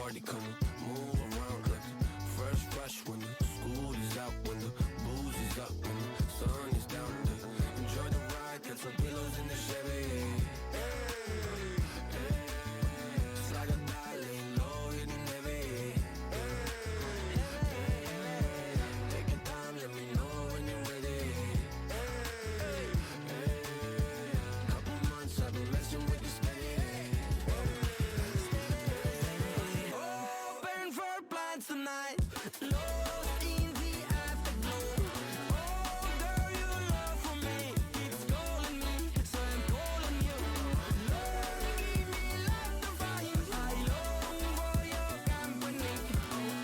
party, come on, move around like a fresh, fresh when the school is out, when the booze is up, when the sun is down. Enjoy the ride, get some pillows in the Chevy. Just like a darling, low hitting heavy. Take your time, let me know when you're ready. Couple months I've been messing with this steady. Open for plans tonight. Lost in the afterglow. Oh, girl, your love for me keeps calling me, so I'm calling you. Lord, give me life to find. I long for your company.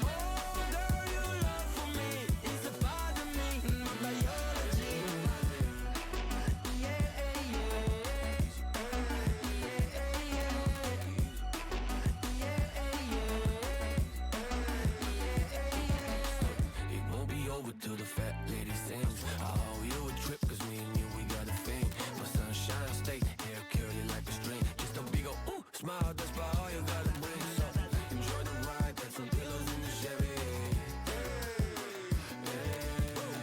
Oh, girl, your love for me is a part of me, my biology. Yeah, it won't be over till the fat lady sings. I owe you a trip, cause me and you, we got a thing. My sunshine state, hair curly like a string. Just a big ol' ooh, smile, that's about all you gotta bring. So enjoy the ride, got some pillows in the Chevy.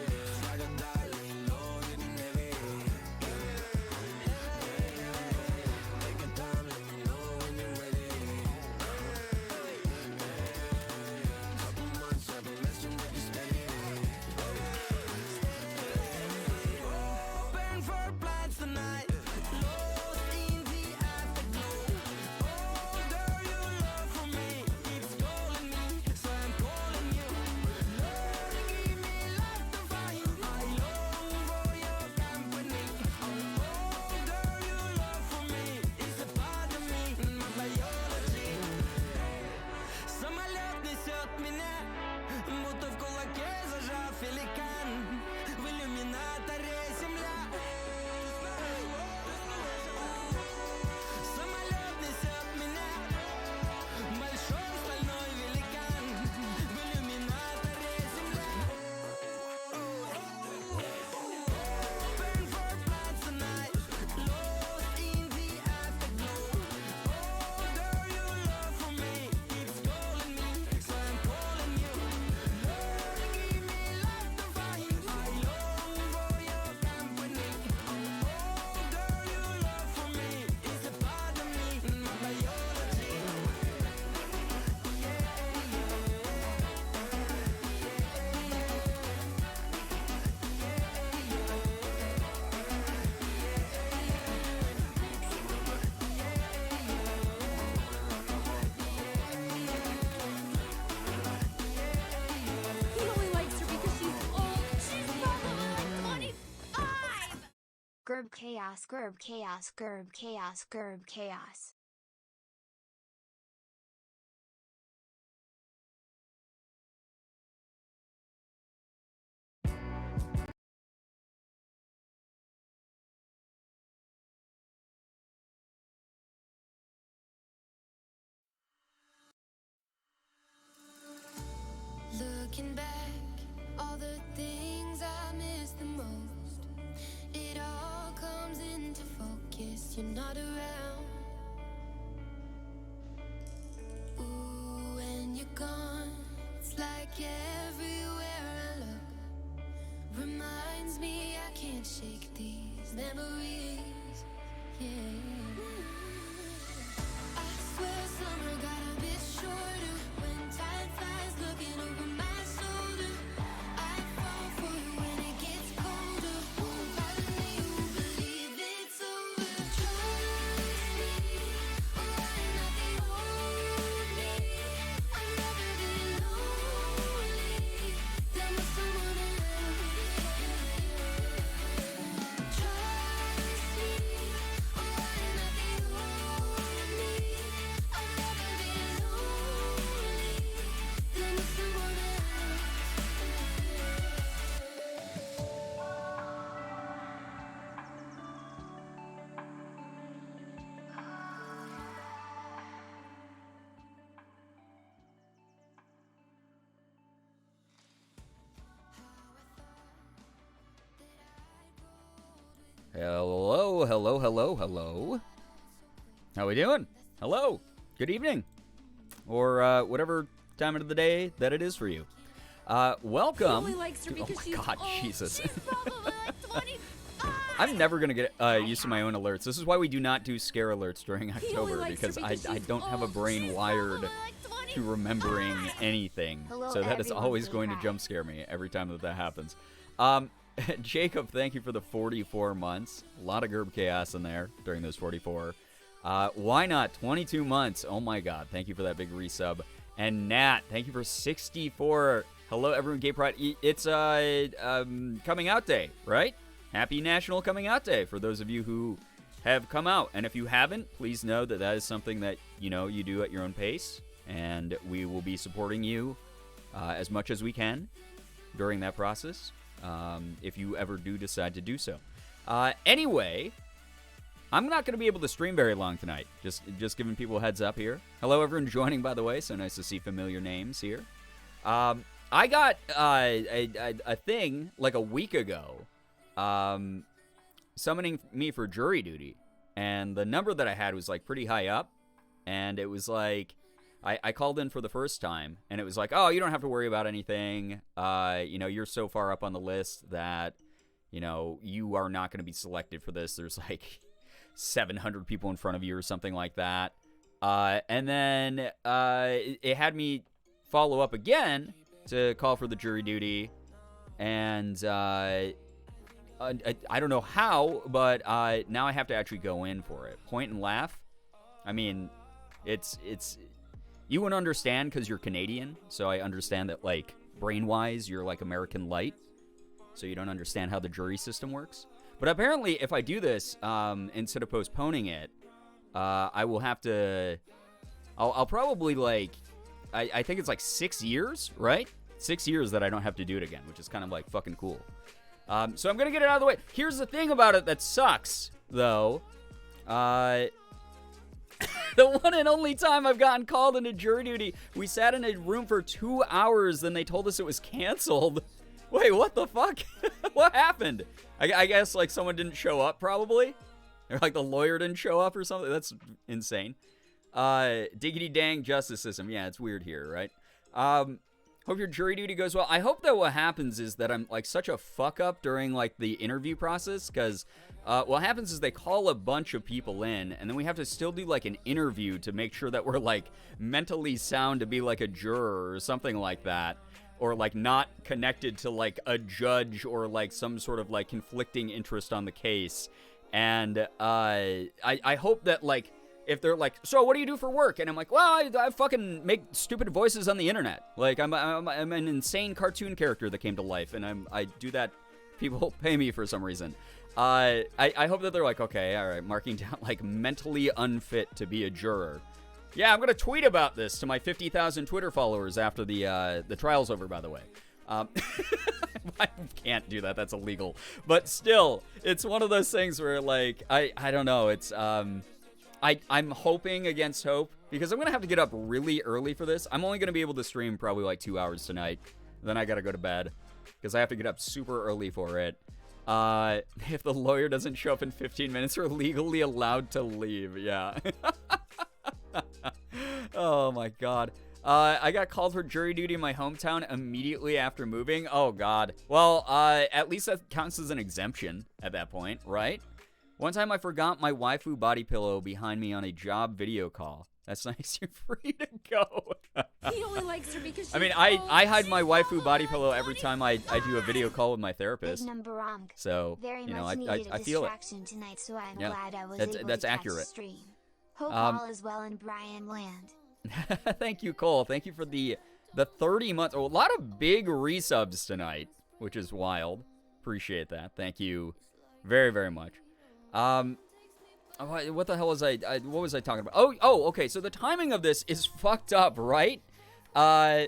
Just like a darling, low hitting heavy. Take your time, let me know when you're ready. Couple months I've been messing with this steady. Open for plans tonight. Lost in the afterglow. Oh, girl, your love for me keeps calling me, so I'm calling you. Lord, give me life to find. I long for your company. Oh, girl, your love for me is a part of me, my biology. Самолет несет меня, будто в кулаке зажав великан. В иллюминаторе земля. Самолет несет меня, большой стальной великан. В иллюминаторе земля. Open for plans tonight. Lost in the afterglow. Oh, girl, your love for me keeps calling me, so I'm calling you. Lord, give me life to find. I long for your company. Oh, girl, your love for me is a part of me, my biology. He only likes her because she's old. She's probably like 25! Gerb chaos, gerb chaos, gerb chaos, gerb chaos. Looking back, all the things I miss the most, it all comes into focus. You're not around. Ooh, when you're gone, it's like everywhere I look reminds me I can't shake these memories. Yeah. I swear summer got a bit shorter when time flies looking over my shoulder. I fall for you when it gets colder. Won't bother me, you won't believe it's over. Trust me, or I'm not the only. I've never been lonely. There was someone else. Trust me, or I'm not the only. I've never been lonely. There was someone else. Hello, hello. How we doing? Hello. Good evening. or whatever time of the day that it is for you. Welcome. He only likes her because she's God, old. Jesus. She's probably like 25. I'm never going to get used to my own alerts. This is why we do not do scare alerts during He only October, likes her because because I she's don't have a old. brain She's wired probably like 25. to remembering anything. Hello, So that is everyone. always Say going to hi. jump scare me every time that happens. Jacob, thank you for the 44 months. A lot of Gerb Chaos in there during those 44. Why not 22 months? Oh my God. Thank you for that big resub. And Nat, thank you for 64. Hello, everyone. Gay Pride. It's coming out day, right? Happy National Coming Out Day for those of you who have come out. And if you haven't, please know that that is something that, you do at your own pace. And we will be supporting you as much as we can during that process, if you ever do decide to do so. Anyway, I'm not going to be able to stream very long tonight. Just giving people a heads up here. Hello, everyone joining, by the way. So nice to see familiar names here. I got a thing like a week ago summoning me for jury duty. And the number that I had was like pretty high up. And it was like, I called in for the first time. And it was like, oh, you don't have to worry about anything. You're so far up on the list that, you are not going to be selected for this. There's like 700 people in front of you or something like that. And then it had me follow up again to call for the jury duty. And I don't know how, but now I have to actually go in for it. Point and laugh. I mean, it's you wouldn't understand because you're Canadian, so I understand that, like, brain-wise, you're like American light, so you don't understand how the jury system works. But apparently, if I do this, instead of postponing it, I will have to. I'll probably like. I think it's like 6 years, right? 6 years that I don't have to do it again, which is kind of like fucking cool. So I'm going to get it out of the way. Here's the thing about it that sucks, though. The one and only time I've gotten called into jury duty, we sat in a room for 2 hours, then they told us it was canceled. Wait, what the fuck? What happened? I guess, like, someone didn't show up, probably? Or, like, the lawyer didn't show up or something? That's insane. Diggity dang justice system. Yeah, it's weird here, right? Hope your jury duty goes well. I hope that what happens is that I'm like such a fuck up during like the interview process, because what happens is they call a bunch of people in, and then we have to still do like an interview to make sure that we're like mentally sound to be like a juror or something like that, or like not connected to like a judge or like some sort of like conflicting interest on the case. And I hope that like, if they're like, so what do you do for work? And I'm like, well, I fucking make stupid voices on the internet. Like, I'm an insane cartoon character that came to life, and I do that. People pay me for some reason. I hope that they're like, okay, all right, marking down, like, mentally unfit to be a juror. Yeah, I'm going to tweet about this to my 50,000 Twitter followers after the trial's over, by the way. I can't do that. That's illegal. But still, it's one of those things where, like, I don't know. It's, I'm hoping against hope, because I'm going to have to get up really early for this. I'm only going to be able to stream probably like 2 hours tonight. Then I got to go to bed, because I have to get up super early for it. If the lawyer doesn't show up in 15 minutes, we're legally allowed to leave. Yeah. Oh, my God. I got called for jury duty in my hometown immediately after moving. Oh, God. Well, at least that counts as an exemption at that point, right? One time I forgot my waifu body pillow behind me on a job video call. That's nice. You're free to go. He only likes her because she's I mean, old. I hide my She's waifu probably body like pillow every time I do a video call with my therapist. So, Very you know, much needed a I feel it. distraction tonight, so I'm Yeah. glad I was That's- able that's to catch accurate. the stream. Hope all is well in Brian Land. Thank you, Cole. Thank you for the 30 months. Oh, a lot of big resubs tonight, which is wild. Appreciate that. Thank you very, very much. What the hell was what was I talking about? Oh, okay. So the timing of this is fucked up, right? This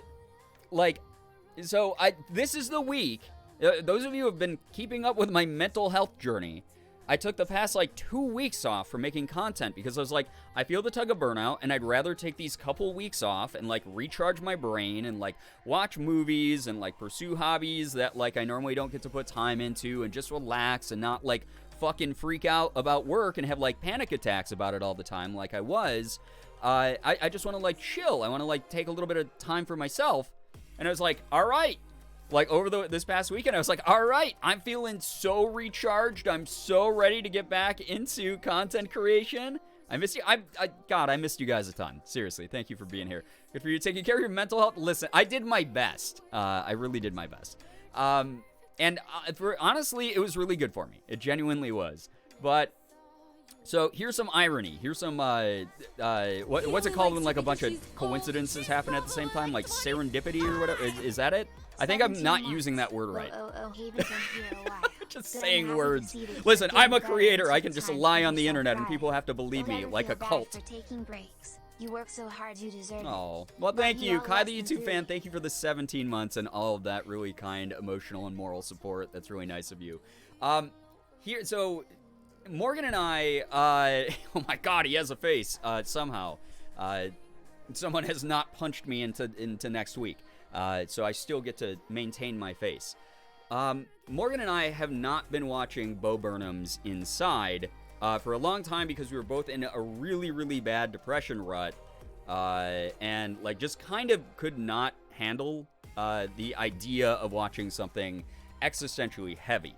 is the week. Those of you who have been keeping up with my mental health journey, I took the past, 2 weeks off from making content because I was like, I feel the tug of burnout, and I'd rather take these couple weeks off and, recharge my brain and, watch movies and, pursue hobbies that, I normally don't get to put time into, and just relax and not, fucking freak out about work and have, panic attacks about it all the time like I was. I just want to like chill. I want to like take a little bit of time for myself. And I was like, all right. Like over this past weekend, I was like, all right, I'm feeling so recharged. I'm so ready to get back into content creation. I miss you. God, I missed you guys a ton. Seriously, thank you for being here. Good for you taking care of your mental health. Listen, I did my best. I really did my best. Honestly, it was really good for me. It genuinely was. But so here's some irony. Here's some what's it called when like a bunch of coincidences happen at the same time, like serendipity or whatever. Is that it? I think I'm not using that word right. Just saying words. Listen, I'm a creator. I can just lie on the internet and people have to believe me like a cult. You work so hard, you deserve it. Oh, well, thank you. Kai, the YouTube fan, thank you for the 17 months and all of that really kind, emotional, and moral support. That's really nice of you. So Morgan and I, oh my God, he has a face, somehow. Someone has not punched me into next week. So I still get to maintain my face. Morgan and I have not been watching Bo Burnham's Inside for a long time because we were both in a really, really bad depression rut and like just kind of could not handle the idea of watching something existentially heavy.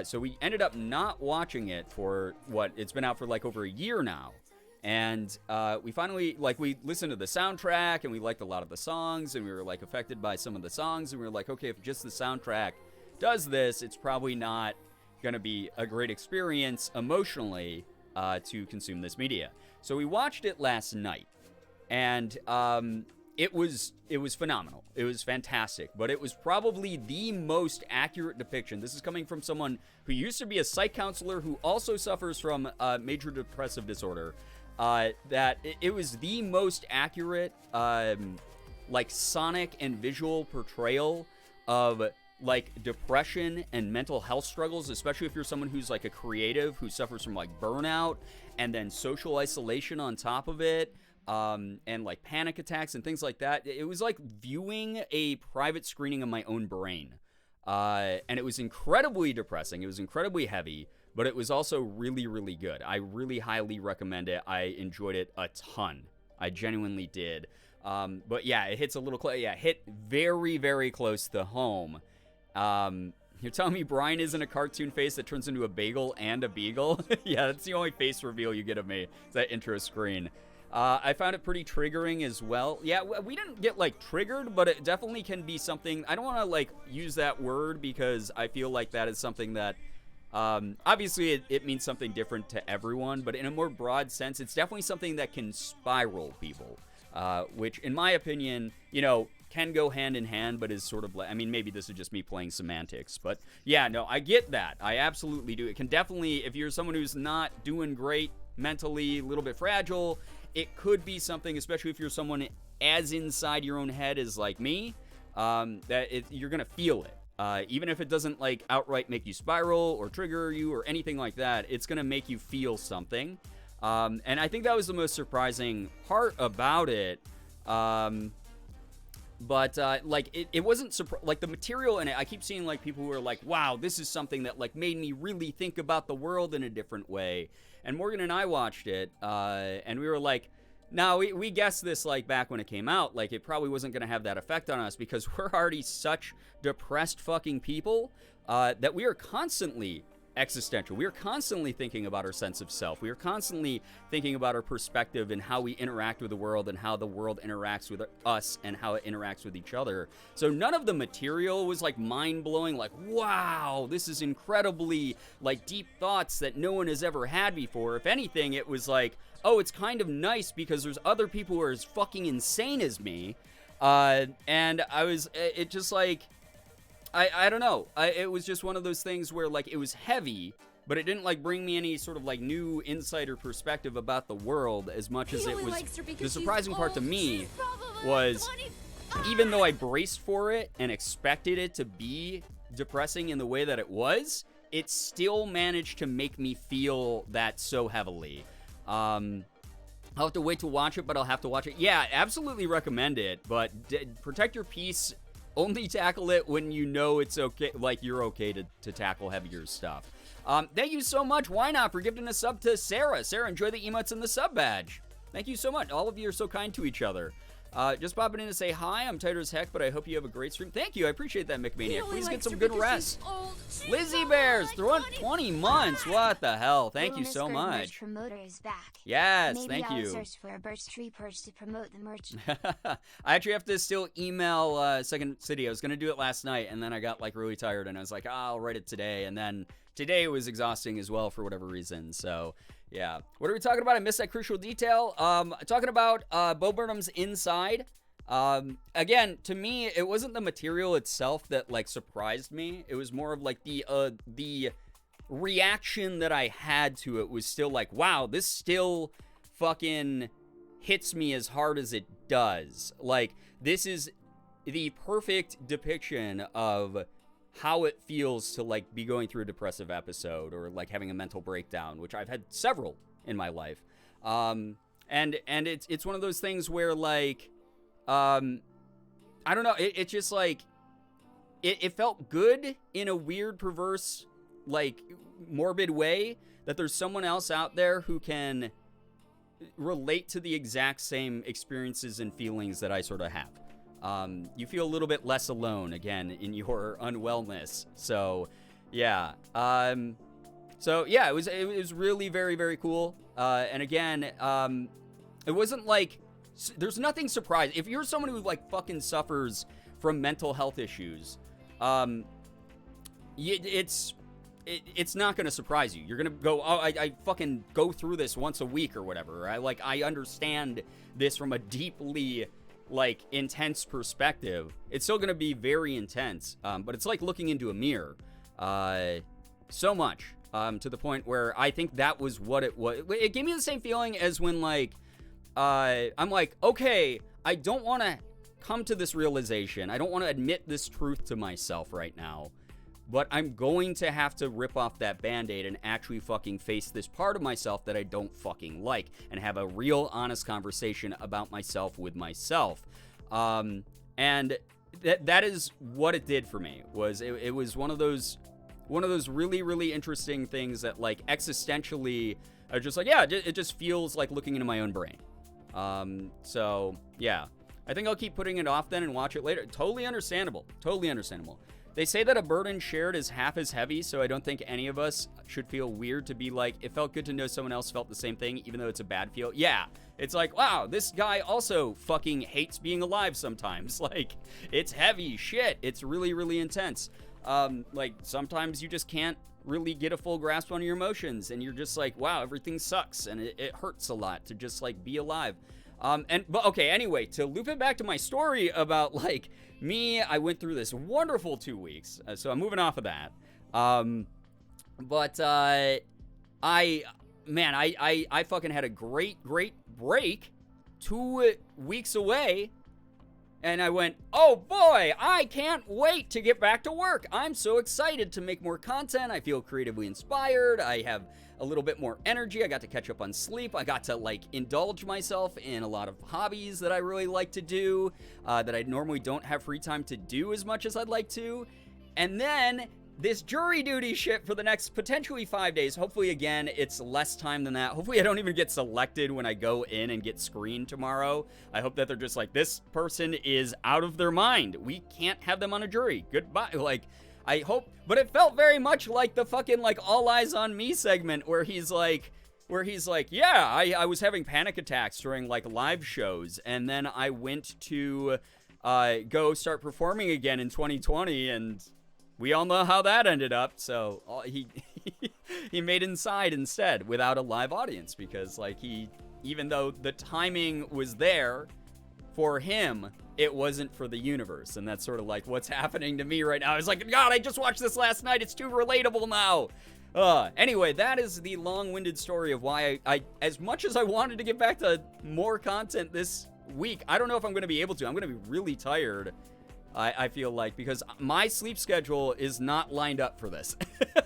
So we ended up not watching it for it's been out for like over a year now. And we finally, like, we listened to the soundtrack and we liked a lot of the songs and we were like affected by some of the songs and we were like, okay, if just the soundtrack does this, it's probably not going to be a great experience emotionally to consume this media. So we watched it last night and it was phenomenal. It was fantastic, but it was probably the most accurate depiction. This is coming from someone who used to be a psych counselor who also suffers from major depressive disorder. That it was the most accurate, like sonic and visual portrayal of like depression and mental health struggles, especially if you're someone who's like a creative who suffers from like burnout and then social isolation on top of it, and like panic attacks and things like that. It was like viewing a private screening of my own brain, and it was incredibly depressing. It was incredibly heavy. But it was also really, really good. I really highly recommend it. I enjoyed it a ton. I genuinely did. But yeah, it hits a little close. Yeah, hit very, very close to home. You're telling me Brian isn't a cartoon face that turns into a bagel and a beagle? Yeah, that's the only face reveal you get of me. It's that intro screen. I found it pretty triggering as well. Yeah, we didn't get like triggered, but it definitely can be something. I don't want to like use that word because I feel like that is something that obviously it means something different to everyone, but in a more broad sense, it's definitely something that can spiral people, which in my opinion, can go hand in hand, but is sort of like, I mean, maybe this is just me playing semantics, but yeah, no, I get that. I absolutely do. It can definitely, if you're someone who's not doing great mentally, a little bit fragile, it could be something, especially if you're someone as inside your own head as like me, you're going to feel it. Even if it doesn't like outright make you spiral or trigger you or anything like that, it's going to make you feel something. And I think that was the most surprising part about it. But like it wasn't like the material in it. I keep seeing like people who are like, wow, this is something that like made me really think about the world in a different way. And Morgan and I watched it and we were like, no, we guessed this like back when it came out, like it probably wasn't going to have that effect on us because we're already such depressed fucking people that we are constantly existential. We are constantly thinking about our sense of self. We are constantly thinking about our perspective and how we interact with the world and how the world interacts with us and how it interacts with each other. So none of the material was like mind-blowing, like, wow, this is incredibly like deep thoughts that no one has ever had before. If anything, it was like, oh, it's kind of nice because there's other people who are as fucking insane as me. And it just like, I don't know. It was just one of those things where like it was heavy, but it didn't like bring me any sort of like new insight or perspective about the world as much as it was. The surprising part to me was even though I braced for it and expected it to be depressing in the way that it was, it still managed to make me feel that so heavily. I'll have to wait to watch it, but I'll have to watch it. Yeah, absolutely recommend it, but protect your peace. Only tackle it when you know it's okay, like you're okay to tackle heavier stuff. Thank you so much, Why Not, for giving a sub to Sarah. Sarah, enjoy the emotes and the sub badge. Thank you so much. All of you are so kind to each other. Just popping in to say hi. I'm tired as heck, but I hope you have a great stream. Thank you. I appreciate that, McManiac. Please get some good rest. Lizzie Bears, throwing 20 months. What the hell? Thank you so much. Promoter is back. Yes, Maybe thank I'll you. search for a birch tree perch to promote the merch. I actually have to still email Second City. I was going to do it last night, and then I got like really tired, and I was like, I'll write it today. And then today was exhausting as well for whatever reason. So, yeah. What are we talking about? I missed that crucial detail. Talking about Bo Burnham's Inside. Again, to me, it wasn't the material itself that like surprised me. It was more of like the reaction that I had to it was still like, wow, this still fucking hits me as hard as it does. Like, this is the perfect depiction of how it feels to like be going through a depressive episode or like having a mental breakdown, which I've had several in my life. And it's one of those things where like, I don't know, it just like, it felt good in a weird, perverse, like morbid way that there's someone else out there who can relate to the exact same experiences and feelings that I sort of have. You feel a little bit less alone again in your unwellness. So yeah. It was really very, very cool. And again, it wasn't like, there's nothing surprising. If you're someone who like fucking suffers from mental health issues, it's not going to surprise you. You're going to go, oh, I fucking go through this once a week or whatever. I understand this from a deeply like intense perspective. It's still going to be very intense. But it's like looking into a mirror, so much, to the point where I think that was what it was. It gave me the same feeling as when like, I'm like, okay, I don't want to come to this realization. I don't want to admit this truth to myself right now, but I'm going to have to rip off that Band-Aid and actually fucking face this part of myself that I don't fucking like and have a real honest conversation about myself with myself. And that is what it did for me. It was one of those really, really interesting things that like existentially are just like, yeah, it just feels like looking into my own brain. So yeah, I think I'll keep putting it off then and watch it later. Totally understandable. They say that a burden shared is half as heavy, so I don't think any of us should feel weird to be like, it felt good to know someone else felt the same thing, even though it's a bad feel. Yeah, it's like, wow, this guy also fucking hates being alive sometimes. Like, it's heavy shit. It's really, really intense. Like, sometimes you just can't really get a full grasp on your emotions, and you're just like, wow, everything sucks, and it hurts a lot to just, like, be alive. But okay, anyway, to loop it back to my story about, like, me, I went through this wonderful 2 weeks, so I'm moving off of that. I fucking had a great break, 2 weeks away, and I went, oh boy, I can't wait to get back to work. I'm so excited to make more content. I feel creatively inspired. I have a little bit more energy. I got to catch up on sleep. I got to like indulge myself in a lot of hobbies that I really like to do, that I normally don't have free time to do as much as I'd like to. And then this jury duty shit for the next potentially 5 days. Hopefully, again, it's less time than that. Hopefully, I don't even get selected when I go in and get screened tomorrow. I hope that they're just like, this person is out of their mind. We can't have them on a jury. Goodbye. Like, I hope. But it felt very much like the fucking, like, All Eyes on Me segment where he's like, yeah, I was having panic attacks during, like, live shows. And then I went to go start performing again in 2020, and we all know how that ended up. So he made Inside instead without a live audience because, like, even though the timing was there for him, it wasn't for the universe. And that's sort of like what's happening to me right now. I was like, God, I just watched this last night. It's too relatable now. Anyway, that is the long-winded story of why I as much as I wanted to get back to more content this week, I don't know if I'm going to be able to. I'm going to be really tired, I feel like, because my sleep schedule is not lined up for this.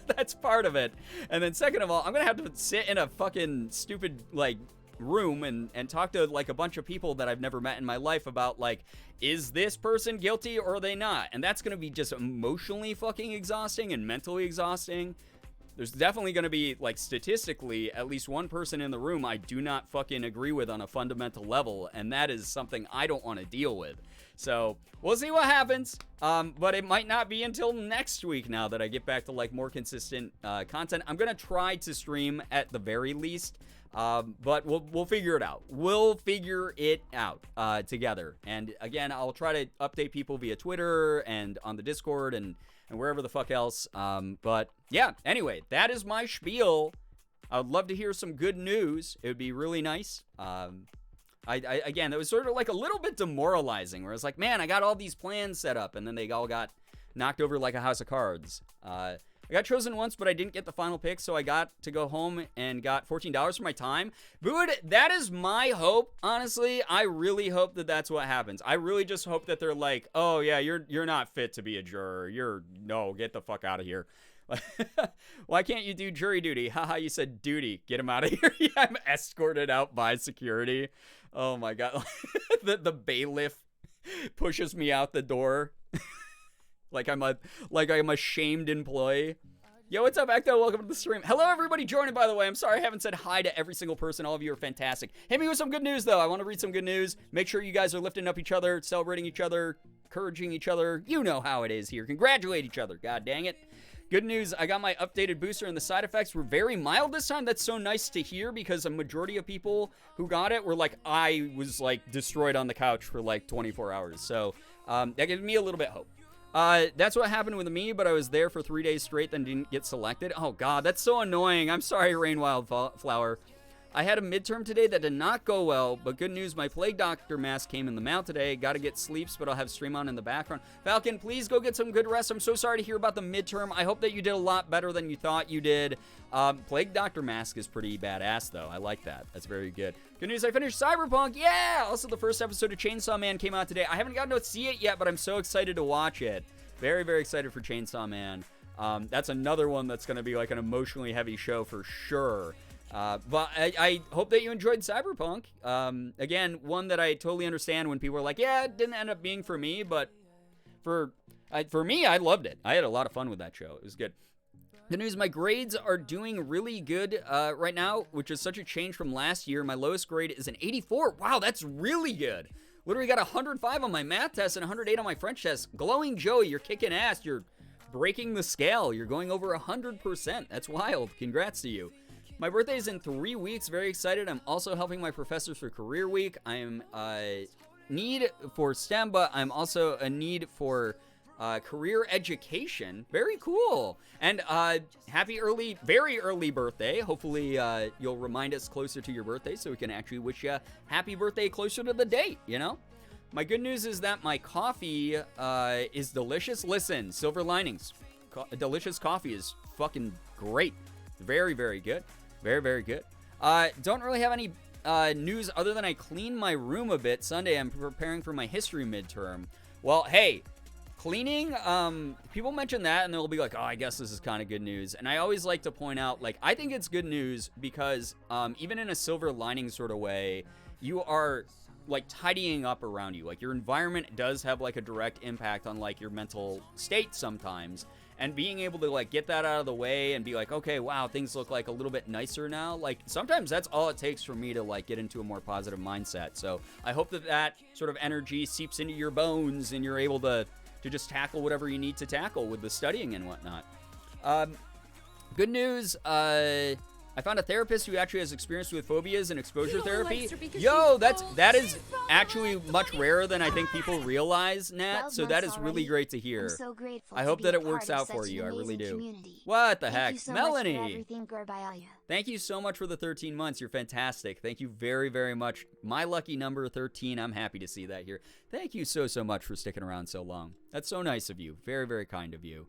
That's part of it. And then second of all, I'm going to have to sit in a fucking stupid, like, room and talk to, like, a bunch of people that I've never met in my life about, like, is this person guilty or are they not? And that's going to be just emotionally fucking exhausting and mentally exhausting. there's definitely going to be, like, statistically, at least one person in the room I do not fucking agree with on a fundamental level, and that is something I don't want to deal with. So, we'll see what happens, but it might not be until next week now that I get back to, like, more consistent content. I'm going to try to stream at the very least, but we'll figure it out. We'll figure it out together. And, again, I'll try to update people via Twitter and on the Discord and wherever the fuck else. But, yeah, anyway, that is my spiel. I would love to hear some good news. It would be really nice. Again, that was sort of like a little bit demoralizing, where it's like, man, I got all these plans set up, and then they all got knocked over like a house of cards. I got chosen once, but I didn't get the final pick, so I got to go home and got $14 for my time. Dude, that is my hope, honestly. I really hope that that's what happens. I really just hope that they're like, oh, yeah, you're not fit to be a juror. No, get the fuck out of here. Why can't you do jury duty? Haha, you said duty. Get him out of here. Yeah, I'm escorted out by security. Oh my god. the bailiff pushes me out the door. like I'm a shamed employee. Yo, what's up, Ecto? Welcome to the stream. Hello, everybody joining, by the way. I'm sorry I haven't said hi to every single person. All of you are fantastic. Hit me with some good news, though. I want to read some good news. Make sure you guys are lifting up each other, celebrating each other, encouraging each other. You know how it is here. Congratulate each other. God dang it. Good news, I got my updated booster and the side effects were very mild this time. That's so nice to hear because a majority of people who got it were like, I was like destroyed on the couch for like 24 hours. So that gives me a little bit of hope. That's what happened with me, but I was there for 3 days straight, then didn't get selected. Oh God, that's so annoying. I'm sorry, Rain Wildflower. I had a midterm today that did not go well, but good news, my Plague Doctor mask came in the mail today. Gotta get sleeps, but I'll have stream on in the background. Falcon, please go get some good rest. I'm so sorry to hear about the midterm. I hope that you did a lot better than you thought you did. Plague Doctor mask is pretty badass, though. I like that. That's very good. Good news, I finished Cyberpunk. Yeah! Also, the first episode of Chainsaw Man came out today. I haven't gotten to see it yet, but I'm so excited to watch it. Very, very excited for Chainsaw Man. That's another one that's going to be like an emotionally heavy show for sure. But I hope that you enjoyed Cyberpunk. Again, one that I totally understand when people are like, yeah, it didn't end up being for me, but for me, I loved it. I had a lot of fun with that show. It was good. The news, my grades are doing really good right now, which is such a change from last year. My lowest grade is an 84. Wow, that's really good. Literally got 105 on my math test and 108 on my French test. Glowing Joey, you're kicking ass. You're breaking the scale. You're going over 100%. That's wild. Congrats to you. My birthday is in 3 weeks. Very excited. I'm also helping my professors for Career Week. I am a need for STEM, but I'm also a need for career education. Very cool. And happy early, very early birthday. Hopefully you'll remind us closer to your birthday so we can actually wish you happy birthday closer to the date, you know? My good news is that my coffee is delicious. Listen, silver linings. Delicious coffee is fucking great. Very, very good. Very, very good. Don't really have any news other than I cleaned my room a bit. Sunday, I'm preparing for my history midterm. Well, hey, cleaning, people mention that and they'll be like, oh, I guess this is kind of good news. And I always like to point out, like, I think it's good news because even in a silver lining sort of way, you are like tidying up around you. Like your environment does have like a direct impact on like your mental state sometimes. And being able to like get that out of the way and be like, okay, wow, things look like a little bit nicer now. Like sometimes that's all it takes for me to like get into a more positive mindset. So I hope that that sort of energy seeps into your bones and you're able to just tackle whatever you need to tackle with the studying and whatnot. Good news, I found a therapist who actually has experience with phobias and exposure therapy. Yo, that is actually much rarer than I think people realize, Nat. So that is really great to hear. I'm so grateful I hope that it works out for you. I really do. What the heck, Melanie? Thank you so much for the 13 months. You're fantastic. Thank you very, very much. My lucky number 13. I'm happy to see that here. Thank you so much for sticking around so long. That's so nice of you. Very, very kind of you.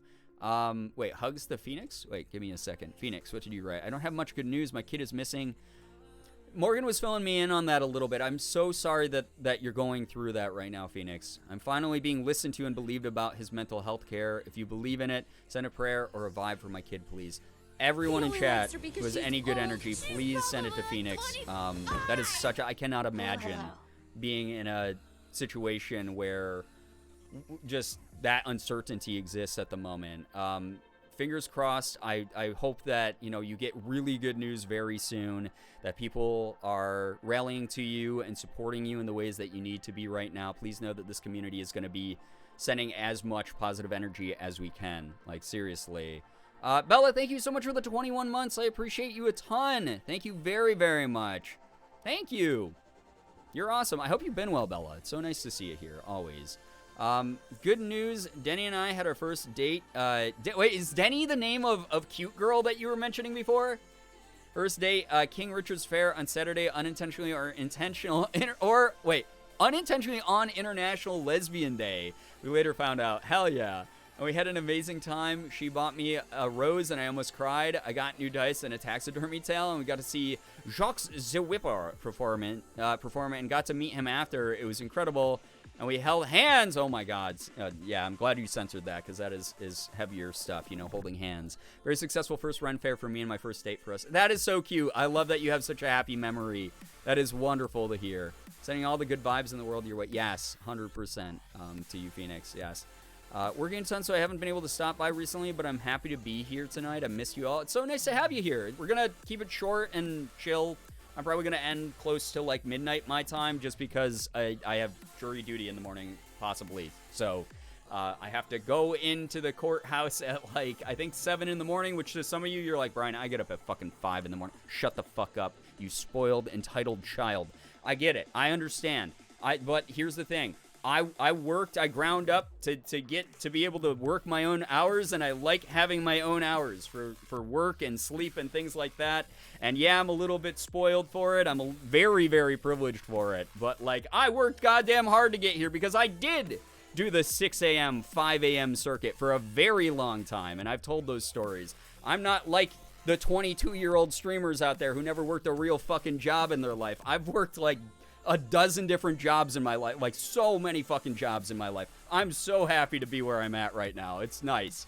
Wait, hugs the Phoenix? Wait, give me a second. Phoenix, what did you write? I don't have much good news. My kid is missing. Morgan was filling me in on that a little bit. I'm so sorry that you're going through that right now, Phoenix. I'm finally being listened to and believed about his mental health care. If you believe in it, send a prayer or a vibe for my kid, please. Everyone in chat who has any good energy, please send it to Phoenix. That is such a... I cannot imagine being in a situation where just that uncertainty exists at the moment. fingers crossed. I hope that, you know, you get really good news very soon, that people are rallying to you and supporting you in the ways that you need to be right now. Please know that this community is going to be sending as much positive energy as we can. Like, seriously. Bella, thank you so much for the 21 months. I appreciate you a ton. Thank you very, very much. Thank you. You're awesome. I hope you've been well, Bella. It's so nice to see you here, always. Good news. Denny and I had our first date. Wait, is Denny the name of cute girl that you were mentioning before? First date, King Richard's Fair on Saturday, unintentionally or intentional, unintentionally on International Lesbian Day. We later found out. Hell yeah. And we had an amazing time. She bought me a rose and I almost cried. I got new dice and a taxidermy tail, and we got to see Jacques the Whipper perform and got to meet him after. It was incredible. And we held hands. Oh my God. Yeah, I'm glad you censored that, because that is heavier stuff, you know, holding hands. Very successful first Ren Fair for me and my first date for us. That is so cute. I love that you have such a happy memory. That is wonderful to hear. Sending all the good vibes in the world your way. Yes, 100% to you, Phoenix. Yes. Working a ton, so I haven't been able to stop by recently, but I'm happy to be here tonight. I miss you all. It's so nice to have you here. We're going to keep it short and chill. I'm probably going to end close to like midnight my time, just because I have jury duty in the morning, possibly. So I have to go into the courthouse at like, I think 7 in the morning, which to some of you, you're like, Brian, I get up at fucking 5 in the morning. Shut the fuck up, you spoiled, entitled child. I get it. I understand. But here's the thing. I worked, I ground up to get to be able to work my own hours, and I like having my own hours for work and sleep and things like that. And yeah, I'm a little bit spoiled for it. I'm very, very privileged for it. But like, I worked goddamn hard to get here, because I did do the 6 a.m., 5 a.m. circuit for a very long time, and I've told those stories. I'm not like the 22-year-old streamers out there who never worked a real fucking job in their life. I've worked like a dozen different jobs in my life, like so many fucking jobs in my life. I'm so happy to be where I'm at right now. It's nice.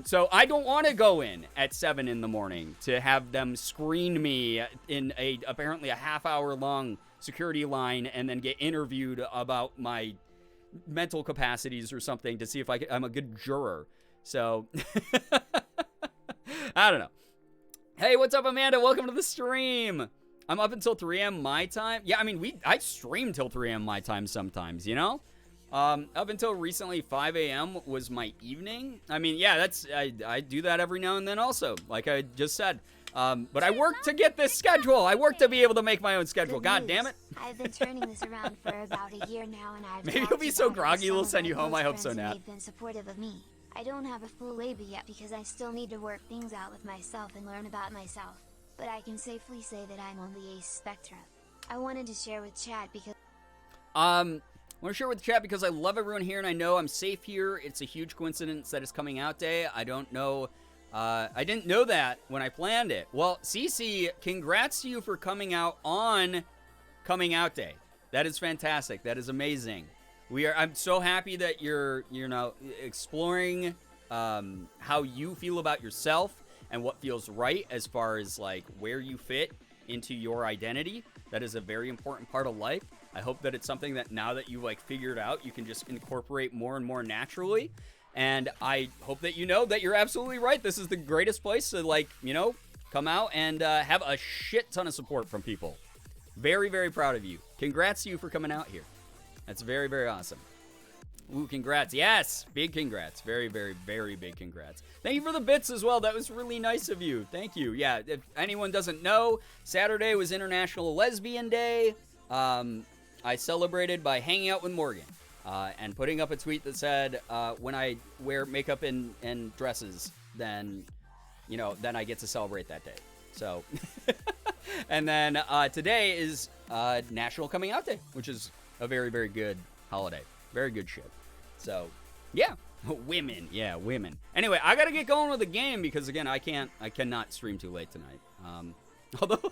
So I don't want to go in at 7 in the morning to have them screen me in apparently a half-hour long security line and then get interviewed about my mental capacities or something to see if I'm a good juror. So I don't know. Hey, what's up, Amanda? Welcome to the stream. I'm up until 3 a.m. my time. Yeah, I mean, I stream till 3 a.m. my time sometimes, you know? Up until recently, 5 a.m. was my evening. I mean, yeah, I do that every now and then also, like I just said. But I work to get this schedule. I work to be able to make my own schedule. God damn it. I've been turning this around for about a year now, and I've Maybe you'll be so groggy he'll send you home. I hope so, Nat. They've been supportive of me. I don't have a full label yet because I still need to work things out with myself and learn about myself. But I can safely say that I'm on the ace spectrum. I wanted to share with chat because I want to share with the chat because I love everyone here and I know I'm safe here. It's a huge coincidence that it's coming out day. I don't know. I didn't know that when I planned it. Well, Cece, congrats to you for coming out on coming out day. That is fantastic. That is amazing. I'm so happy that you're now exploring how you feel about yourself and what feels right as far as like where you fit into your identity. That is a very important part of life. I hope that it's something that now that you've like figured out, you can just incorporate more and more naturally. And I hope that you know that you're absolutely right. This is the greatest place to like, you know, come out and have a shit ton of support from people. Very, very proud of you. Congrats to you for coming out here. That's very, very awesome. Ooh, congrats. Yes, big congrats. Very, very, very big congrats. Thank you for the bits as well. That was really nice of you. Thank you. Yeah, if anyone doesn't know, Saturday was International Lesbian Day. I celebrated by hanging out with Morgan and putting up a tweet that said, when I wear makeup and dresses, then, you know, then I get to celebrate that day. So, and then today is National Coming Out Day, which is a very, very good holiday. Very good shit. So, yeah. Women. Yeah, women. Anyway, I gotta get going with the game because, again, I cannot stream too late tonight. Although,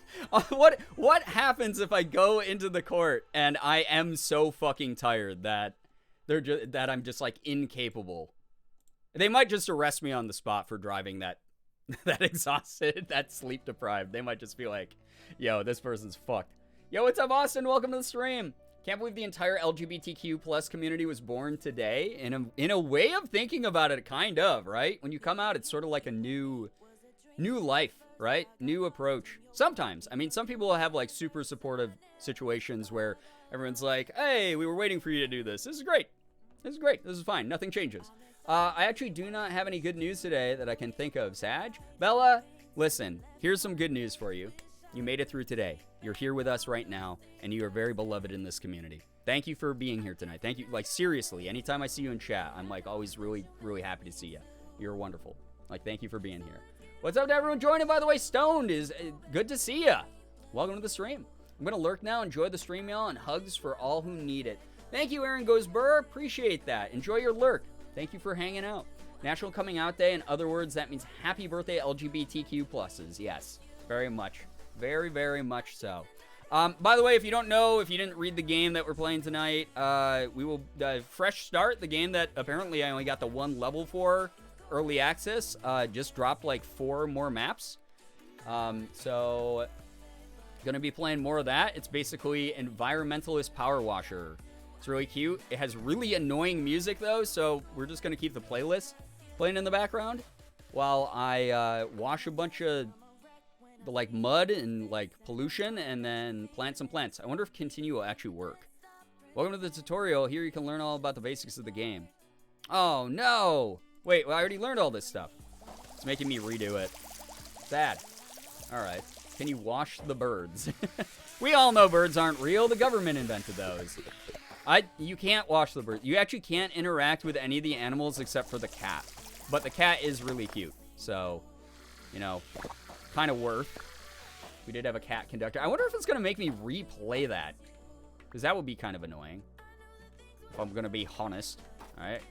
what happens if I go into the court and I am so fucking tired that that I'm just, like, incapable? They might just arrest me on the spot for driving that exhausted, that sleep deprived. They might just be like, yo, this person's fucked. Yo, what's up, Austin? Welcome to the stream. Can't believe the entire LGBTQ plus community was born today. In a way of thinking about it, kind of, right? When you come out, it's sort of like a new life, right? New approach. Sometimes. I mean, some people will have like super supportive situations where everyone's like, hey, we were waiting for you to do this. This is great. This is great. This is fine. Nothing changes. I actually do not have any good news today that I can think of. Sag? Bella, listen, here's some good news for you. You made it through today. You're here with us right now, and you are very beloved in this community. Thank you for being here tonight. Thank you. Like, seriously, anytime I see you in chat, I'm, like, always really, really happy to see you. You're wonderful. Like, thank you for being here. What's up to everyone joining, by the way? Stoned is good to see you. Welcome to the stream. I'm going to lurk now. Enjoy the stream, y'all, and hugs for all who need it. Thank you, Aaron Goes Burr. Appreciate that. Enjoy your lurk. Thank you for hanging out. National Coming Out Day. In other words, that means happy birthday, LGBTQ pluses. Yes, very much. Very, very much so. By the way, if you don't know, if you didn't read the game that we're playing tonight, we will fresh start. The game that apparently I only got the one level for early access. Just dropped like 4 more maps. So gonna be playing more of that. It's basically Environmentalist Power Washer. It's really cute. It has really annoying music though, so we're just gonna keep the playlist playing in the background while I wash a bunch of the like mud and like pollution and then plant some plants. I wonder if continue will actually work. Welcome to the tutorial. Here you can learn all about the basics of the game. Oh no! Wait, well, I already learned all this stuff. It's making me redo it. Sad. Alright. Can you wash the birds? We all know birds aren't real. The government invented those. You can't wash the birds. You actually can't interact with any of the animals except for the cat. But the cat is really cute. So, you know, kind of worth. We did have a cat conductor. I wonder if it's going to make me replay that. Because that would be kind of annoying. If I'm going to be honest. Alright.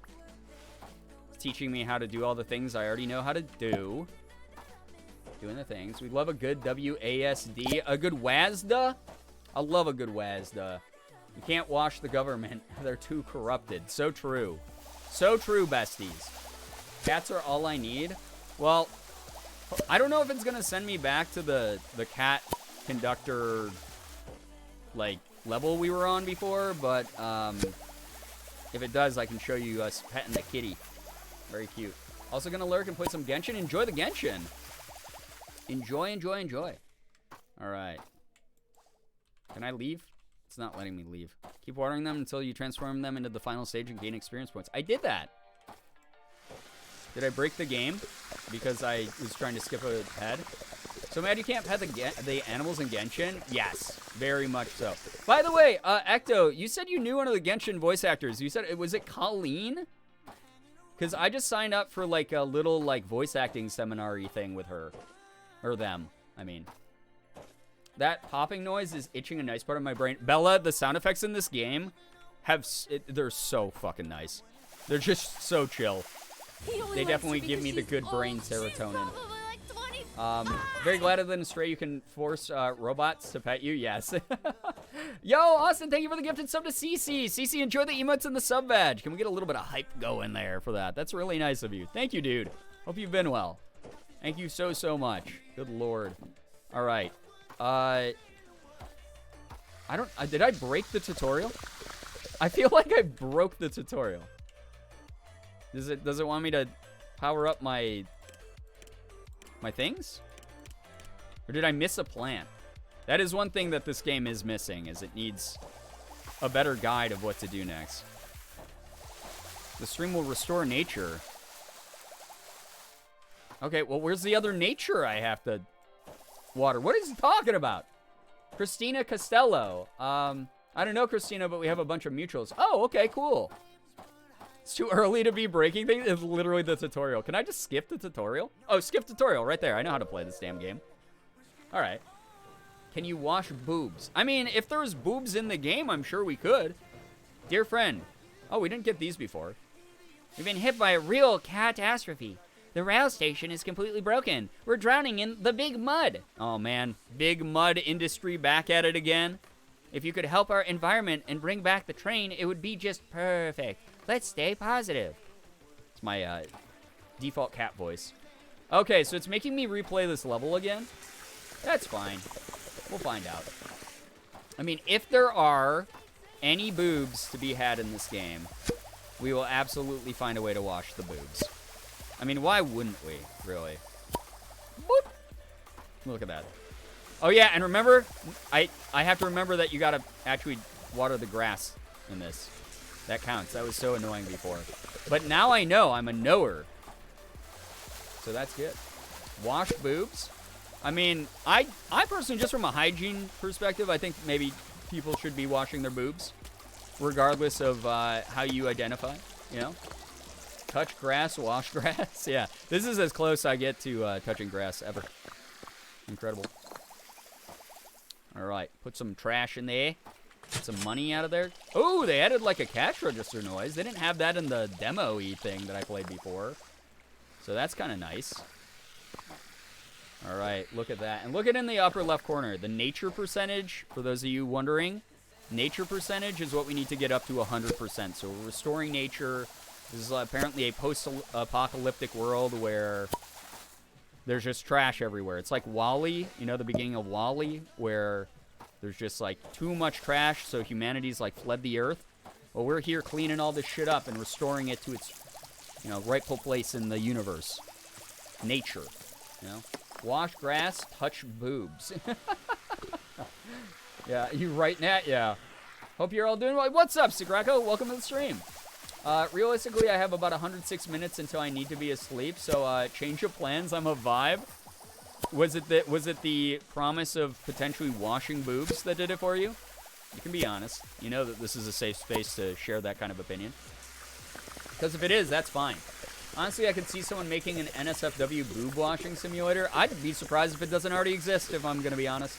It's teaching me how to do all the things I already know how to do. Doing the things. We love a good WASD. A good WASDA? I love a good WASDA. You can't wash the government. They're too corrupted. So true. So true, besties. Cats are all I need. Well, I don't know if it's going to send me back to the cat conductor, like, level we were on before, but if it does, I can show you us petting the kitty. Very cute. Also going to lurk and play some Genshin. Enjoy the Genshin. Enjoy, enjoy, enjoy. All right. Can I leave? It's not letting me leave. Keep watering them until you transform them into the final stage and gain experience points. I did that. Did I break the game because I was trying to skip ahead? So mad you can't pet the animals in Genshin? Yes, very much so. By the way, Ecto, you said you knew one of the Genshin voice actors. You said, was it Colleen? Because I just signed up for like a little like voice acting seminar-y thing with her. Or them, I mean. That popping noise is itching a nice part of my brain. Bella, the sound effects in this game they're so fucking nice. They're just so chill. They definitely give me the good brain serotonin. Very glad that in Stray you can force robots to pet you. Yes. Yo, Austin, thank you for the gifted sub to CC. CC, enjoy the emotes and the sub badge. Can we get a little bit of hype going there for that? That's really nice of you. Thank you, dude. Hope you've been well. Thank you so, so much. Good lord. All right. Did I break the tutorial? I feel like I broke the tutorial. Does it want me to power up my things? Or did I miss a plant? That is one thing that this game is missing, is it needs a better guide of what to do next. The stream will restore nature. Okay, well, where's the other nature I have to water? What is he talking about? Christina Costello. I don't know, Christina, but we have a bunch of mutuals. Oh, okay, cool. It's too early to be breaking things. It's literally the tutorial. Can I just skip the tutorial? Oh, skip tutorial right there. I know how to play this damn game. All right. Can you wash boobs? I mean, if there was boobs in the game, I'm sure we could. Dear friend. Oh, we didn't get these before. We've been hit by a real catastrophe. The rail station is completely broken. We're drowning in the big mud. Oh, man. Big mud industry back at it again. If you could help our environment and bring back the train, it would be just perfect. Let's stay positive. It's my default cat voice. Okay, so it's making me replay this level again. That's fine. We'll find out. I mean, if there are any boobs to be had in this game, we will absolutely find a way to wash the boobs. I mean, why wouldn't we, really? Boop. Look at that. Oh, yeah, and remember, I have to remember that you got to actually water the grass in this. That counts. That was so annoying before. But now I know. I'm a knower. So that's good. Wash boobs. I mean, I personally, just from a hygiene perspective, I think maybe people should be washing their boobs, regardless of how you identify, you know? Touch grass, wash grass. Yeah, this is as close I get to touching grass ever. Incredible. All right, put some trash in there. Get some money out of there. Oh, they added like a cash register noise. They didn't have that in the demo-y thing that I played before. So that's kind of nice. All right, look at that. And look at in the upper left corner, the nature percentage, for those of you wondering. Nature percentage is what we need to get up to 100%. So we're restoring nature. This is apparently a post-apocalyptic world where there's just trash everywhere. It's like WALL-E, you know, the beginning of WALL-E, where there's just like too much trash, so humanity's like fled the earth. Well, we're here cleaning all this shit up and restoring it to its, you know, rightful place in the universe. Nature, you know. Wash grass, touch boobs. Yeah, you right, Nat? Yeah. Hope you're all doing well. What's up, Sagrako? Welcome to the stream. Realistically, I have about 106 minutes until I need to be asleep, so change of plans. I'm a vibe. Was it the promise of potentially washing boobs that did it for you? You can be honest. You know that this is a safe space to share that kind of opinion. Because if it is, that's fine. Honestly, I could see someone making an NSFW boob washing simulator. I'd be surprised if it doesn't already exist, if I'm going to be honest.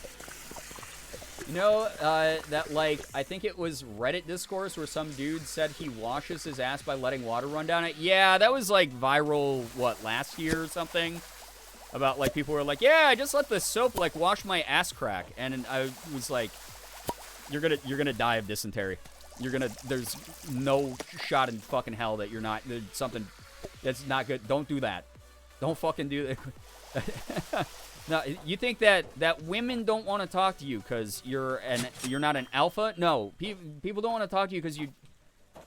You know, that, like, I think it was Reddit discourse where some dude said he washes his ass by letting water run down it. Yeah, that was, like, viral, what, last year or something? About, like, people were like, yeah, I just let the soap, like, wash my ass crack. And I was like, you're gonna die of dysentery. There's no shot in fucking hell that you're not, there's something that's not good. Don't do that. Don't fucking do that. No, you think that women don't want to talk to you because you're not an alpha? No, people don't want to talk to you because you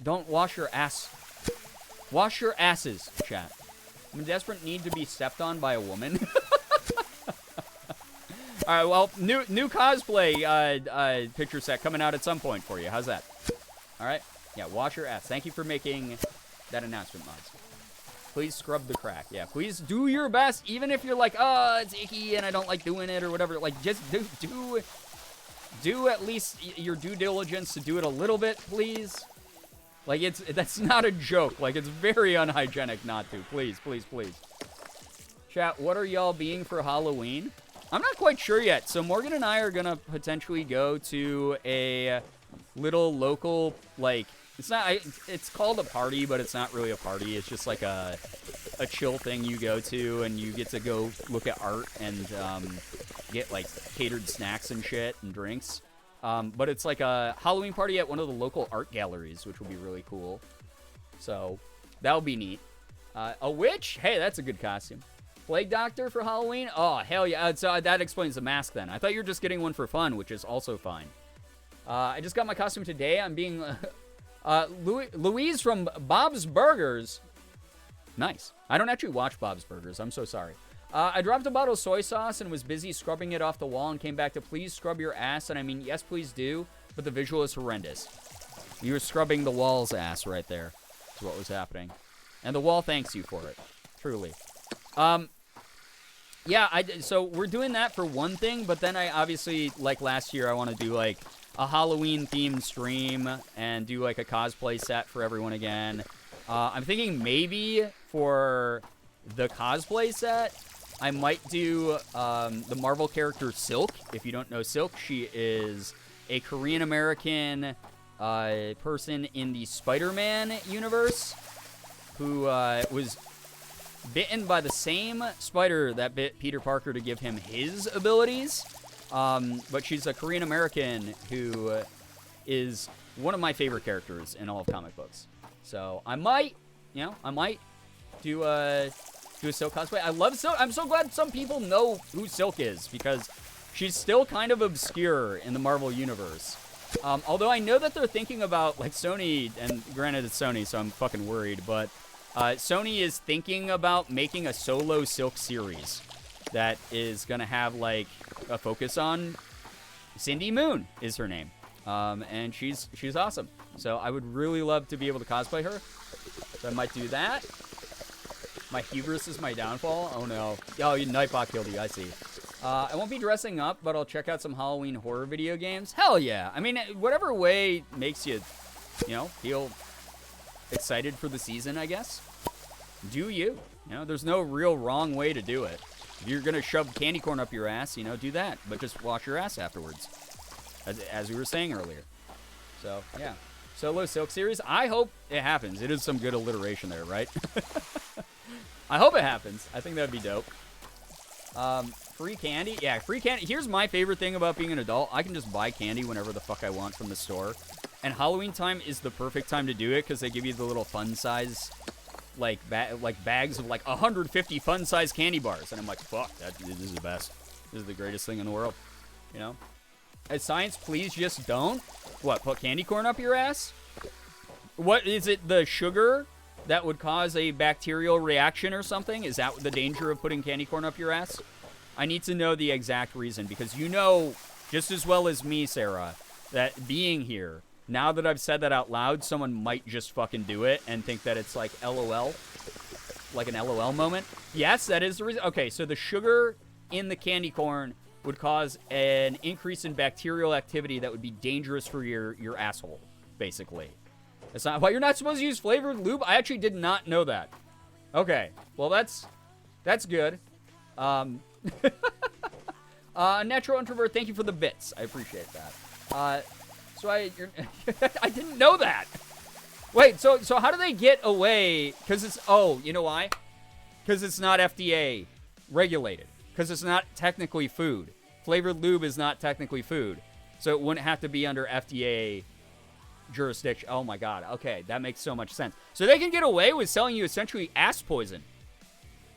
don't wash your ass. Wash your asses, chat. I'm in desperate need to be stepped on by a woman. All right, well, new cosplay picture set coming out at some point for you. How's that? All right, yeah, wash your ass. Thank you for making that announcement, Mods. Please scrub the crack. Yeah, please do your best, even if you're like, oh, it's icky and I don't like doing it or whatever. Like, just do at least your due diligence to do it a little bit, please. Like, that's not a joke. Like, it's very unhygienic not to. Please, please, please. Chat, what are y'all being for Halloween? I'm not quite sure yet. So Morgan and I are gonna potentially go to a little local, like, it's called a party, but it's not really a party. It's just like a chill thing you go to, and you get to go look at art and get like catered snacks and shit and drinks. But it's like a Halloween party at one of the local art galleries, which will be really cool. So that'll be neat. A witch? Hey, that's a good costume. Plague Doctor for Halloween? Oh, hell yeah. So that explains the mask then. I thought you were just getting one for fun, which is also fine. I just got my costume today. I'm being... Louise from Bob's Burgers. Nice. I don't actually watch Bob's Burgers. I'm so sorry. I dropped a bottle of soy sauce and was busy scrubbing it off the wall and came back to please scrub your ass. And I mean, yes, please do. But the visual is horrendous. You were scrubbing the wall's ass right there. Is what was happening. And the wall thanks you for it. Truly. Yeah, so we're doing that for one thing. But then I obviously, like last year, I want to do like a Halloween-themed stream and do like a cosplay set for everyone again. I'm thinking maybe for the cosplay set, I might do the Marvel character Silk. If you don't know Silk, she is a Korean-American person in the Spider-Man universe who was bitten by the same spider that bit Peter Parker to give him his abilities. But she's a Korean American who is one of my favorite characters in all of comic books. So I might do a Silk cosplay. I love Silk. I'm so glad some people know who Silk is because she's still kind of obscure in the Marvel universe. Although I know that they're thinking about, like, Sony, and granted it's Sony, so I'm fucking worried, but Sony is thinking about making a solo Silk series that is going to have, like, a focus on Cindy Moon is her name. And she's awesome. So I would really love to be able to cosplay her. So I might do that. My hubris is my downfall. Oh, no. Oh, Nightbot killed you. I see. I won't be dressing up, but I'll check out some Halloween horror video games. Hell yeah. I mean, whatever way makes you, feel excited for the season, I guess. Do you. There's no real wrong way to do it. If you're going to shove candy corn up your ass, do that. But just wash your ass afterwards. As we were saying earlier. So, yeah. Solo Silk series. I hope it happens. It is some good alliteration there, right? I hope it happens. I think that'd be dope. Free candy? Yeah, free candy. Here's my favorite thing about being an adult. I can just buy candy whenever the fuck I want from the store. And Halloween time is the perfect time to do it because they give you the little fun size, like bags of like 150 fun size candy bars. And I'm like, fuck, this is the best. This is the greatest thing in the world. As science, please just don't. What, put candy corn up your ass? What, is it the sugar that would cause a bacterial reaction or something? Is that the danger of putting candy corn up your ass? I need to know the exact reason because just as well as me, Sarah, that being here, now that I've said that out loud, someone might just fucking do it and think that it's like LOL, like an LOL moment. Yes, that is the reason. Okay, so the sugar in the candy corn would cause an increase in bacterial activity that would be dangerous for your asshole, basically. That's not why you're not supposed to use flavored lube. I actually did not know that. Okay, well that's good. Natural introvert, thank you for the bits. I appreciate that. I didn't know that. Wait, so how do they get away? Because it's you know why? Because it's not FDA regulated. Because it's not technically food. Flavored lube is not technically food. So it wouldn't have to be under FDA jurisdiction. Oh my god. Okay, that makes so much sense. So they can get away with selling you essentially ass poison.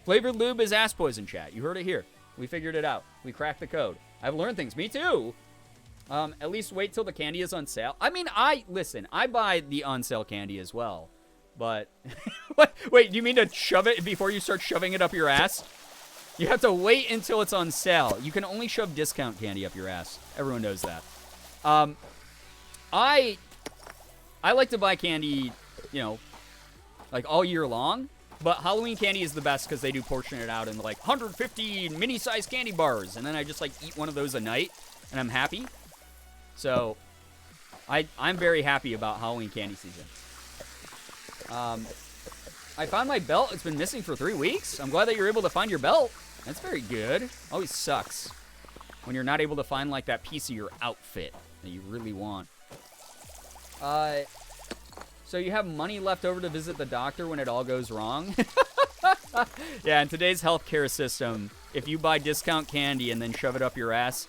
Flavored lube is ass poison, chat. You heard it here. We figured it out. We cracked the code. I've learned things. Me too. At least wait till the candy is on sale. I mean, I buy the on sale candy as well. But, wait, do you mean to shove it before you start shoving it up your ass? You have to wait until it's on sale. You can only shove discount candy up your ass. Everyone knows that. I like to buy candy, like all year long. But Halloween candy is the best because they do portion it out in like 150 mini-sized candy bars. And then I just like eat one of those a night and I'm happy. So I'm very happy about Halloween candy season. I found my belt. It's been missing for 3 weeks. I'm glad that you're able to find your belt. That's very good. Always sucks when you're not able to find like that piece of your outfit that you really want. So you have money left over to visit the doctor when it all goes wrong? Yeah, in today's healthcare system, if you buy discount candy and then shove it up your ass,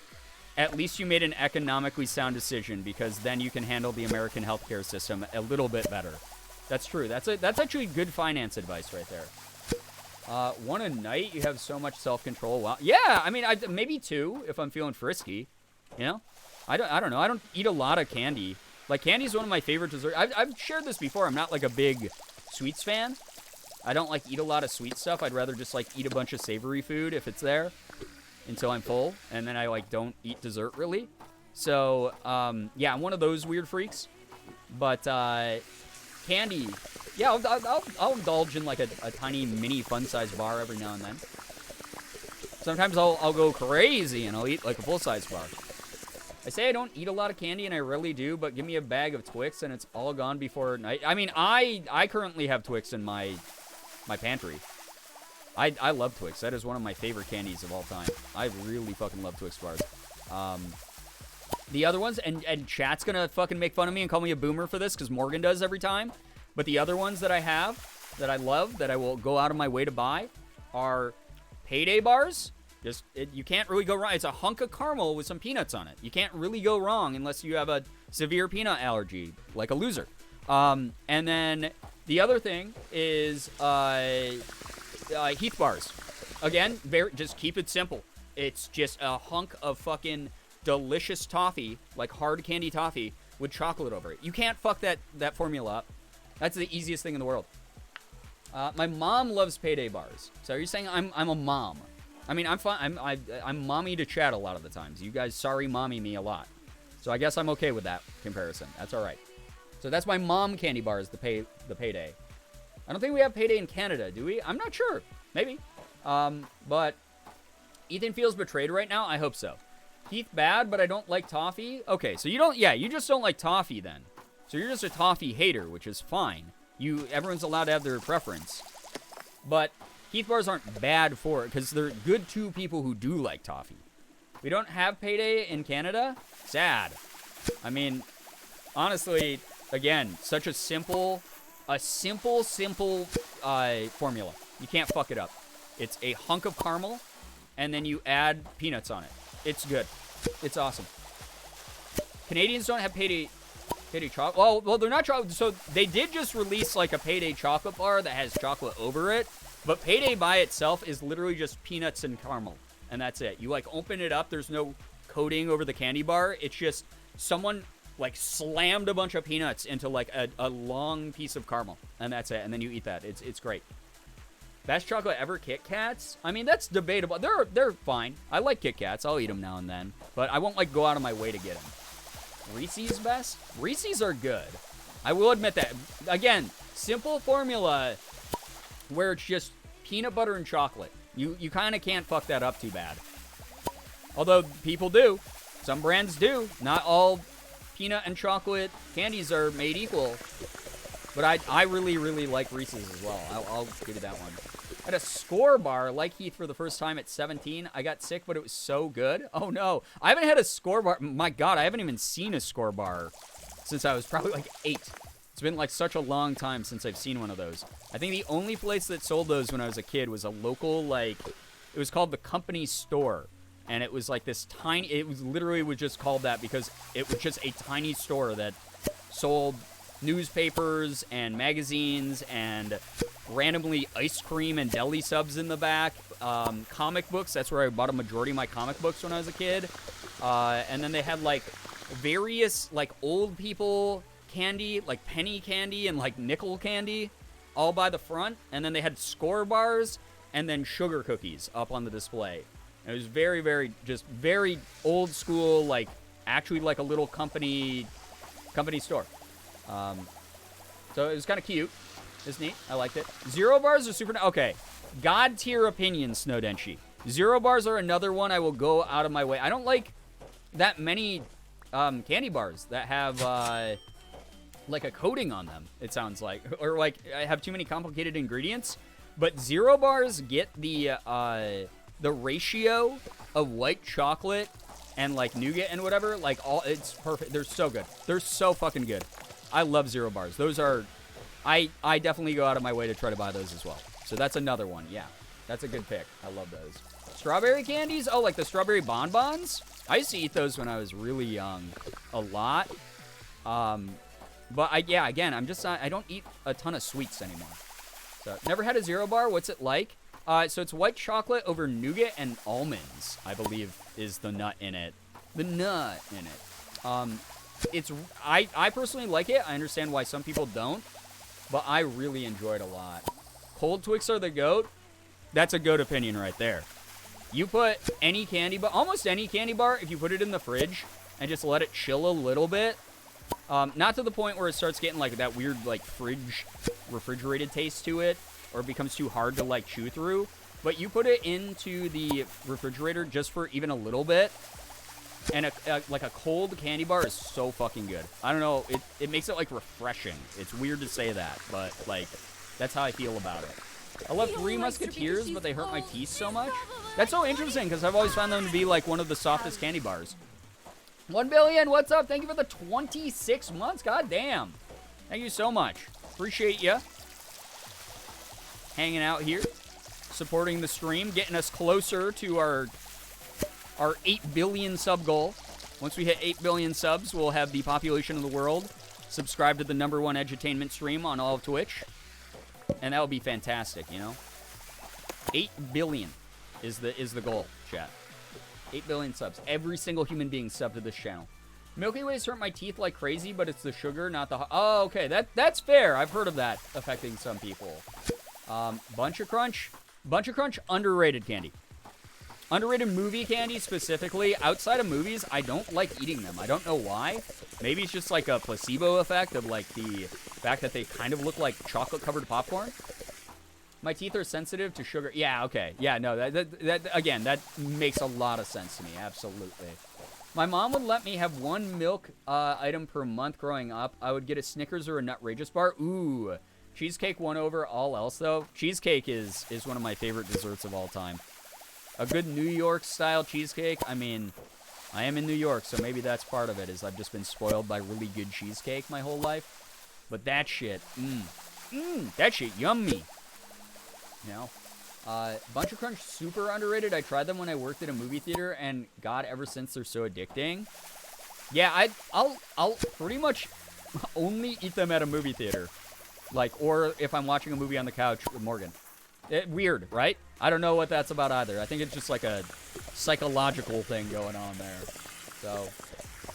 at least you made an economically sound decision because then you can handle the American healthcare system a little bit better. That's true. That's actually good finance advice right there. One a night, you have so much self-control. Wow. Yeah, I mean, maybe 2 if I'm feeling frisky. I don't know. I don't eat a lot of candy. Like, candy is one of my favorite desserts. I've shared this before. I'm not, like, a big sweets fan. I don't, like, eat a lot of sweet stuff. I'd rather just, like, eat a bunch of savory food if it's there until I'm full. And then I, like, don't eat dessert, really. So, yeah, I'm one of those weird freaks. But, candy, yeah, I'll indulge in, like, a tiny mini fun-size bar every now and then. Sometimes I'll go crazy and I'll eat, like, a full-size bar. I say I don't eat a lot of candy, and I rarely do, but give me a bag of Twix, and it's all gone before night. I mean, I currently have Twix in my pantry. I love Twix. That is one of my favorite candies of all time. I really fucking love Twix bars. The other ones, and chat's gonna fucking make fun of me and call me a boomer for this, because Morgan does every time, but the other ones that I have, that I love, that I will go out of my way to buy, are Payday bars. You can't really go wrong. It's a hunk of caramel with some peanuts on it. You can't really go wrong unless you have a severe peanut allergy, like a loser. And then the other thing is Heath bars. Again, just keep it simple. It's just a hunk of fucking delicious toffee, like hard candy toffee, with chocolate over it. You can't fuck that formula up. That's the easiest thing in the world. My mom loves Payday bars. So you're saying I'm a mom? I mean, I'm fine. I'm mommy to chat a lot of the times. You guys sorry mommy me a lot. So I guess I'm okay with that comparison. That's all right. So that's my mom candy bars, the Payday. I don't think we have Payday in Canada, do we? I'm not sure. Maybe. But Ethan feels betrayed right now. I hope so. Keith bad, but I don't like toffee. Okay, so you just don't like toffee then. So you're just a toffee hater, which is fine. Everyone's allowed to have their preference. But Keith bars aren't bad for it, because they're good to people who do like toffee. We don't have Payday in Canada? Sad. I mean, honestly, again, such a simple formula. You can't fuck it up. It's a hunk of caramel, and then you add peanuts on it. It's good. It's awesome. Canadians don't have Payday chocolate. Well, they're not chocolate. So they did just release like a Payday chocolate bar that has chocolate over it. But Payday by itself is literally just peanuts and caramel. And that's it. You like open it up. There's no coating over the candy bar. It's just someone like slammed a bunch of peanuts into like a long piece of caramel. And that's it. And then you eat that. It's great. Best chocolate ever, Kit Kats? I mean, that's debatable. They're fine. I like Kit Kats. I'll eat them now and then. But I won't like go out of my way to get them. Reese's best? Reese's are good. I will admit that. Again, simple formula where it's just peanut butter and chocolate. You kind of can't fuck that up too bad. Although people do. Some brands do. Not all peanut and chocolate candies are made equal. But I really, really like Reese's as well. I'll give you that one. I had a score bar like Heath for the first time at 17. I got sick, but it was so good. Oh, no. I haven't had a score bar. My God, I haven't even seen a score bar since I was probably like 8. It's been like such a long time since I've seen one of those. I think the only place that sold those when I was a kid was a local, like, it was called the Company Store. And it was like this tiny, it was literally was just called that because it was just a tiny store that sold newspapers and magazines and randomly ice cream and deli subs in the back. Comic books, that's where I bought a majority of my comic books when I was a kid. And then they had like various like old people candy, like penny candy and like nickel candy all by the front. And then they had score bars and then sugar cookies up on the display. And it was very, very, just very old school, like actually like a little company store. So it was kind of cute. It's neat. I liked it. Zero bars are super... Okay. God tier opinion, Snowdenshi. Zero bars are another one I will go out of my way. I don't like that many candy bars that have like a coating on them, it sounds like. Or like I have too many complicated ingredients. But zero bars get the ratio of white chocolate and like nougat and whatever. Like all, it's perfect. They're so good. They're so fucking good. I love zero bars. Those are, I definitely go out of my way to try to buy those as well. So that's another one. Yeah, that's a good pick. I love those. Strawberry candies? Oh, like the strawberry bonbons? I used to eat those when I was really young, a lot. But again, I don't eat a ton of sweets anymore. So never had a zero bar. What's it like? So it's white chocolate over nougat and almonds, I believe, is the nut in it. The nut in it. I personally like it. I understand why some people don't, but I really enjoy it a lot. Cold Twix are the GOAT. That's a GOAT opinion right there. You put any candy bar, almost any candy bar, if you put it in the fridge and just let it chill a little bit, not to the point where it starts getting like that weird like refrigerated taste to it, or it becomes too hard to like chew through, but you put it into the refrigerator just for even a little bit, and like a cold candy bar is so fucking good. I don't know, it makes it like refreshing. It's weird to say that, but like that's how I feel about it. I love Three Musketeers, but they hurt my teeth so much. That's so interesting because I've always found them to be like one of the softest candy bars. 1 billion, what's up? Thank you for the 26 months. God damn. Thank you so much. Appreciate you hanging out here, supporting the stream, getting us closer to our 8 billion sub goal. Once we hit 8 billion subs, we'll have the population of the world subscribe to the #1 edutainment stream on all of Twitch. And that would be fantastic, you know? 8 billion is the goal, chat. 8 billion subs. Every single human being subbed to this channel. Milky Ways hurt my teeth like crazy, but it's the sugar, not the... Oh, okay. That's fair. I've heard of that affecting some people. Bunch of Crunch, underrated candy. Underrated movie candy specifically. Outside of movies, I don't like eating them. I don't know why. Maybe it's just like a placebo effect of like the fact that they kind of look like chocolate-covered popcorn. My teeth are sensitive to sugar. Yeah, okay. Yeah, no, again, that makes a lot of sense to me. Absolutely. My mom would let me have one milk item per month growing up. I would get a Snickers or a Nutrageous bar. Ooh. Cheesecake won over all else, though. Cheesecake is one of my favorite desserts of all time. A good New York-style cheesecake. I mean, I am in New York, so maybe that's part of it, is I've just been spoiled by really good cheesecake my whole life. But that shit, that shit yummy. You know? Bunch of Crunch, super underrated. I tried them when I worked at a movie theater, and God, ever since they're so addicting. Yeah, I'll pretty much only eat them at a movie theater. Like, or if I'm watching a movie on the couch with Morgan. Weird, right? I don't know what that's about either. I think it's just like a psychological thing going on there. So,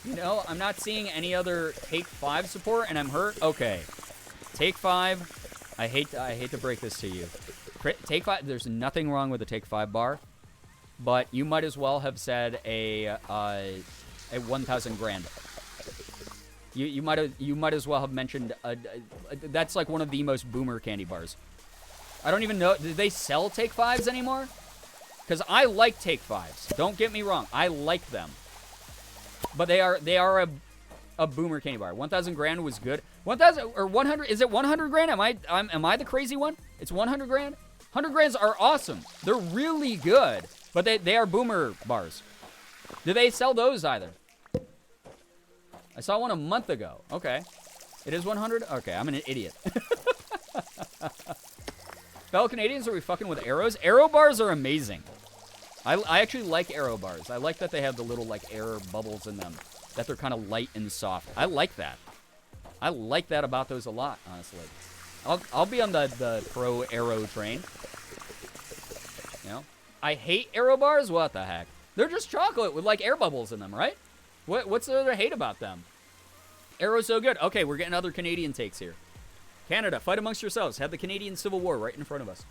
you know, I'm not seeing any other Take 5 support, and I'm hurt. Okay. Take 5, I hate to break this to you. Take 5, there's nothing wrong with the Take 5 bar, but you might as well have said a 1,000 grand. You might as well have mentioned that's like one of the most boomer candy bars. I don't even know, do they sell Take 5s anymore? Because I like Take 5s. Don't get me wrong, I like them. But they are a boomer candy bar. 1,000 grand was good. 1,000 or 100? Is it 100 grand? Am I the crazy one? It's 100 grand. 100 grands are awesome. They're really good, but they are boomer bars. Do they sell those either? I saw one a month ago. Okay. It is 100? Okay, I'm an idiot. Fellow Canadians, are we fucking with arrows? Arrow bars are amazing. I actually like arrow bars. I like that they have the little, like, air bubbles in them. That they're kind of light and soft. I like that. I like that about those a lot, honestly. I'll be on the pro arrow train. You know? I hate arrow bars? What the heck? They're just chocolate with, like, air bubbles in them, right? What's there to hate about them? Arrow's so good. Okay, we're getting other Canadian takes here. Canada, fight amongst yourselves. Had the Canadian Civil War right in front of us.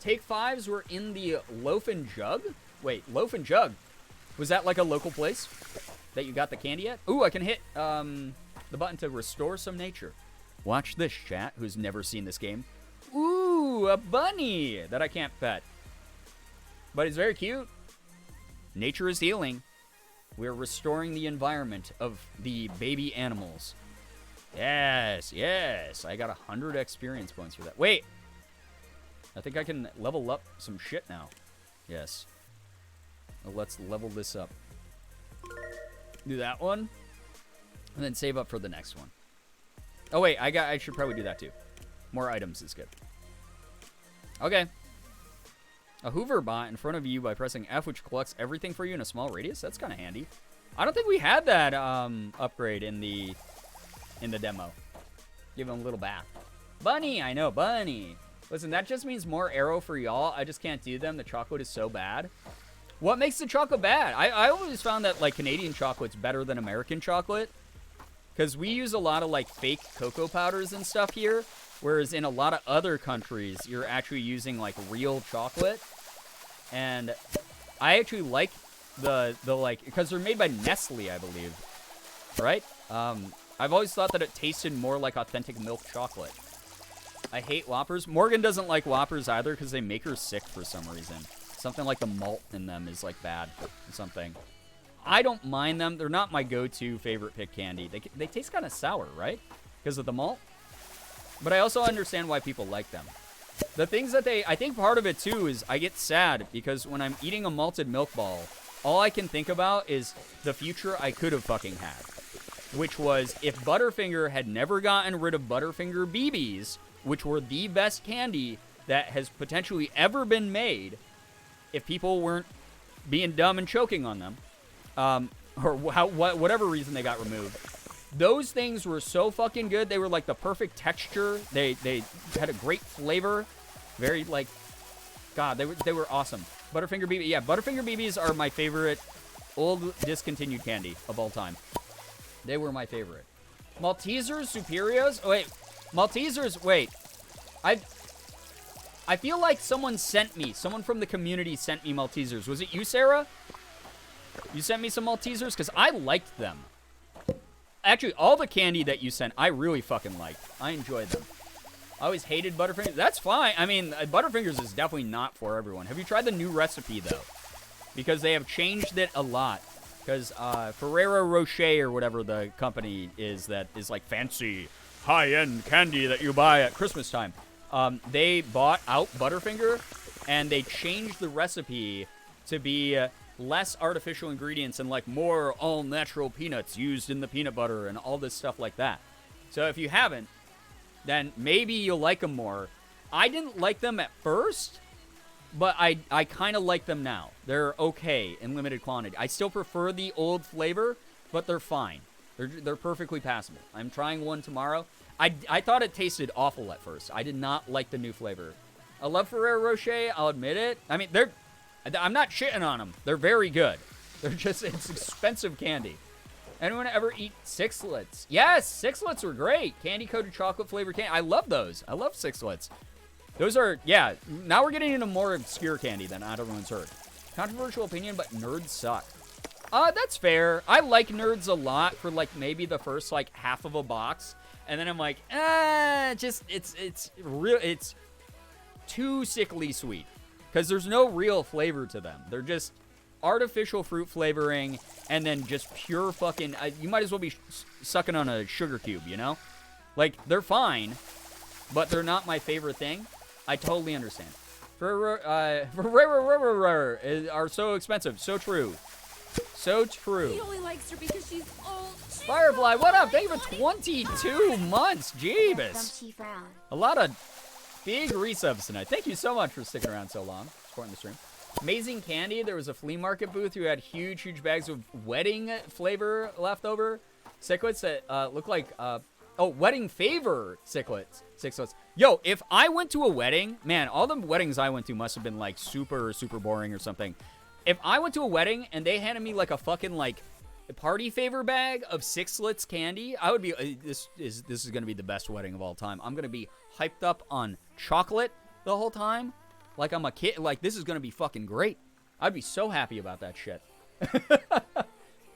Take 5s were in the Loaf and Jug? Wait, Loaf and Jug. Was that like a local place that you got the candy at? Ooh, I can hit the button to restore some nature. Watch this, chat, who's never seen this game. Ooh, a bunny that I can't pet. But it's very cute. Nature is healing. We're restoring the environment of the baby animals. Yes, yes. I got 100 experience points for that. Wait. I think I can level up some shit now. Yes. Well, let's level this up. Do that one. And then save up for the next one. Oh, wait. I should probably do that, too. More items is good. Okay. A Hoover bot in front of you by pressing F, which collects everything for you in a small radius. That's kind of handy. I don't think we had that upgrade in the demo. Give him a little bath. Bunny, I know, bunny. Listen, that just means more arrow for y'all. I just can't do them. The chocolate is so bad. What makes the chocolate bad? I always found that, like, Canadian chocolate's better than American chocolate. Because we use a lot of, like, fake cocoa powders and stuff here. Whereas in a lot of other countries, you're actually using, like, real chocolate. And I actually like the like, because they're made by Nestle, I believe. Right? I've always thought that it tasted more like authentic milk chocolate. I hate Whoppers. Morgan doesn't like Whoppers either because they make her sick for some reason. Something like the malt in them is, like, bad or something. I don't mind them. They're not my go-to favorite pick candy. They taste kind of sour, right? Because of the malt. But I also understand why people like them. The things that I think part of it, too, is I get sad because when I'm eating a malted milk ball, all I can think about is the future I could have fucking had. Which was, if Butterfinger had never gotten rid of Butterfinger BBs, which were the best candy that has potentially ever been made, if people weren't being dumb and choking on them, or whatever reason they got removed, those things were so fucking good. They were like the perfect texture. They had a great flavor. Very, like, God, they were awesome. Butterfinger BB. Yeah, Butterfinger BBs are my favorite old discontinued candy of all time. They were my favorite. Maltesers, Superiors? Oh, wait. Maltesers, wait. I feel like someone from the community sent me Maltesers. Was it you, Sarah? You sent me some Maltesers? Because I liked them. Actually, all the candy that you sent, I really fucking liked. I enjoyed them. I always hated Butterfingers. That's fine. I mean, Butterfingers is definitely not for everyone. Have you tried the new recipe, though? Because they have changed it a lot. Because Ferrero Rocher or whatever the company is that is like fancy, high-end candy that you buy at Christmas time. They bought out Butterfinger, and they changed the recipe to be less artificial ingredients and like more all-natural peanuts used in the peanut butter and all this stuff like that. So if you haven't, then maybe you'll like them more. I didn't like them at first, but I kind of like them now. They're okay in limited quantity. I still prefer the old flavor, but they're fine. They're perfectly passable. I'm trying one tomorrow. I thought it tasted awful at first. I did not like the new flavor. I love Ferrero Rocher, I'll admit it. I mean, I'm not shitting on them. They're very good. It's expensive candy. Anyone ever eat Sixlets? Yes, Sixlets were great. Candy-coated chocolate flavored candy. I love those. I love Sixlets. Those are, yeah, now we're getting into more obscure candy than not everyone's heard. Controversial opinion, but nerds suck. That's fair. I like nerds a lot for, like, maybe the first, like, half of a box. And then I'm like, it's too sickly sweet. Because there's no real flavor to them. They're just artificial fruit flavoring and then just pure fucking, you might as well be sucking on a sugar cube, you know? Like, they're fine, but they're not my favorite thing. I totally understand. Are so expensive. So true. So true. He only likes her because she's old. Firefly, what up? Thank you for 22 months. Jeebus. Dumpty frown. A lot of big resubs tonight. Thank you so much for sticking around so long, supporting the stream. Amazing Candy. There was a flea market booth who had huge bags of wedding flavor left over. Sicklets that look like, wedding favor Sicklets. Yo, if I went to a wedding, man, all the weddings I went to must have been like super boring or something. If I went to a wedding and they handed me like a fucking like party favor bag of Sixlets candy, I would be, this is going to be the best wedding of all time. I'm going to be hyped up on chocolate the whole time. Like I'm a kid. Like, this is going to be fucking great. I'd be so happy about that shit.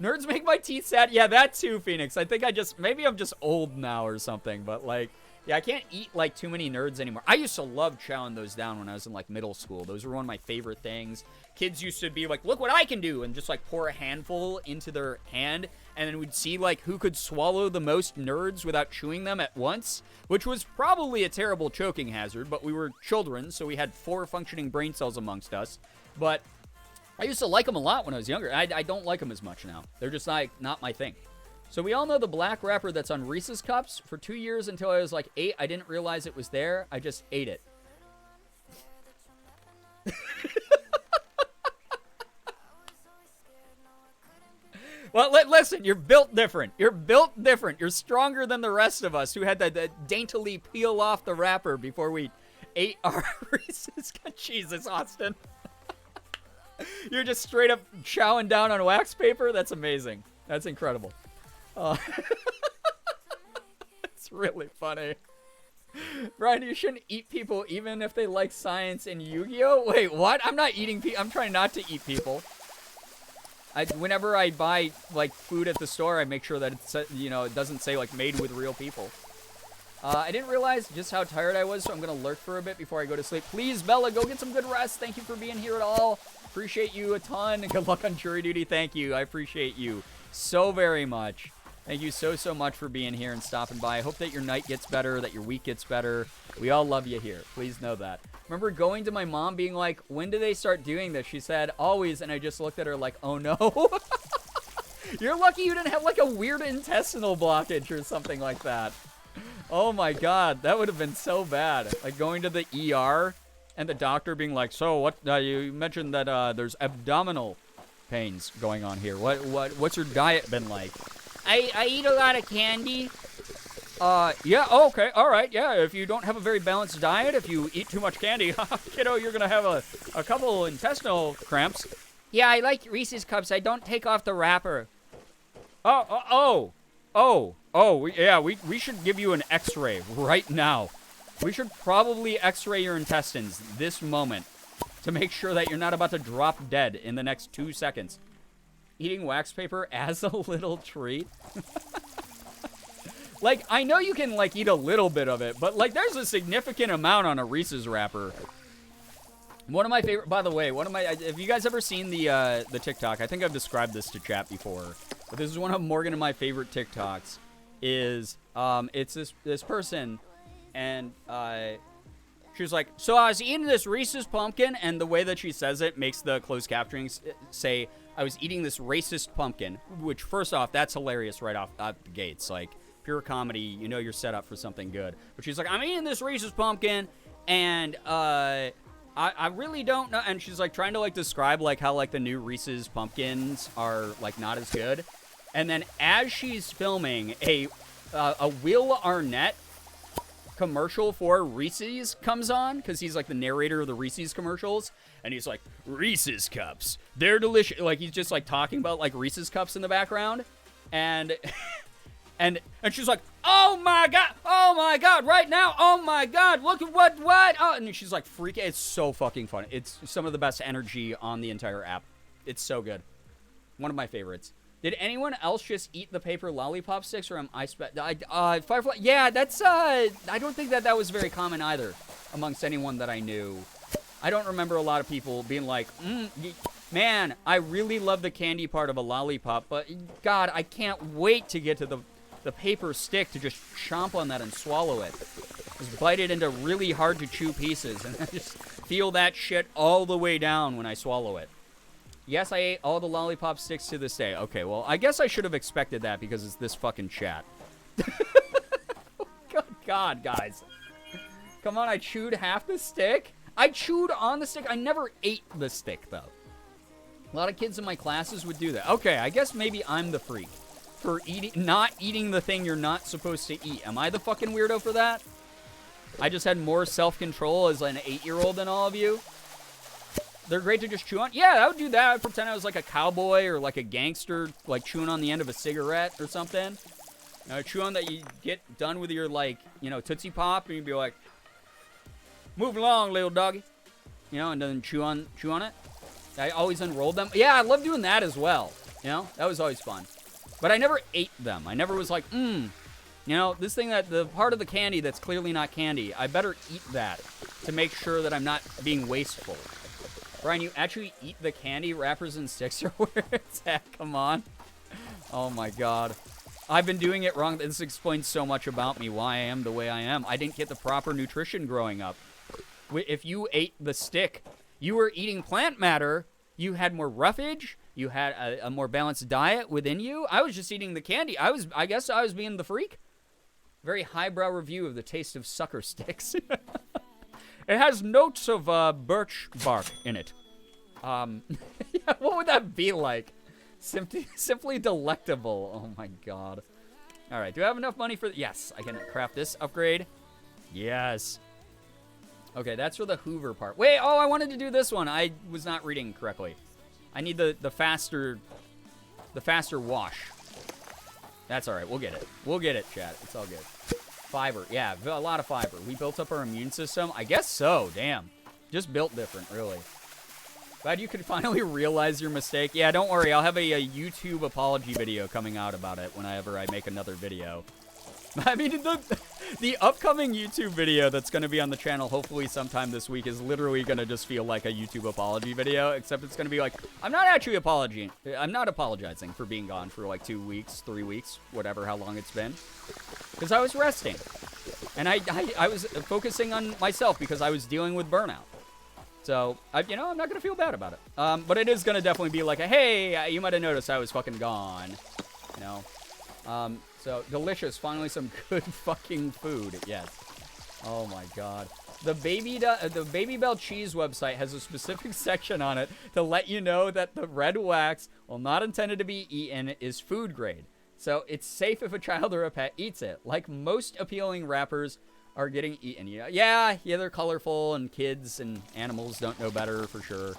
Nerds make my teeth sad. Yeah, that too, Phoenix. I think maybe I'm just old now or something. But, like, yeah, I can't eat, like, too many nerds anymore. I used to love chowing those down when I was in, like, middle school. Those were one of my favorite things. Kids used to be like, look what I can do. And just, like, pour a handful into their hand. And then we'd see, like, who could swallow the most nerds without chewing them at once. Which was probably a terrible choking hazard. But we were children, so we had 4 functioning brain cells amongst us. But I used to like them a lot when I was younger. I don't like them as much now. They're just, like, not my thing. So we all know the black wrapper that's on Reese's Cups. For 2 years until I was, like, 8, I didn't realize it was there. I just ate it. Well, listen, you're built different. You're built different. You're stronger than the rest of us who had to daintily peel off the wrapper before we ate our Reese's Cups. Jesus, Austin. You're just straight up chowing down on wax paper? That's amazing. That's incredible. It's really funny. Brian, you shouldn't eat people even if they like science and Yu-Gi-Oh! Wait, what? I'm not eating people. I'm trying not to eat people. Whenever I buy, like, food at the store, I make sure that it's, you know, it doesn't say, like, made with real people. I didn't realize just how tired I was, so I'm going to lurk for a bit before I go to sleep. Please, Bella, go get some good rest. Thank you for being here at all. Appreciate you a ton. Good luck on jury duty. Thank you. I appreciate you so very much. Thank you so much for being here and stopping by. I hope that your night gets better, that your week gets better. We all love you here. Please know that. Remember going to my mom being like, when do they start doing this? She said, always. And I just looked at her like, oh no. You're lucky you didn't have like a weird intestinal blockage or something like that. Oh my God. That would have been so bad. Like going to the ER and the doctor being like, so what, you mentioned that there's abdominal pains going on here. What's your diet been like? I eat a lot of candy. Yeah, okay, all right, yeah. If you don't have a very balanced diet, if you eat too much candy, kiddo, you're gonna have a couple intestinal cramps. Yeah, I like Reese's Cups. I don't take off the wrapper. Yeah, we should give you an x-ray right now. We should probably x-ray your intestines this moment to make sure that you're not about to drop dead in the next 2 seconds. Eating wax paper as a little treat? Like, I know you can, like, eat a little bit of it, but, like, there's a significant amount on a Reese's wrapper. One of my favorite, by the way, have you guys ever seen the TikTok? I think I've described this to chat before, but this is one of Morgan and my favorite TikToks, is, it's this person, and, she was like, so I was eating this Reese's pumpkin, and the way that she says it makes the closed captioning say, I was eating this racist pumpkin, which, first off, that's hilarious right off the gates, like, pure comedy, you know you're set up for something good. But she's like, I'm eating this Reese's pumpkin, and I really don't know. And she's like trying to like describe like how like the new Reese's pumpkins are like not as good. And then as she's filming, a Will Arnett commercial for Reese's comes on, because he's like the narrator of the Reese's commercials, and he's like, Reese's Cups, they're delicious. Like he's just like talking about like Reese's Cups in the background, and and she's like, oh my god, right now, oh my god, look at what, oh, and she's like freaking, it's so fucking fun. It's some of the best energy on the entire app. It's so good. One of my favorites. Did anyone else just eat the paper lollipop sticks, or am I Firefly? Yeah, that's, I don't think that was very common either amongst anyone that I knew. I don't remember a lot of people being like, man, I really love the candy part of a lollipop, but God, I can't wait to get to the paper stick to just chomp on that and swallow it. Just bite it into really hard to chew pieces and just feel that shit all the way down when I swallow it. Yes, I ate all the lollipop sticks to this day. Okay, well, I guess I should have expected that because it's this fucking chat. Good God, guys. Come on, I chewed half the stick? I chewed on the stick. I never ate the stick, though. A lot of kids in my classes would do that. Okay, I guess maybe I'm the freak for not eating the thing you're not supposed to eat. Am I the fucking weirdo for that? I just had more self-control as an 8-year-old than all of you. They're great to just chew on. Yeah, I would do that. I would pretend I was like a cowboy or like a gangster, like chewing on the end of a cigarette or something. Chew on that, you get done with your, like, you know, Tootsie Pop, and you'd be like, move along, little doggy. You know, and then chew on it. I always unrolled them. Yeah, I love doing that as well. You know, that was always fun. But I never ate them. I never was like, you know, this thing that, the part of the candy that's clearly not candy, I better eat that to make sure that I'm not being wasteful. Brian, you actually eat the candy wrappers and sticks or where it's at? Come on. Oh my God. I've been doing it wrong. This explains so much about me, why I am the way I am. I didn't get the proper nutrition growing up. If you ate the stick, you were eating plant matter, you had more roughage, you had a more balanced diet within you. I was just eating the candy. I guess I was being the freak. Very highbrow review of the taste of sucker sticks. It has notes of birch bark in it. Yeah, what would that be like? Simply delectable. Oh my God. All right, do I have enough money for... Yes, I can craft this upgrade. Yes. Okay, that's for the Hoover part. Wait, oh, I wanted to do this one. I was not reading correctly. I need the faster wash. That's all right. We'll get it. We'll get it, chat. It's all good. Fiber. Yeah, a lot of fiber. We built up our immune system. I guess so. Damn. Just built different, really. Glad you could finally realize your mistake. Yeah, don't worry. I'll have a YouTube apology video coming out about it whenever I make another video. I mean, the upcoming YouTube video that's going to be on the channel hopefully sometime this week is literally going to just feel like a YouTube apology video, except it's going to be like, I'm not apologizing for being gone for like 2 weeks, 3 weeks, whatever, how long it's been. Because I was resting. And I was focusing on myself because I was dealing with burnout. So, you know, I'm not going to feel bad about it. But it is going to definitely be like, hey, you might have noticed I was fucking gone. You know? So, delicious. Finally, some good fucking food. Yes. Oh, my God. The Baby Bell Cheese website has a specific section on it to let you know that the red wax, while not intended to be eaten, is food grade. So it's safe if a child or a pet eats it. Like most appealing wrappers are getting eaten. Yeah, they're colorful, and kids and animals don't know better for sure.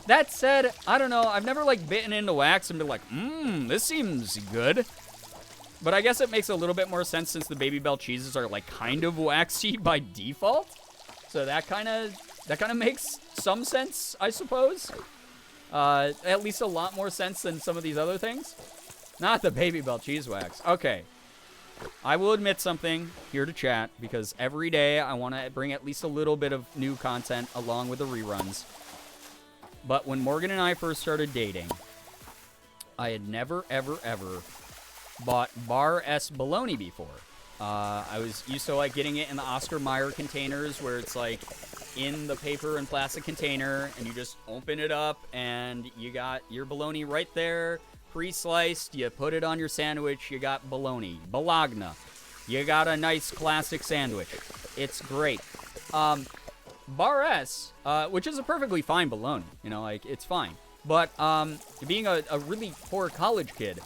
That said, I don't know. I've never like bitten into wax and been like, this seems good. But I guess it makes a little bit more sense since the Baby Bell cheeses are like kind of waxy by default. So that kind of makes some sense, I suppose. At least a lot more sense than some of these other things. Not the Baby Bell cheese wax. Okay. I will admit something here to chat, because every day I want to bring at least a little bit of new content along with the reruns. But when Morgan and I first started dating, I had never, ever, ever bought Bar S bologna before. I was used to like getting it in the Oscar Mayer containers where it's like in the paper and plastic container, and you just open it up and you got your bologna right there, pre-sliced. You put it on your sandwich, you got bologna. Bologna. You got a nice classic sandwich. It's great. Bar S, which is a perfectly fine bologna, you know, like it's fine. But being a really poor college kid,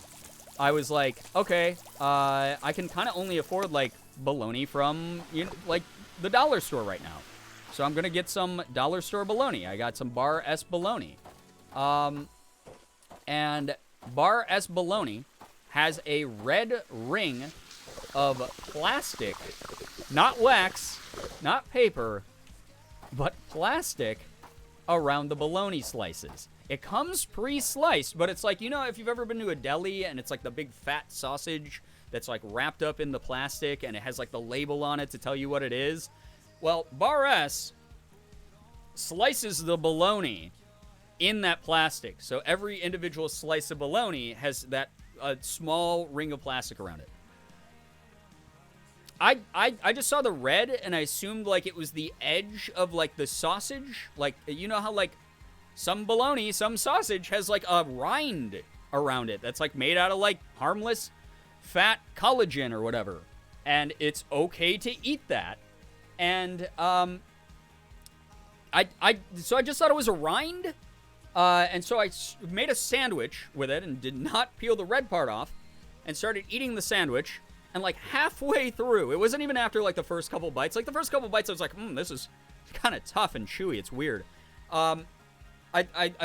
I was like, okay, I can kind of only afford like bologna from like the dollar store right now. So I'm gonna get some dollar store bologna. I got some Bar S bologna. And Bar S bologna has a red ring of plastic, not wax, not paper, but plastic around the bologna slices. It comes pre-sliced, but it's like, you know, if you've ever been to a deli and it's like the big fat sausage that's like wrapped up in the plastic and it has like the label on it to tell you what it is. Well, Bar S slices the bologna in that plastic. So every individual slice of bologna has that small ring of plastic around it. I just saw the red and I assumed like it was the edge of like the sausage. Like, you know how like some bologna, some sausage has like a rind around it that's like made out of like harmless fat collagen or whatever. And it's okay to eat that. And so I just thought it was a rind. And so I made a sandwich with it and did not peel the red part off and started eating the sandwich. And like halfway through, it wasn't even after like the first couple bites. Like the first couple bites, I was like, this is kind of tough and chewy. It's weird. I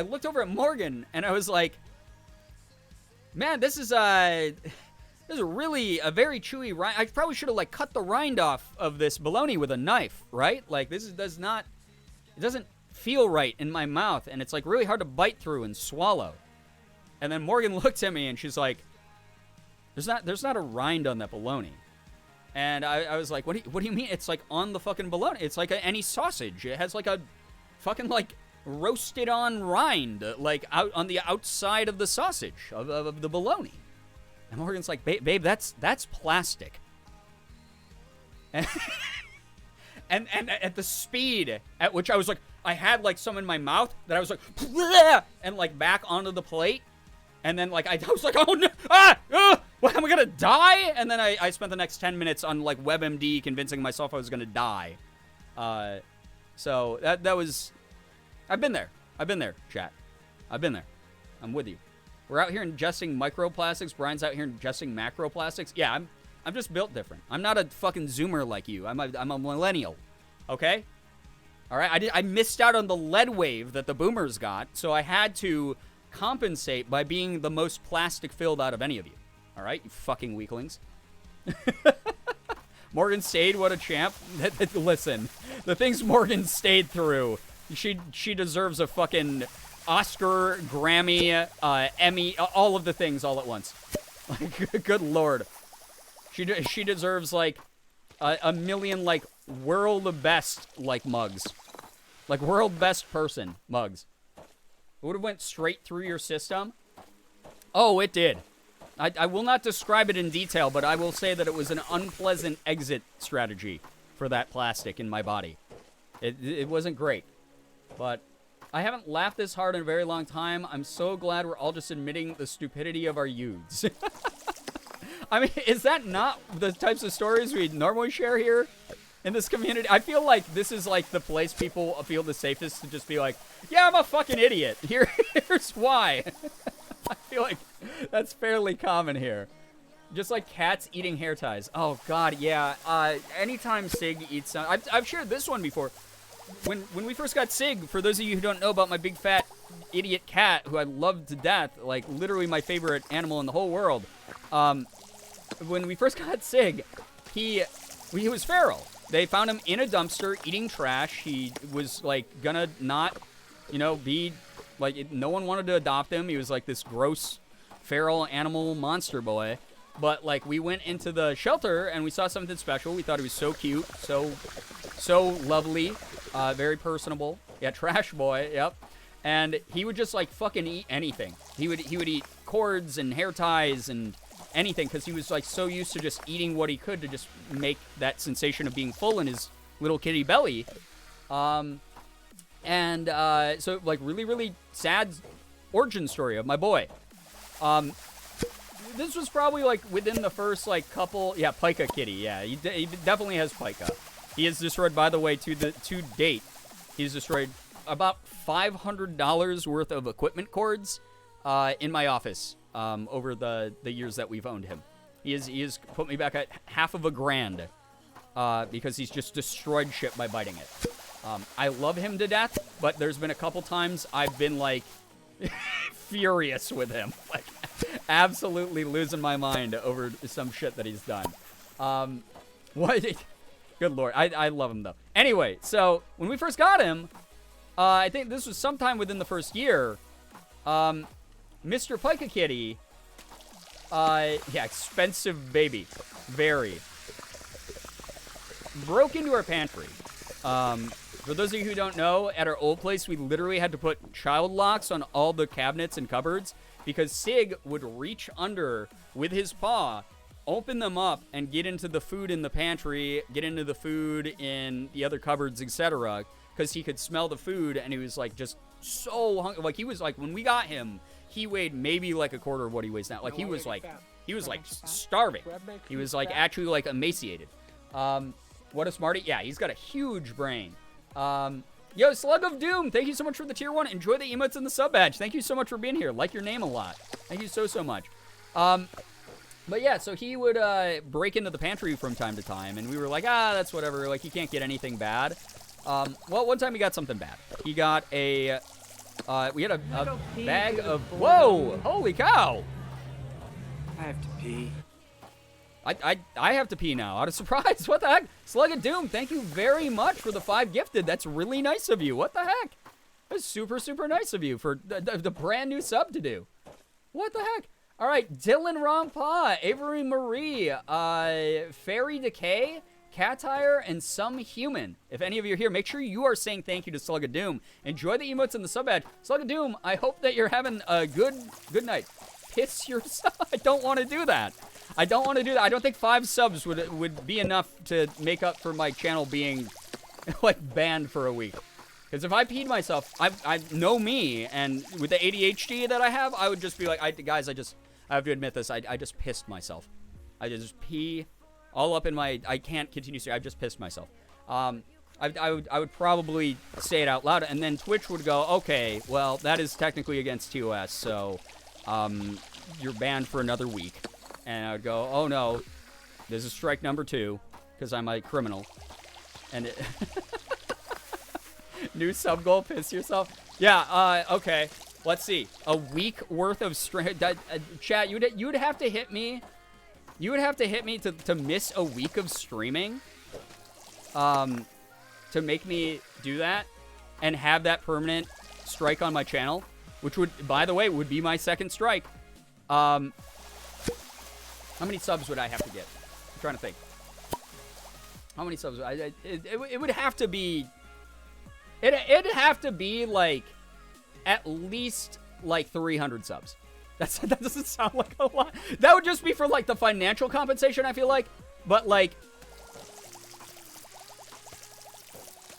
looked over at Morgan and I was like, man, this is really a very chewy rind. I probably should have like cut the rind off of this bologna with a knife, right? Like this it doesn't feel right in my mouth, and it's like really hard to bite through and swallow. And then Morgan looked at me and she's like, there's not a rind on that bologna. And I was like, what do you mean? It's like on the fucking bologna. It's like any sausage. It has like a fucking like roasted on rind, like out on the outside of the sausage of the bologna. And Morgan's like, babe, that's plastic. And, and at the speed at which I was like, I had like some in my mouth that I was like, bleh! And like back onto the plate. And then like I was like, oh no, what, am I gonna die? And then I spent the next 10 minutes on like WebMD convincing myself I was gonna die. So that was, I've been there, chat. I've been there. I'm with you. We're out here ingesting microplastics. Brian's out here ingesting macroplastics. Yeah, I'm just built different. I'm not a fucking Zoomer like you. I'm a millennial. Okay? All right? I missed out on the lead wave that the boomers got, so I had to compensate by being the most plastic filled out of any of you. All right? You fucking weaklings. Morgan stayed, what a champ. Listen, the things Morgan stayed through, she deserves a fucking Oscar, Grammy, Emmy, all of the things all at once. Like, good lord. She deserves like a million like world best like mugs. Like world best person mugs. It would have went straight through your system. Oh, it did. I will not describe it in detail, but I will say that it was an unpleasant exit strategy for that plastic in my body. It wasn't great. But I haven't laughed this hard in a very long time. I'm so glad we're all just admitting the stupidity of our youths. I mean, is that not the types of stories we normally share here in this community? I feel like this is like the place people feel the safest to just be like, yeah, I'm a fucking idiot. Here's why. I feel like that's fairly common here. Just like cats eating hair ties. Oh, God, yeah. Anytime Sig eats... I've shared this one before. When we first got Sig, for those of you who don't know about my big fat idiot cat, who I love to death, like literally my favorite animal in the whole world, when we first got Sig, he was feral. They found him in a dumpster eating trash. He was, like, gonna not, be... Like, no one wanted to adopt him. He was, like, this gross feral animal monster boy. But, like, we went into the shelter, and we saw something special. We thought he was so cute, so lovely, very personable. Yeah, trash boy, yep. And he would just, like, fucking eat anything. He would eat cords and hair ties and anything, because he was, like, so used to just eating what he could to just make that sensation of being full in his little kitty belly. So, like, really, really sad origin story of my boy. This was probably, like, within the first, like, couple... Yeah, Pica Kitty, yeah. He definitely has Pica. He has destroyed, by the way, to date, he's destroyed about $500 worth of equipment cords in my office over the years that we've owned him. He has put me back at half of a grand because he's just destroyed shit by biting it. I love him to death, but there's been a couple times I've been, like, furious with him. Like, absolutely losing my mind over some shit that he's done. What? Good Lord. I love him, though. Anyway, so when we first got him, I think this was sometime within the first year, Mr. Pica Kitty, yeah, expensive baby. Very. Broke into our pantry. For those of you who don't know, at our old place, we literally had to put child locks on all the cabinets and cupboards because Sig would reach under with his paw, open them up, and get into the food in the pantry, get into the food in the other cupboards, etc. Because he could smell the food, and he was, like, just so hungry. Like, he was, like, when we got him, he weighed maybe, like, a quarter of what he weighs now. Like, he was, like, starving. He was, like, actually, like, emaciated. What a smarty. Yeah, he's got a huge brain. Yo, Slug of Doom, thank you so much for the tier 1. Enjoy the emotes and the sub badge. Thank you so much for being here. Like your name a lot. Thank you so much. But yeah, so he would break into the pantry from time to time, and we were like, that's whatever. Like, he can't get anything bad. Well, one time he got something bad. He got a, we had a bag of, whoa, holy cow. I have to pee. I have to pee now, out of surprise. What the heck? Slug of Doom, thank you very much for the 5 gifted. That's really nice of you. What the heck? That's super nice of you for the brand new sub to do. What the heck? All right, Dylan Rompa, Avery Marie, Fairy Decay, Catire, and Some Human. If any of you are here, make sure you are saying thank you to Slug of Doom. Enjoy the emotes and the sub badge. Slug of Doom, I hope that you're having a good night. Piss yourself. I don't want to do that. I don't want to do that. I don't think 5 subs would be enough to make up for my channel being, like, banned for a week. Because if I peed myself, I know me, and with the ADHD that I have, I would just be like, guys, I have to admit this, I just pissed myself. I just pee all up in my, I can't continue to, I just pissed myself. I would probably say it out loud, and then Twitch would go, okay, well, that is technically against TOS, so, you're banned for another week. And I would go, oh no, this is strike number 2, because I'm a criminal. And it new sub goal, piss yourself. Yeah, okay. Let's see. A week worth of chat, you would have to hit me. You would have to hit me to miss a week of streaming. To make me do that and have that permanent strike on my channel, which would, by the way, would be my 2nd strike. How many subs would I have to get? I'm trying to think. How many subs? It would have to be... It'd have to be, like, at least, like, 300 subs. That doesn't sound like a lot. That would just be for, like, the financial compensation, I feel like. But, like...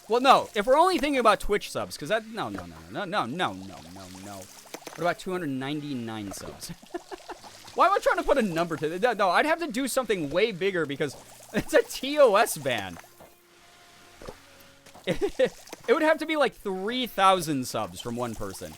Well, no. If we're only thinking about Twitch subs, because that... No. What about 299 subs? Why am I trying to put a number to it? No, I'd have to do something way bigger because it's a TOS ban. It would have to be like 3,000 subs from one person.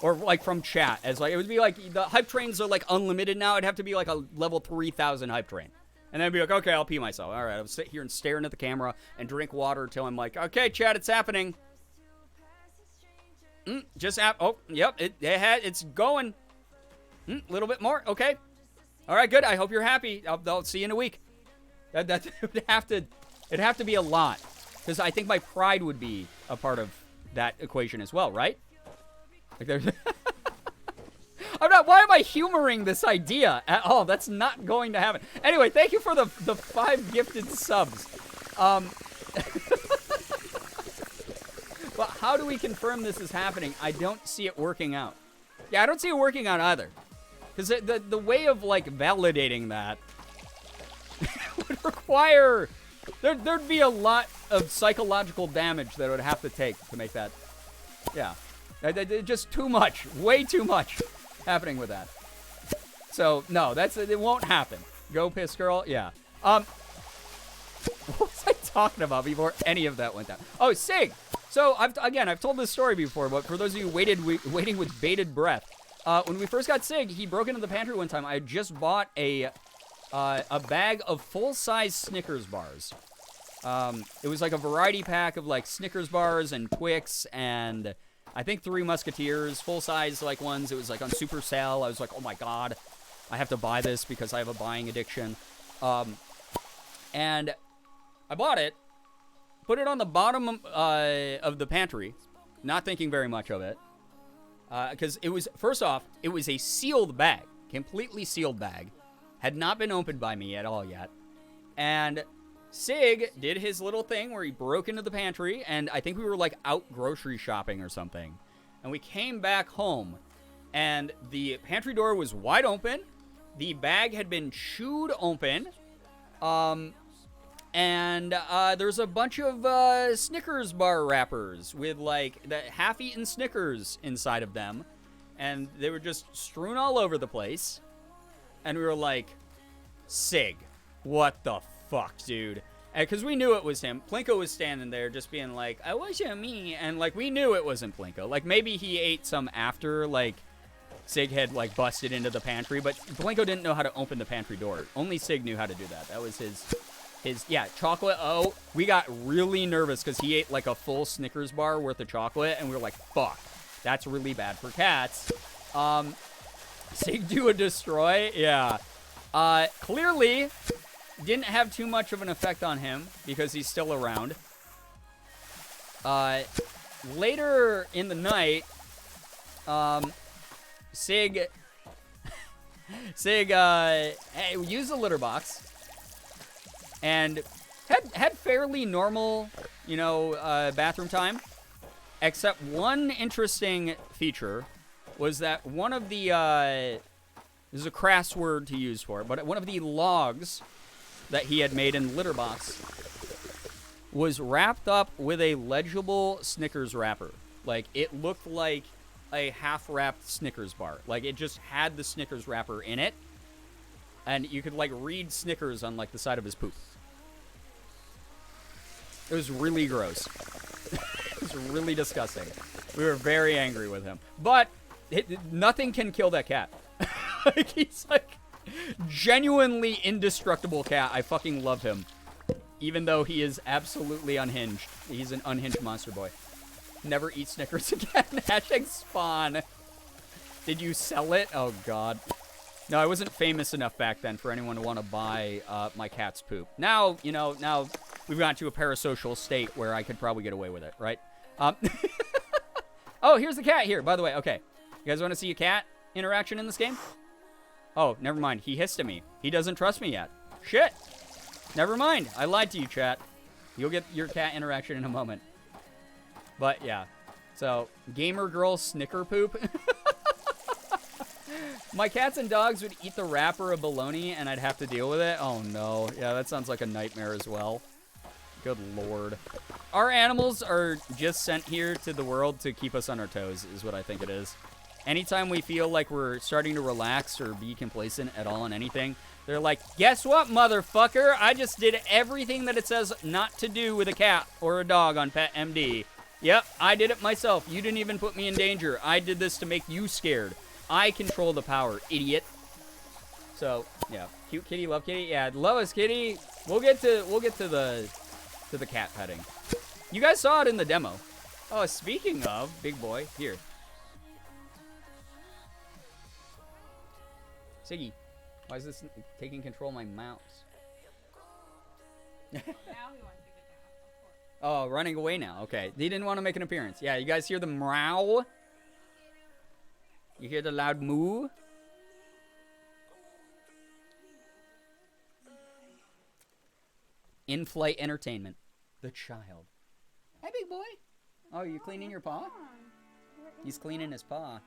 Or like from chat, as like it would be like the hype trains are like unlimited now. It'd have to be like a level 3000 hype train, and then I'd be like, okay, I'll pee myself. All right, I'll sit here and stare into the camera and drink water until I'm like, okay, chat, it's happening. Oh, yep, it's going. A little bit more, okay. All right, good. I hope you're happy. I'll see you in a week. That it'd have to be a lot, because I think my pride would be a part of that equation as well, right? Like there's why am I humoring this idea at all? That's not going to happen. Anyway, thank you for the 5 gifted subs. But how do we confirm this is happening? I don't see it working out. Yeah, I don't see it working out either. Because the way of, like, validating that would require... There'd be a lot of psychological damage that it would have to take to make that... Yeah. Just too much. Way too much happening with that. So, no, it won't happen. Go piss girl? Yeah. What was I talking about before any of that went down? Oh, Sig! So, I've told this story before, but for those of you waiting with bated breath, when we first got Sig, he broke into the pantry one time. I had just bought a bag of full-size Snickers bars. It was like a variety pack of like Snickers bars and Twix and I think 3 Musketeers, full-size like ones. It was like on super sale. I was like, oh my god, I have to buy this because I have a buying addiction. And I bought it, put it on the bottom of the pantry, not thinking very much of it. Because it was, first off, it was a sealed bag, completely sealed bag. Had not been opened by me at all yet. And Sig did his little thing where he broke into the pantry, and I think we were like out grocery shopping or something. And we came back home, and the pantry door was wide open. The bag had been chewed open. And there's a bunch of Snickers bar wrappers with like the half-eaten Snickers inside of them. And they were just strewn all over the place. And we were like, Sig, what the fuck, dude? Because we knew it was him. Plinko was standing there just being like, I wasn't me. And like, we knew it wasn't Plinko. Like, maybe he ate some after, like, Sig had like busted into the pantry. But Plinko didn't know how to open the pantry door. Only Sig knew how to do that. That was his chocolate. Oh, we got really nervous because he ate like a full Snickers bar worth of chocolate. And we were like, fuck, that's really bad for cats. Sig do a destroy? Yeah. Clearly didn't have too much of an effect on him because he's still around. Later in the night, Sig used a litter box and had fairly normal, bathroom time, except one interesting feature was that one of the, this is a crass word to use for it, but one of the logs that he had made in the litter box was wrapped up with a legible Snickers wrapper. Like, it looked like a half-wrapped Snickers bar. Like, it just had the Snickers wrapper in it, and you could, like, read Snickers on, like, the side of his poop. It was really gross. It was really disgusting. We were very angry with him. But nothing can kill that cat. Like, he's, like, genuinely indestructible cat. I fucking love him. Even though he is absolutely unhinged. He's an unhinged monster boy. Never eat Snickers again. Hashtag spawn. Did you sell it? Oh, God. No, I wasn't famous enough back then for anyone to want to buy my cat's poop. Now, now we've gotten to a parasocial state where I could probably get away with it, right? Oh, here's the cat here, by the way. Okay. You guys want to see a cat interaction in this game? Oh, never mind. He hissed at me. He doesn't trust me yet. Shit. Never mind. I lied to you, chat. You'll get your cat interaction in a moment. But, yeah. So, gamer girl snicker poop. My cats and dogs would eat the wrapper of bologna, and I'd have to deal with it. Oh, no. Yeah, that sounds like a nightmare as well. Good lord. Our animals are just sent here to the world to keep us on our toes, is what I think it is. Anytime we feel like we're starting to relax or be complacent at all on anything, they're like, guess what, motherfucker? I just did everything that it says not to do with a cat or a dog on Pet MD. Yep, I did it myself. You didn't even put me in danger. I did this to make you scared. I control the power, idiot. So, yeah. Cute kitty, love kitty. Yeah, love us, kitty. We'll get to the cat petting. You guys saw it in the demo. Oh, speaking of, big boy, here. Siggy, why is this taking control of my mouse? Now he wants to get down, of course. Oh, running away now. Okay. He didn't want to make an appearance. Yeah, you guys hear the meow? You hear the loud moo? In-flight entertainment. The child. Hey, big boy. Oh, you cleaning your paw? He's cleaning his paw.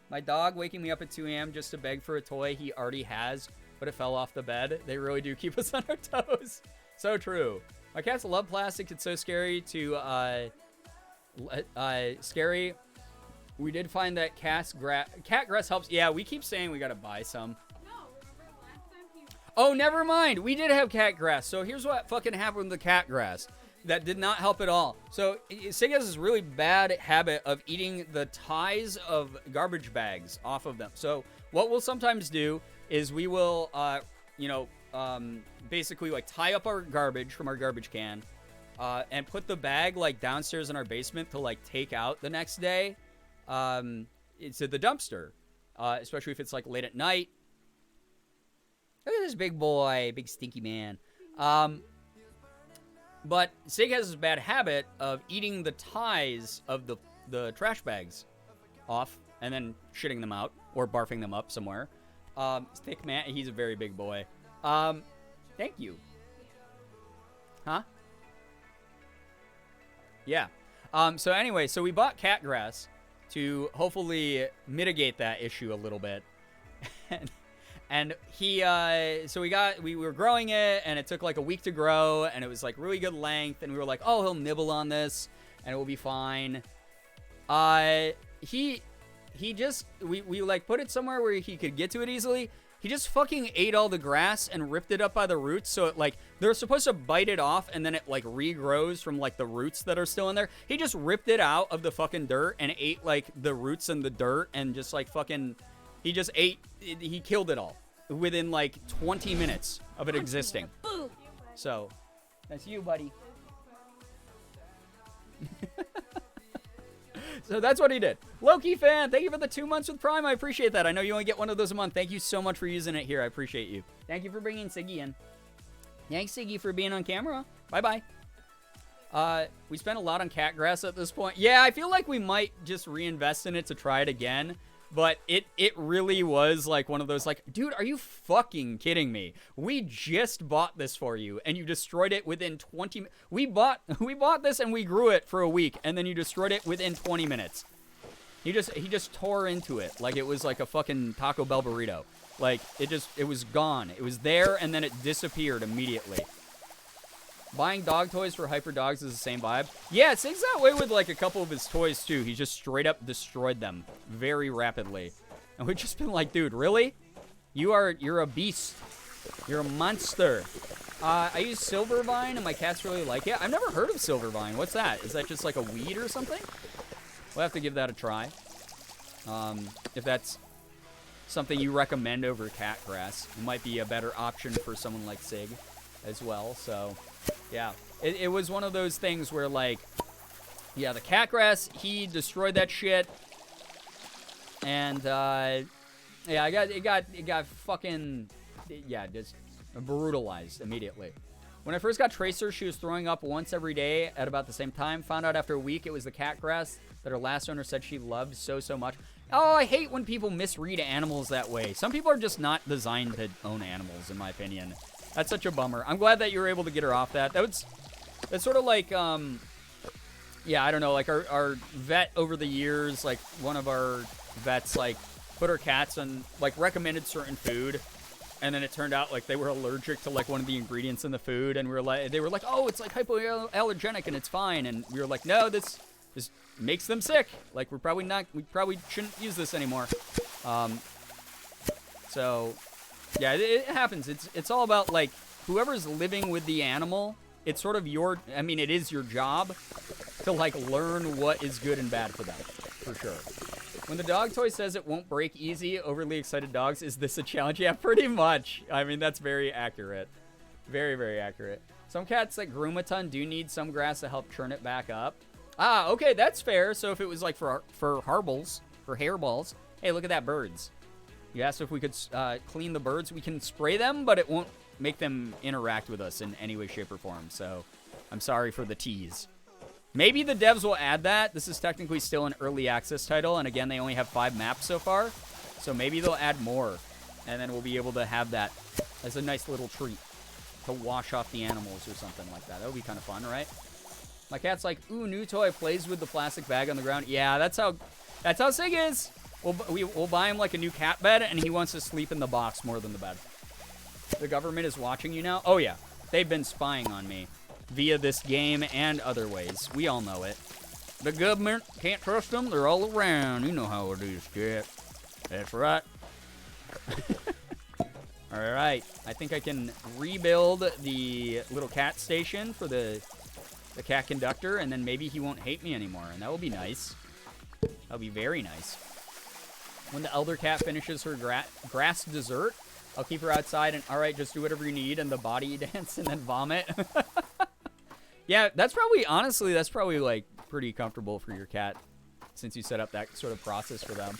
My dog waking me up at 2 a.m. just to beg for a toy he already has, but it fell off the bed. They really do keep us on our toes. So true. My cats love plastic. It's so scary to, scary. We did find that cat grass helps. Yeah, we keep saying we gotta buy some. No, remember last time he... Oh, never mind. We did have cat grass. So here's what fucking happened with the cat grass. That did not help at all. So Sig has this really bad habit of eating the ties of garbage bags off of them. So what we'll sometimes do is we will, basically like tie up our garbage from our garbage can and put the bag like downstairs in our basement to like take out the next day into the dumpster, especially if it's like late at night. Look at this big boy, big stinky man. But Sig has this bad habit of eating the ties of the trash bags off and then shitting them out or barfing them up somewhere. Thick man, he's a very big boy. Thank you. Huh? Yeah. So anyway, so we bought cat grass to hopefully mitigate that issue a little bit. And he, so we were growing it, and it took like a week to grow, and it was like really good length, and we were like, oh, he'll nibble on this, and it will be fine. We like put it somewhere where he could get to it easily. He just fucking ate all the grass and ripped it up by the roots, so it like, they're supposed to bite it off, and then it like regrows from like the roots that are still in there. He just ripped it out of the fucking dirt and ate like the roots and the dirt, and just like fucking... He just ate, he killed it all within like 20 minutes of it existing. So, that's you, buddy. So that's what he did. Loki fan, thank you for the 2 months with Prime. I appreciate that. I know you only get one of those a month. Thank you so much for using it here. I appreciate you. Thank you for bringing Siggy in. Thanks, Siggy, for being on camera. Bye-bye. We spent a lot on cat grass at this point. Yeah, I feel like we might just reinvest in it to try it again. But it really was like one of those like, dude, are you fucking kidding me? We just bought this for you and you destroyed it within 20 minutes. We bought this and we grew it for a week and then you destroyed it within 20 minutes. He just tore into it like it was like a fucking Taco Bell burrito. Like it was gone. It was there and then it disappeared immediately. Buying dog toys for hyper dogs is the same vibe. Yeah, Sig's that way with like a couple of his toys too. He just straight up destroyed them very rapidly. And we've just been like, dude, really? You're a beast. You're a monster. I use Silvervine and my cats really like it. I've never heard of Silvervine. What's that? Is that just like a weed or something? We'll have to give that a try. If that's something you recommend over cat grass, it might be a better option for someone like Sig as well, so... Yeah, it was one of those things where, like, yeah, the cat grass, he destroyed that shit, and, yeah, it got fucking, yeah, just brutalized immediately. When I first got Tracer, she was throwing up once every day at about the same time. Found out after a week it was the cat grass that her last owner said she loved so much. Oh, I hate when people misread animals that way. Some people are just not designed to own animals, in my opinion. That's such a bummer. I'm glad that you were able to get her off that. That's sort of like, yeah, I don't know, like our vet over the years, like one of our vets, like put her cats on, like recommended certain food. And then it turned out like they were allergic to like one of the ingredients in the food. And they were like, oh, it's like hypoallergenic and it's fine. And we were like, no, this makes them sick. Like we probably shouldn't use this anymore. So... Yeah, it happens. It's all about, like, whoever's living with the animal it's sort of your, I mean, it is your job to, like, learn what is good and bad for them, for sure. When the dog toy says it won't break easy, overly excited dogs, is this a challenge? Yeah, pretty much. I mean, that's very accurate. Very, very accurate. Some cats that groom a ton do need some grass to help churn it back up. Ah, okay, that's fair. So if it was like for harbles, for hairballs, hey, look at that, birds. You asked if we could clean the birds. We can spray them, but it won't make them interact with us in any way, shape, or form. So I'm sorry for the tease. Maybe the devs will add that. This is technically still an early access title, and again, they only have 5 maps so far. So maybe they'll add more, and then we'll be able to have that as a nice little treat to wash off the animals or something like that. That would be kind of fun, right? My cat's like, ooh, new toy, plays with the plastic bag on the ground. Yeah, that's how Sig is. We'll buy him like a new cat bed, and he wants to sleep in the box more than the bed. The government is watching you now? Oh, yeah. They've been spying on me via this game and other ways. We all know it. The government, can't trust them. They're all around. You know how it is, cat. That's right. All right. I think I can rebuild the little cat station for the cat conductor, and then maybe he won't hate me anymore, and that will be nice. That'll be very nice. When the elder cat finishes her grass dessert, I'll keep her outside and, all right, just do whatever you need, and the body dance and then vomit. Yeah, that's probably, like, pretty comfortable for your cat, since you set up that sort of process for them.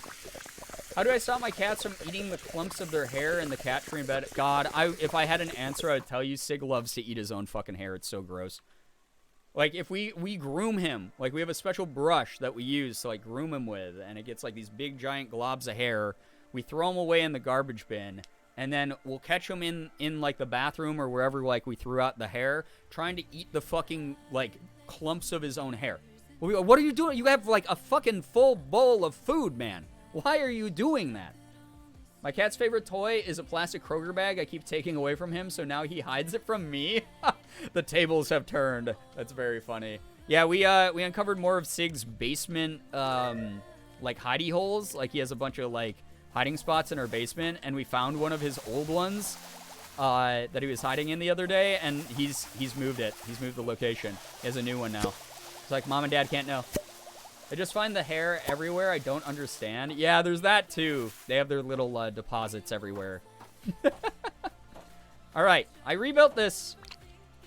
How do I stop my cats from eating the clumps of their hair in the cat tree in bed? God, if I had an answer, I'd tell you Sig loves to eat his own fucking hair. It's so gross. Like, if we groom him, like, we have a special brush that we use to, like, groom him with, and it gets, like, these big, giant globs of hair. We throw him away in the garbage bin, and then we'll catch him in like, the bathroom or wherever, like, we threw out the hair, trying to eat the fucking, like, clumps of his own hair. What are you doing? You have, like, a fucking full bowl of food, man. Why are you doing that? My cat's favorite toy is a plastic Kroger bag I keep taking away from him, so now he hides it from me. The tables have turned. That's very funny. Yeah, we uncovered more of Sig's basement, like, hidey holes. Like, he has a bunch of, like, hiding spots in our basement, and we found one of his old ones that he was hiding in the other day, and he's moved it. He's moved the location. He has a new one now. It's like, Mom and Dad can't know. I just find the hair everywhere. I don't understand. Yeah, there's that, too. They have their little deposits everywhere. All right. I rebuilt this.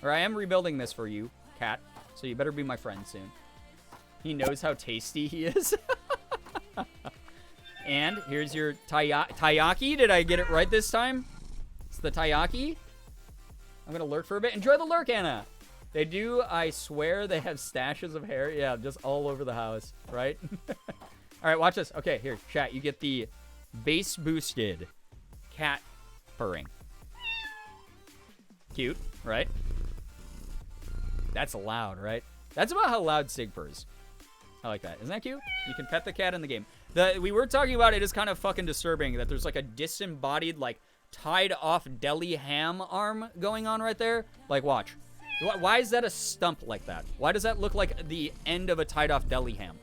Or I am rebuilding this for you, cat. So you better be my friend soon. He knows how tasty he is. And here's your taiyaki. Did I get it right this time? It's the taiyaki. I'm going to lurk for a bit. Enjoy the lurk, Anna. They do, I swear, they have stashes of hair. Yeah, just all over the house, right? All right, watch this. Okay, here, chat. You get the bass boosted cat purring. Cute, right? That's loud, right? That's about how loud Sig purrs. I like that. Isn't that cute? You can pet the cat in the game. We were talking about it is kind of fucking disturbing that there's like a disembodied, like, tied off deli ham arm going on right there. Like, watch. Why is that a stump like that? Why does that look like the end of a tied-off deli ham?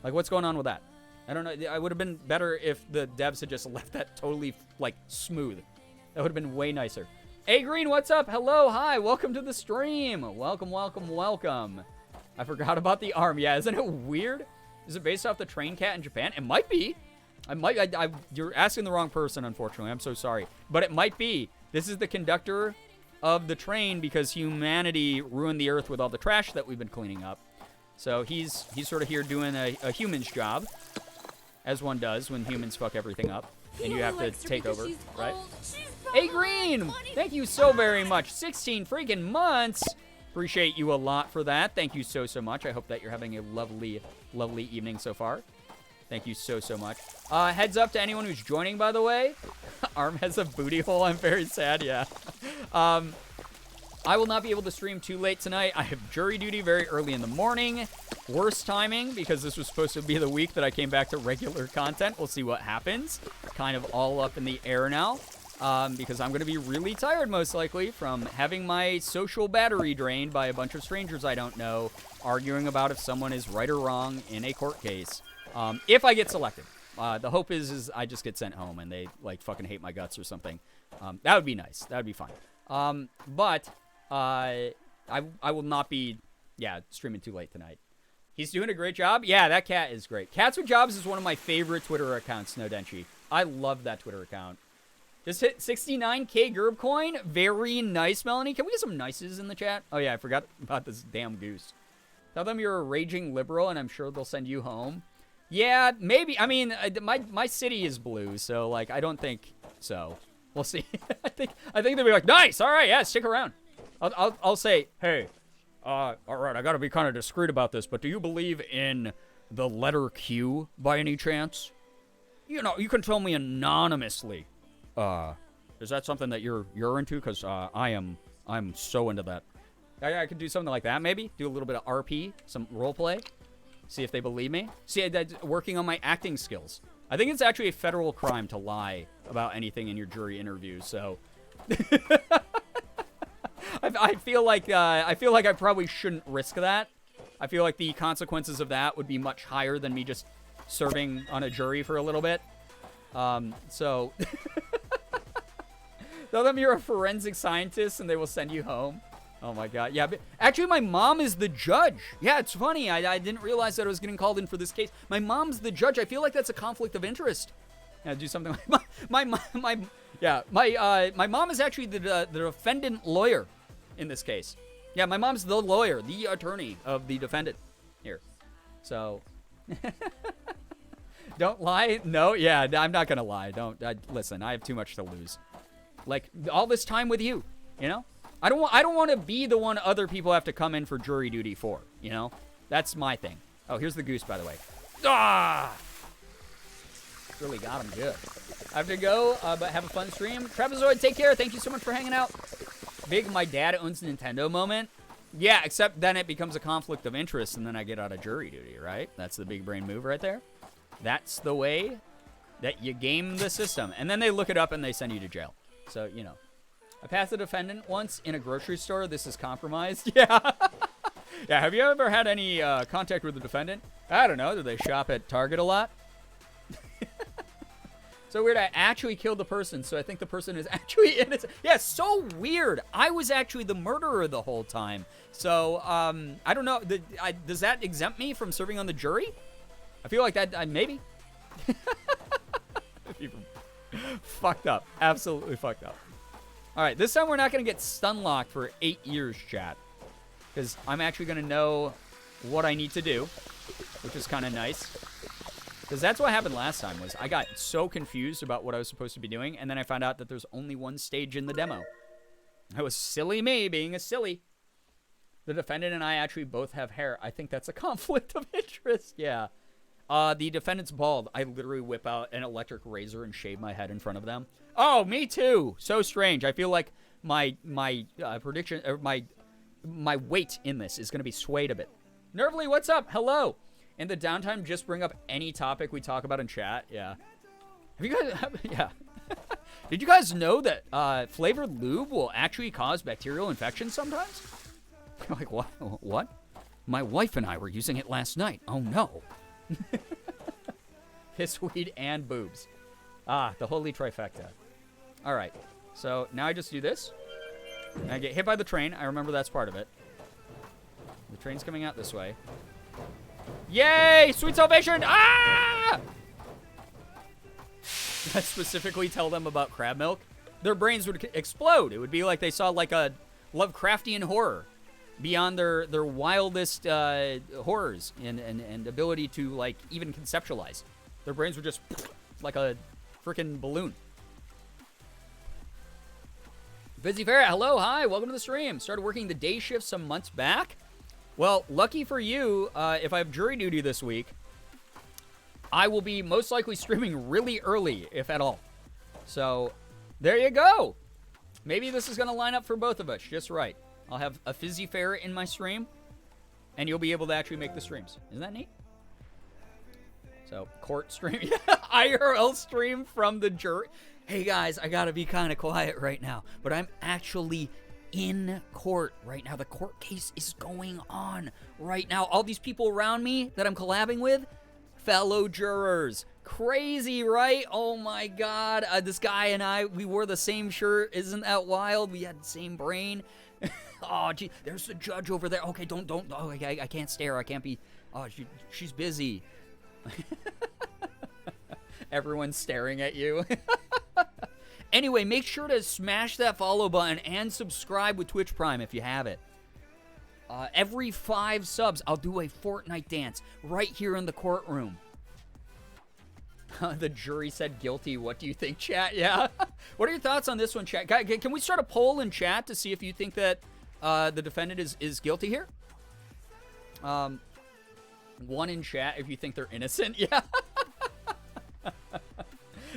Like, what's going on with that? I don't know. I would have been better if the devs had just left that totally, like, smooth. That would have been way nicer. Hey, Green, what's up? Hello, hi, welcome to the stream. Welcome, welcome, welcome. I forgot about the arm. Yeah, isn't it weird? Is it based off the train cat in Japan? It might be. You're asking the wrong person, unfortunately. I'm so sorry. But it might be. This is the conductor of the train because humanity ruined the earth with all the trash that we've been cleaning up. So he's sort of here doing a human's job, as one does when humans fuck everything up, and you have to take over, right? Hey, Green! Thank you so very much. 16 freaking months! Appreciate you a lot for that. Thank you so much. I hope that you're having a lovely, lovely evening so far. Thank you so much. Heads up to anyone who's joining, by the way. Arm has a booty hole. I'm very sad, yeah. I will not be able to stream too late tonight. I have jury duty very early in the morning. Worst timing, because this was supposed to be the week that I came back to regular content. We'll see what happens. Kind of all up in the air now. Because I'm going to be really tired, most likely, from having my social battery drained by a bunch of strangers I don't know, arguing about if someone is right or wrong in a court case. If I get selected. The hope is I just get sent home and they, like, fucking hate my guts or something. That would be nice. That would be fine. But I will not be, streaming too late tonight. He's doing a great job. Yeah, that cat is great. Cats with Jobs is one of my favorite Twitter accounts, Snowdenchi. I love that Twitter account. Just hit 69K Gerb coin. Very nice, Melanie. Can we get some nices in the chat? Oh, yeah, I forgot about this damn goose. Tell them you're a raging liberal, and I'm sure they'll send you home. Yeah, maybe. I mean, my city is blue, so, like, I don't think so. We'll see. I think they'll be like, nice, all right, yeah, stick around. I'll say, hey, all right, I gotta be kind of discreet about this, but do you believe in the letter Q by any chance? You know, you can tell me anonymously. Is that something that you're into? Because I'm so into that. I could do something like that, maybe. Do a little bit of RP, some roleplay. See if they believe me. See, working on my acting skills. I think it's actually a federal crime to lie about anything in your jury interviews. So, I feel like I probably shouldn't risk that. I feel like the consequences of that would be much higher than me just serving on a jury for a little bit. So, tell them you're a forensic scientist and they will send you home. Oh my god. Yeah, but actually my mom is the judge. Yeah, it's funny. I didn't realize that I was getting called in for this case. My mom's the judge. I feel like that's a conflict of interest. Yeah, do something like my mom is actually the defendant lawyer in this case. Yeah, my mom's the lawyer, the attorney of the defendant here. So don't lie. No, yeah, I'm not gonna lie. Listen, I have too much to lose. Like all this time with you, you know? I don't want to be the one other people have to come in for jury duty for, you know? That's my thing. Oh, here's the goose, by the way. Ah! Really got him good. I have to go, but have a fun stream. Trapezoid, take care. Thank you so much for hanging out. Big my dad owns Nintendo moment. Yeah, except then it becomes a conflict of interest, and then I get out of jury duty, right? That's the big brain move right there. That's the way that you game the system. And then they look it up and they send you to jail. So, you know. I passed the defendant once in a grocery store. This is compromised. Yeah. Yeah, have you ever had any contact with the defendant? I don't know. Do they shop at Target a lot? So weird. I actually killed the person, so I think the person is actually innocent. Yeah, so weird. I was actually the murderer the whole time. So, I don't know. Does that exempt me from serving on the jury? I feel like that, maybe. Fucked up. Absolutely fucked up. All right, this time we're not going to get stun locked for 8 years, chat. Because I'm actually going to know what I need to do, which is kind of nice. Because that's what happened last time, was I got so confused about what I was supposed to be doing, and then I found out that there's only one stage in the demo. That was silly me being a silly. The defendant and I actually both have hair. I think that's a conflict of interest, yeah. The defendant's bald. I literally whip out an electric razor and shave my head in front of them. Oh, me too. So strange. I feel like my prediction, or my weight in this is going to be swayed a bit. Nervely, what's up? Hello. In the downtime, just bring up any topic we talk about in chat. Yeah. Have you guys? Yeah. Did you guys know that flavored lube will actually cause bacterial infections sometimes? Like what? What? My wife and I were using it last night. Oh no. Piss, weed, and boobs. Ah, the holy trifecta. All right. So now I just do this. And I get hit by the train. I remember that's part of it. The train's coming out this way. Yay! Sweet salvation! Ah! I specifically tell them about crab milk. Their brains would explode. It would be like they saw like a Lovecraftian horror beyond their wildest horrors and ability to like even conceptualize. Their brains were just like a freaking balloon. Busy Ferret, hello, hi, welcome to the stream. Started working the day shift some months back. Well, lucky for you, if I have jury duty this week, I will be most likely streaming really early, if at all. So, there you go. Maybe this is going to line up for both of us just right. I'll have a Fizzy Ferret in my stream, and you'll be able to actually make the streams. Isn't that neat? So, court stream. IRL stream from the jury. Hey, guys, I got to be kind of quiet right now, but I'm actually in court right now. The court case is going on right now. All these people around me that I'm collabing with, fellow jurors. Crazy, right? Oh my god. This guy and I, we wore the same shirt. Isn't that wild? We had the same brain. Oh, gee, there's the judge over there. Okay, don't. Oh, I can't stare. I can't be. Oh, she's busy. Everyone's staring at you. Anyway, make sure to smash that follow button and subscribe with Twitch Prime if you have it. Every 5 subs, I'll do a Fortnite dance right here in the courtroom. The jury said guilty. What do you think, chat? Yeah. What are your thoughts on this one, chat? Can we start a poll in chat to see if you think that the defendant is guilty here? One in chat if you think they're innocent. Yeah.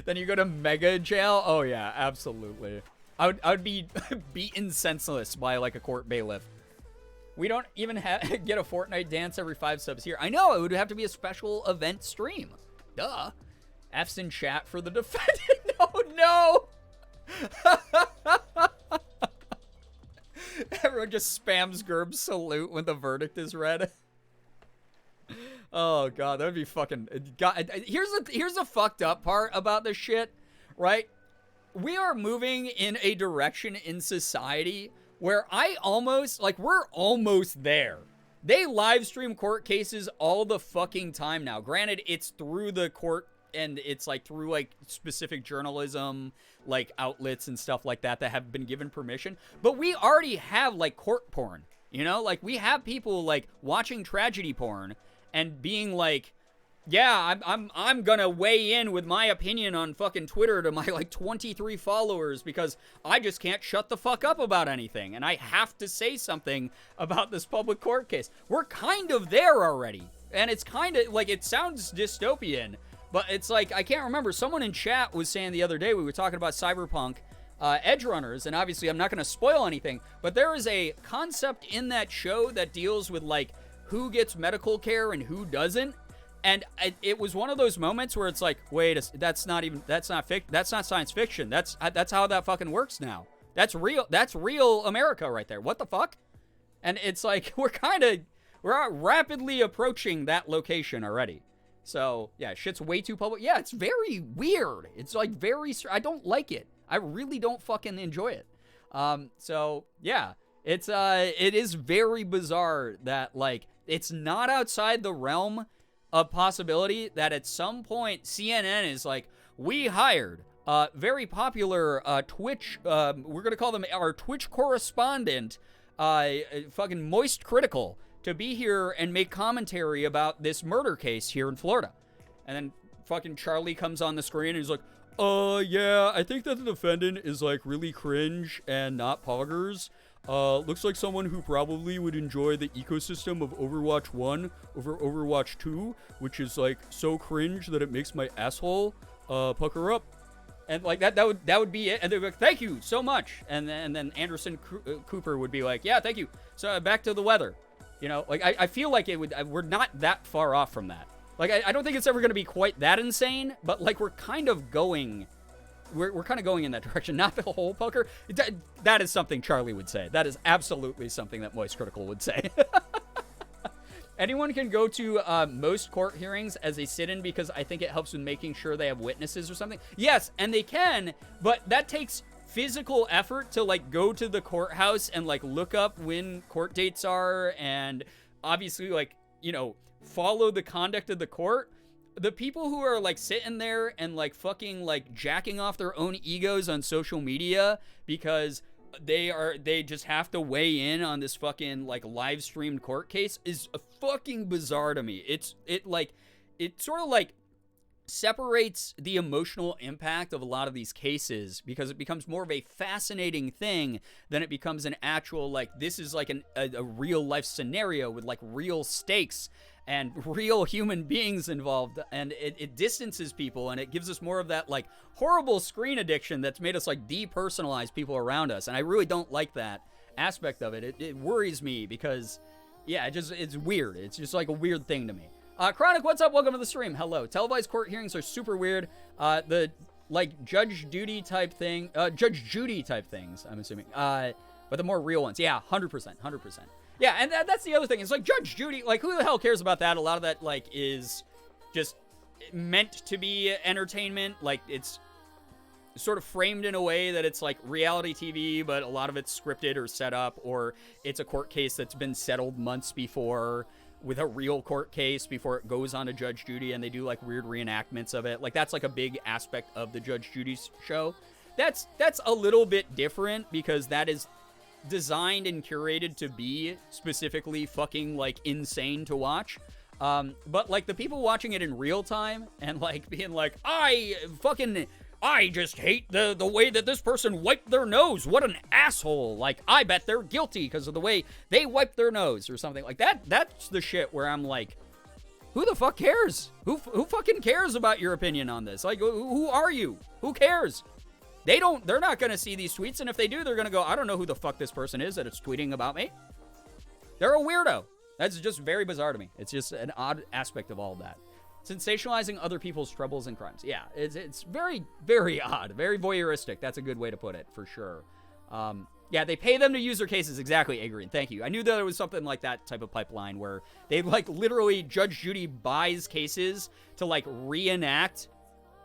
Then you go to mega jail. Oh yeah, absolutely. I would be beaten senseless by like a court bailiff. We don't even get a Fortnite dance every 5 subs here. I know, it would have to be a special event stream. Duh. F's in chat for the defendant. No. Everyone just spams Gerb's salute when the verdict is read. Oh god, that would be fucking. God, here's a fucked up part about this shit, right? We are moving in a direction in society where we're almost there. They live stream court cases all the fucking time now. Granted, it's through the court and it's like through like specific journalism, like outlets and stuff like that have been given permission. But we already have like court porn, you know? Like we have people like watching tragedy porn and being like, yeah, I'm gonna weigh in with my opinion on fucking Twitter to my like 23 followers because I just can't shut the fuck up about anything and I have to say something about this public court case. We're kind of there already. And it's kind of like, it sounds dystopian, but it's like, I can't remember. Someone in chat was saying the other day, we were talking about Cyberpunk Edge Runners, and obviously I'm not gonna spoil anything, but there is a concept in that show that deals with like who gets medical care and who doesn't. And it was one of those moments where it's like, wait, that's not science fiction. That's how that fucking works now. That's real America right there. What the fuck? And it's like, we're rapidly approaching that location already. So yeah, shit's way too public. Yeah, it's very weird. It's like I don't like it. I really don't fucking enjoy it. So yeah, it is very bizarre that like, it's not outside the realm of possibility that at some point CNN is like, we hired very popular Twitch, we're going to call them our Twitch correspondent, fucking Moist Critical, to be here and make commentary about this murder case here in Florida. And then fucking Charlie comes on the screen and he's like, yeah, I think that the defendant is like really cringe and not poggers. Looks like someone who probably would enjoy the ecosystem of Overwatch 1 over Overwatch 2, which is like so cringe that it makes my asshole pucker up. And like that would be it. And they'd be like, thank you so much. And then Anderson Cooper would be like, yeah, thank you. So back to the weather. You know, like I feel like we're not that far off from that. Like I don't think it's ever going to be quite that insane, but like we're kind of going in that direction. Not the whole pucker. That is something Charlie would say. That is absolutely something that Moist Critical would say. Anyone can go to most court hearings as a sit-in because I think it helps with making sure they have witnesses or something. Yes, and they can, but that takes physical effort to like go to the courthouse and like look up when court dates are and obviously like, you know, follow the conduct of the court. The people who are like sitting there and like fucking like jacking off their own egos on social media because they just have to weigh in on this fucking like live streamed court case is fucking bizarre to me. It sort of like separates the emotional impact of a lot of these cases because it becomes more of a fascinating thing than it becomes an actual like this is like a real life scenario with like real stakes and real human beings involved, and it distances people and it gives us more of that like horrible screen addiction that's made us like depersonalize people around us, and I really don't like that aspect of it. It worries me because yeah, it's weird. It's just like a weird thing to me. Chronic, what's up? Welcome to the stream. Hello. Televised court hearings are super weird. The like Judge Judy type things, I'm assuming. But the more real ones. Yeah, 100%. Yeah, and that's the other thing. It's like Judge Judy, like who the hell cares about that? A lot of that like is just meant to be entertainment. Like it's sort of framed in a way that it's like reality TV, but a lot of it's scripted or set up, or it's a court case that's been settled months before with a real court case before it goes on to Judge Judy, and they do like weird reenactments of it. Like that's like a big aspect of the Judge Judy show. That's a little bit different because that is designed and curated to be specifically fucking like insane to watch. But like the people watching it in real time and like being like, I just hate the way that this person wiped their nose. What an asshole. Like, I bet they're guilty because of the way they wiped their nose or something like that. That's the shit where I'm like, who the fuck cares? Who fucking cares about your opinion on this? Like, who are you? Who cares? They're not going to see these tweets. And if they do, they're going to go, I don't know who the fuck this person is that is tweeting about me. They're a weirdo. That's just very bizarre to me. It's just an odd aspect of all of that. Sensationalizing other people's troubles and crimes. Yeah, it's very, very odd. Very voyeuristic. That's a good way to put it, for sure. Yeah, they pay them to use their cases. Exactly, Agrin. Thank you. I knew that there was something like that type of pipeline where they, like, literally, Judge Judy buys cases to, like, reenact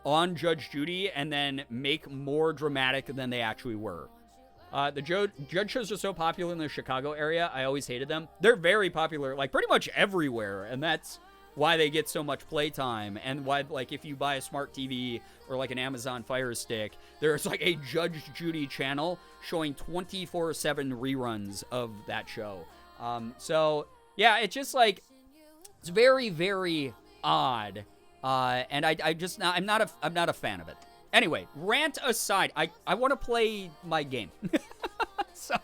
on Judge Judy and then make more dramatic than they actually were. The judge shows are so popular in the Chicago area. I always hated them. They're very popular, like, pretty much everywhere, and that's why they get so much playtime, and why, like, if you buy a smart TV or like an Amazon Fire Stick, there's like a Judge Judy channel showing 24/7 reruns of that show. So yeah, it's just like, it's very, very odd, and I'm not a fan of it. Anyway, rant aside, I want to play my game. So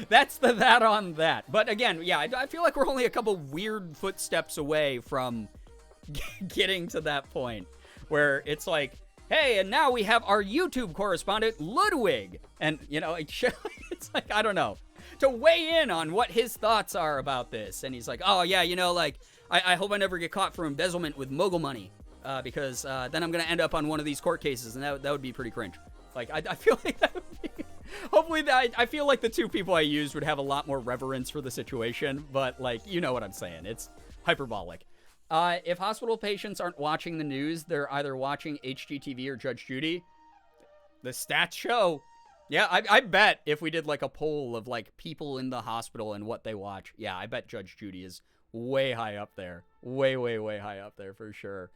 that's that on that. But again, yeah, I feel like we're only a couple weird footsteps away from getting to that point where it's like, hey, and now we have our YouTube correspondent, Ludwig. And, you know, it's like, I don't know, to weigh in on what his thoughts are about this. And he's like, oh, yeah, you know, like, I hope I never get caught for embezzlement with mogul money, because then I'm going to end up on one of these court cases, and that would be pretty cringe. Like, I feel like that would be... Hopefully, I feel like the two people I used would have a lot more reverence for the situation, but, like, you know what I'm saying. It's hyperbolic. If hospital patients aren't watching the news, they're either watching HGTV or Judge Judy. The stats show. Yeah, I bet if we did, like, a poll of, like, people in the hospital and what they watch, yeah, I bet Judge Judy is way high up there. Way, way, way high up there, for sure.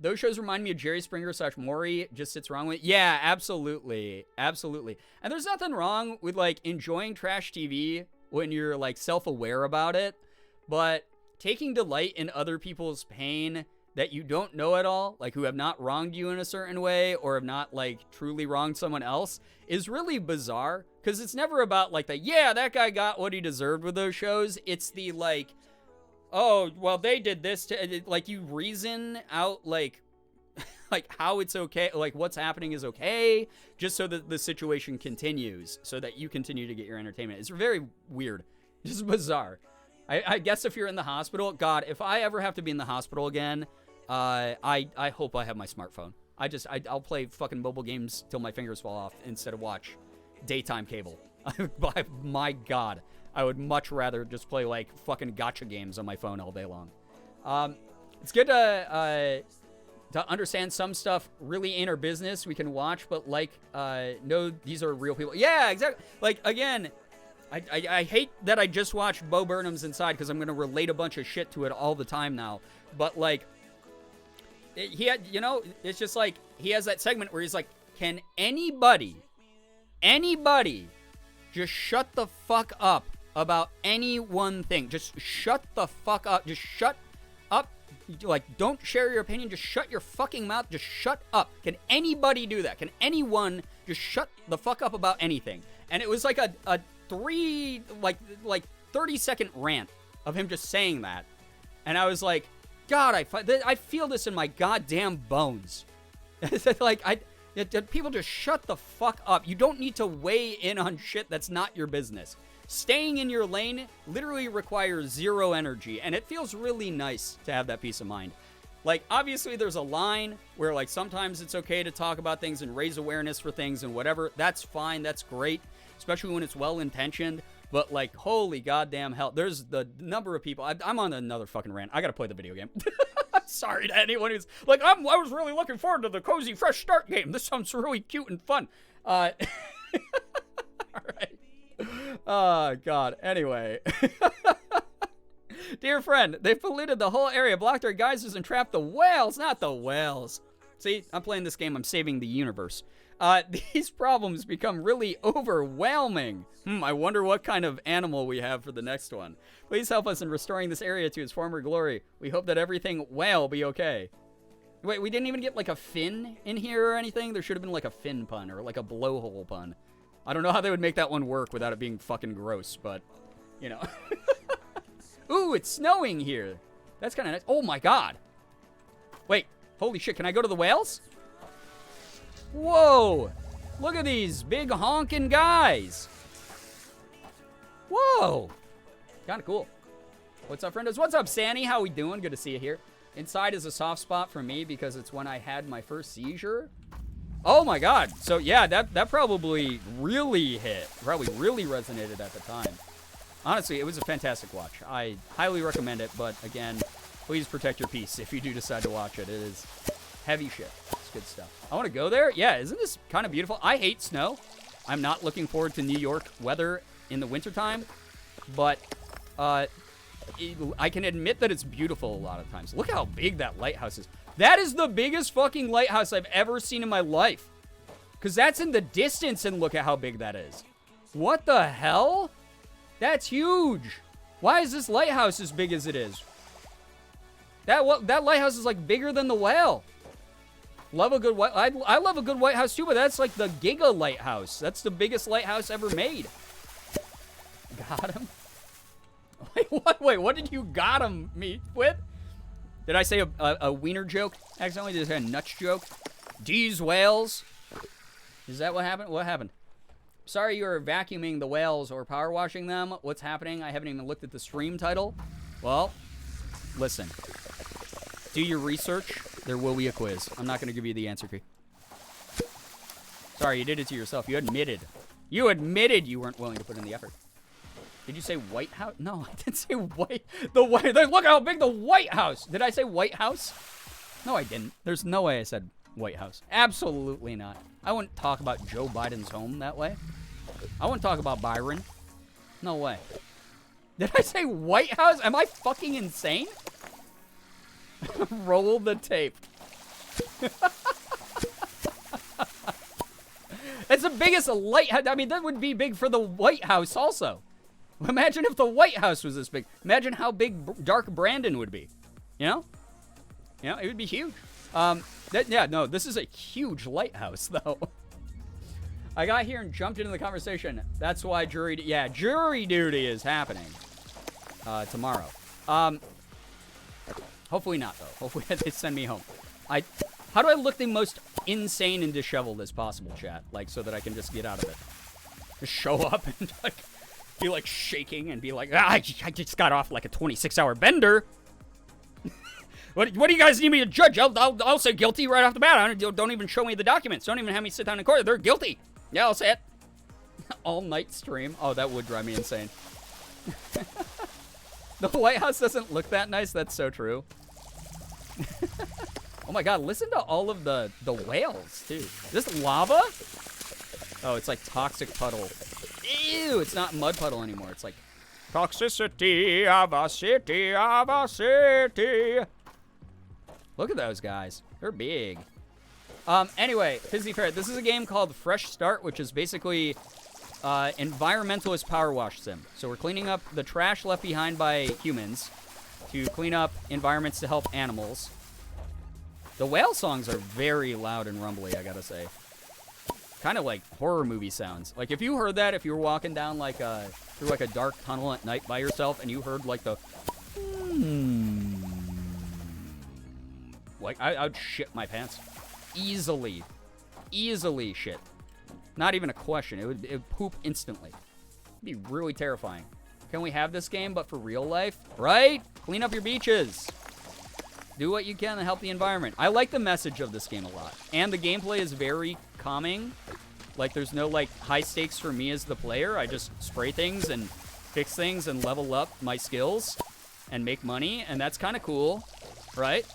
Those shows remind me of Jerry Springer / Maury. Just sits wrong with. Yeah, absolutely. Absolutely. And there's nothing wrong with, like, enjoying trash TV when you're, like, self-aware about it. But taking delight in other people's pain that you don't know at all, like, who have not wronged you in a certain way or have not, like, truly wronged someone else is really bizarre. Because it's never about, like, yeah, that guy got what he deserved with those shows. It's the, like, oh, well, they did this to, like, you reason out, like how it's okay, like, what's happening is okay, just so that the situation continues, so that you continue to get your entertainment. It's very weird. Just bizarre. I guess if you're in the hospital, God, if I ever have to be in the hospital again, I hope I have my smartphone. I'll play fucking mobile games till my fingers fall off instead of watch daytime cable. My God. I would much rather just play, like, fucking gacha games on my phone all day long. It's good to understand some stuff really ain't our business. We can watch, but, like, no, these are real people. Yeah, exactly. Like, again, I hate that I just watched Bo Burnham's Inside because I'm going to relate a bunch of shit to it all the time now. But, like, he had, you know, it's just like, he has that segment where he's like, can anybody just shut the fuck up about any one thing? Just shut the fuck up. Just shut up. Like, don't share your opinion. Just shut your fucking mouth. Just shut up. Can anybody do that? Can anyone just shut the fuck up about anything? And it was like a 30-second rant of him just saying that. And I was like, God, I feel this in my goddamn bones. Like, people just shut the fuck up. You don't need to weigh in on shit that's not your business. Staying in your lane literally requires zero energy, and it feels really nice to have that peace of mind. Like, obviously, there's a line where, like, sometimes it's okay to talk about things and raise awareness for things and whatever. That's fine. That's great, especially when it's well-intentioned. But, like, holy goddamn hell, there's the number of people. I'm on another fucking rant. I gotta play the video game. Sorry to anyone who's like, I was really looking forward to the Cozy Fresh Start game. This sounds really cute and fun. All right. Oh, God. Anyway. Dear friend, they've polluted the whole area, blocked our geysers, and trapped the whales. Not the whales. See, I'm playing this game. I'm saving the universe. These problems become really overwhelming. I wonder what kind of animal we have for the next one. Please help us in restoring this area to its former glory. We hope that everything will be okay. Wait, we didn't even get like a fin in here or anything? There should have been like a fin pun or like a blowhole pun. I don't know how they would make that one work without it being fucking gross, but, you know. Ooh, it's snowing here. That's kind of nice. Oh my God. Wait, holy shit, can I go to the whales? Whoa! Look at these big honking guys. Whoa! Kind of cool. What's up, friendos? What's up, Sandy? How we doing? Good to see you here. Inside is a soft spot for me because it's when I had my first seizure. Oh my God. So yeah, that probably really hit. Probably really resonated at the time. Honestly, it was a fantastic watch. I highly recommend it, but again, please protect your peace if you do decide to watch it. It is heavy shit. Good stuff. I want to go there. Yeah, isn't this kind of beautiful? I hate snow. I'm not looking forward to New York weather in the wintertime, but I can admit that it's beautiful a lot of times. Look how big that lighthouse is. That is the biggest fucking lighthouse I've ever seen in my life. Because that's in the distance, and look at how big that is. What the hell? That's huge. Why is this lighthouse as big as it is? That lighthouse is like bigger than the whale. Love a good white. I love a good White House too, but that's like the Giga Lighthouse. That's the biggest lighthouse ever made. Got him. Wait, what? Wait, what did you got him me with? Did I say a wiener joke? Accidentally, did I say a nuts joke? D's whales. Is that what happened? What happened? Sorry, you're vacuuming the whales or power washing them. What's happening? I haven't even looked at the stream title. Well, listen. Do your research. There will be a quiz. I'm not going to give you the answer key. Sorry, you did it to yourself. You admitted. You admitted you weren't willing to put in the effort. Did you say White House? No, I didn't say White. Look how big the White House. Did I say White House? No, I didn't. There's no way I said White House. Absolutely not. I wouldn't talk about Joe Biden's home that way. I wouldn't talk about Byron. No way. Did I say White House? Am I fucking insane? Roll the tape. It's the biggest lighthouse. I mean, that would be big for the White House also. Imagine if the White House was this big. Imagine how big Dark Brandon would be. You know? You know, it would be huge. Yeah, no, this is a huge lighthouse, though. I got here and jumped into the conversation. That's why jury duty is happening tomorrow. Hopefully not, though. Hopefully they send me home. How do I look the most insane and disheveled as possible, chat? Like, so that I can just get out of it. Just show up and, like, be, like, shaking and be like, I just got off, like, a 26-hour bender. What do you guys need me to judge? I'll say guilty right off the bat. Don't even show me the documents. Don't even have me sit down in court. They're guilty. Yeah, I'll say it. All-night stream. Oh, that would drive me insane. The White House doesn't look that nice. That's so true. Oh my God, listen to all of the whales, too. Is this lava? Oh, it's like toxic puddle. Ew, it's not mud puddle anymore. It's like toxicity of a city, of a city. Look at those guys. They're big. Anyway, Fizzy Ferret, this is a game called Fresh Start, which is basically environmentalist power wash sim. So we're cleaning up the trash left behind by humans to clean up environments to help animals. The whale songs are very loud and rumbly, I gotta say. Kind of like horror movie sounds. Like if you heard that, if you were walking down like through like a dark tunnel at night by yourself and you heard like the like I would shit my pants. Easily shit. Not even a question. It would poop instantly. It'd be really terrifying. Can we have this game but for real life? Right? Clean up your beaches. Do what you can to help the environment. I like the message of this game a lot. And the gameplay is very calming. Like, there's no, like, high stakes for me as the player. I just spray things and fix things and level up my skills and make money. And that's kind of cool, right?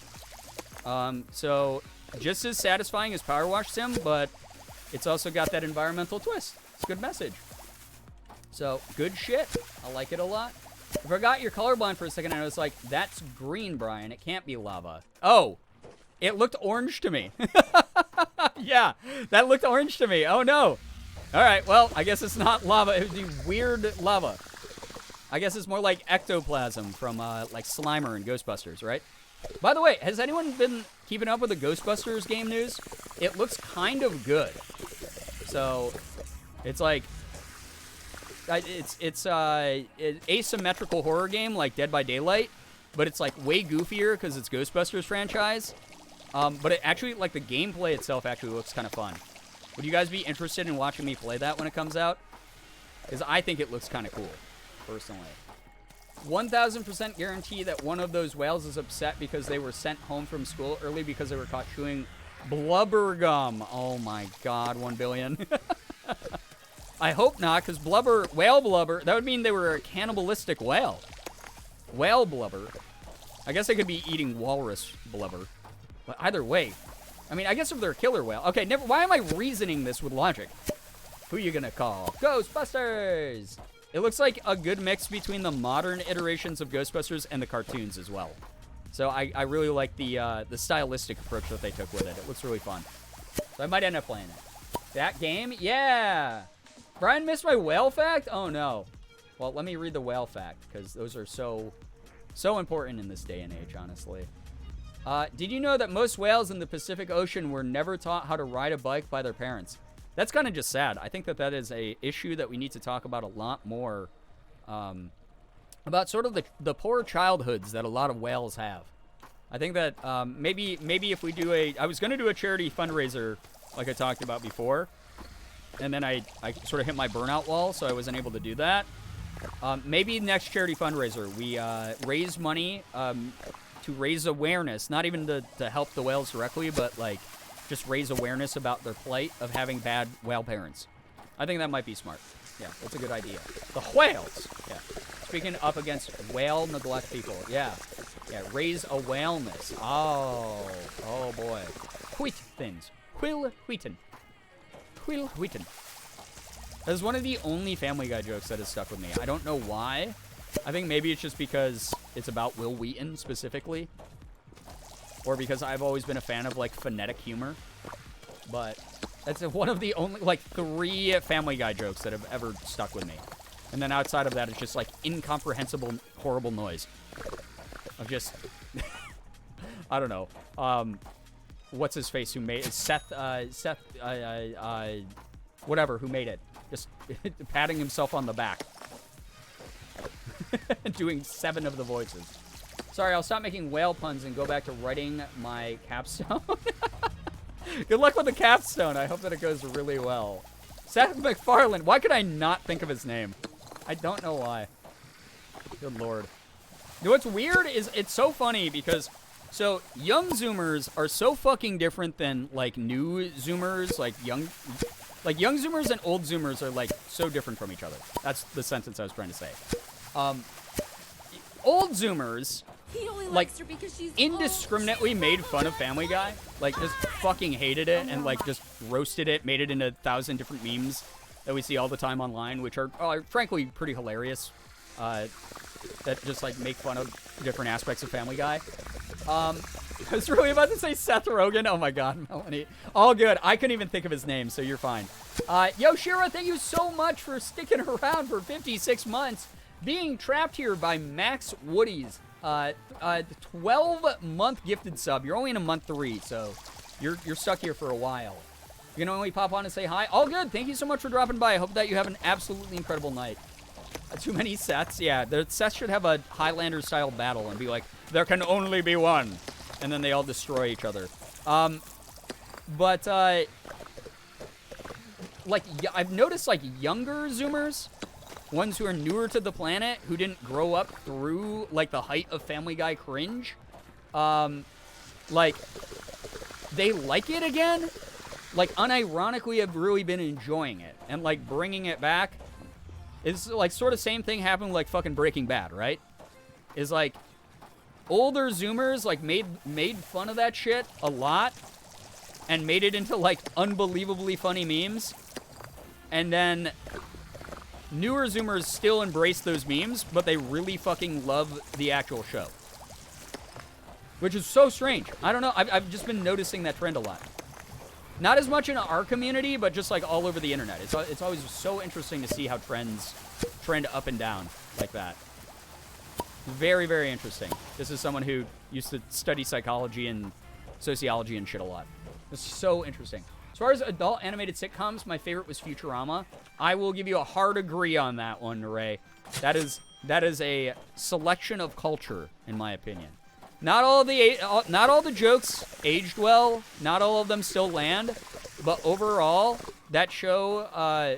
So just as satisfying as Power Wash Sim, but it's also got that environmental twist. It's a good message. So, good shit. I like it a lot. I forgot you're colorblind for a second, and I was like, that's green, Brian. It can't be lava. Oh, it looked orange to me. Yeah, that looked orange to me. Oh, no. All right, well, I guess it's not lava. It would be weird lava. I guess it's more like ectoplasm from, like, Slimer and Ghostbusters, right? By the way, has anyone been keeping up with the Ghostbusters game news? It looks kind of good. So, it's like... It's an asymmetrical horror game like Dead by Daylight, but it's like way goofier because it's Ghostbusters franchise. But it actually, like, the gameplay itself actually looks kind of fun. Would you guys be interested in watching me play that when it comes out? Because I think it looks kind of cool, personally. 1,000% guarantee that one of those whales is upset because they were sent home from school early because they were caught chewing blubber gum. Oh my god, 1 billion. I hope not, because whale blubber, that would mean they were a cannibalistic whale. Whale blubber. I guess they could be eating walrus blubber. But either way, I mean, I guess if they're a killer whale. Okay, why am I reasoning this with logic? Who you gonna call? Ghostbusters! It looks like a good mix between the modern iterations of Ghostbusters and the cartoons as well. So I really like the stylistic approach that they took with it. It looks really fun. So I might end up playing it. That game? Yeah! Brian missed my whale fact? Oh, no. Well, let me read the whale fact, because those are so important in this day and age, honestly. Did you know that most whales in the Pacific Ocean were never taught how to ride a bike by their parents? That's kind of just sad. I think that is a issue that we need to talk about a lot more, about sort of the poor childhoods that a lot of whales have. I think that maybe if we do I was going to do a charity fundraiser like I talked about before, and then I sort of hit my burnout wall, so I wasn't able to do that. Maybe next charity fundraiser, we raise money to raise awareness, not even to help the whales directly, but like just raise awareness about their plight of having bad whale parents. I think that might be smart. Yeah, that's a good idea. The whales. Yeah. Speaking up against whale neglect people. Yeah. Yeah, raise a whaleness. Oh boy. Wheat thins. Quill Wheaton. Quill Wheaton. That is one of the only Family Guy jokes that has stuck with me. I don't know why. I think maybe it's just because it's about Will Wheaton specifically. Or because I've always been a fan of, like, phonetic humor. But that's one of the only, like, 3 Family Guy jokes that have ever stuck with me. And then outside of that, it's just, like, incomprehensible, horrible noise. Of just... I don't know. What's his face who made it? Seth, whatever, who made it. Just patting himself on the back. Doing 7 of the voices. Sorry, I'll stop making whale puns and go back to writing my capstone. Good luck with the capstone. I hope that it goes really well. Seth MacFarlane. Why could I not think of his name? I don't know why. Good lord. You know what's weird is it's so funny because... So, young Zoomers are so fucking different than, like, new Zoomers. Like, young Zoomers and old Zoomers are, like, so different from each other. That's the sentence I was trying to say. Old Zoomers, like, indiscriminately made fun of Family Guy. Like, just fucking hated it and, like, just roasted it, made it into 1,000 different memes that we see all the time online, which are frankly, pretty hilarious. That just, like, make fun of different aspects of Family Guy. I was really about to say Seth Rogen. Oh my god, Melanie. All good. I couldn't even think of his name, so you're fine. Yo, Shira, thank you so much for sticking around for 56 months. Being trapped here by Max Woodies. 12-month gifted sub. You're only in a month 3, so you're stuck here for a while. You can only pop on and say hi. All good. Thank you so much for dropping by. I hope that you have an absolutely incredible night. Too many sets? Yeah, the sets should have a Highlander-style battle and be like, there can only be one. And then they all destroy each other. Like, I've noticed, like, younger Zoomers, ones who are newer to the planet, who didn't grow up through, like, the height of Family Guy cringe, like, they like it again. Like, unironically, have really been enjoying it. And, like, bringing it back. It's, like, sort of same thing happened with, like, fucking Breaking Bad, right? Is, like, older Zoomers like made fun of that shit a lot and made it into like unbelievably funny memes. And then newer Zoomers still embrace those memes, but they really fucking love the actual show. Which is so strange. I don't know. I've just been noticing that trend a lot. Not as much in our community, but just like all over the internet. It's always so interesting to see how trends trend up and down like that. Very, very interesting. This is someone who used to study psychology and sociology and shit a lot. It's so interesting. As far as adult animated sitcoms, my favorite was Futurama. I will give you a hard agree on that one, Ray. That is a selection of culture, in my opinion. Not all the jokes aged well. Not all of them still land. But overall, that show,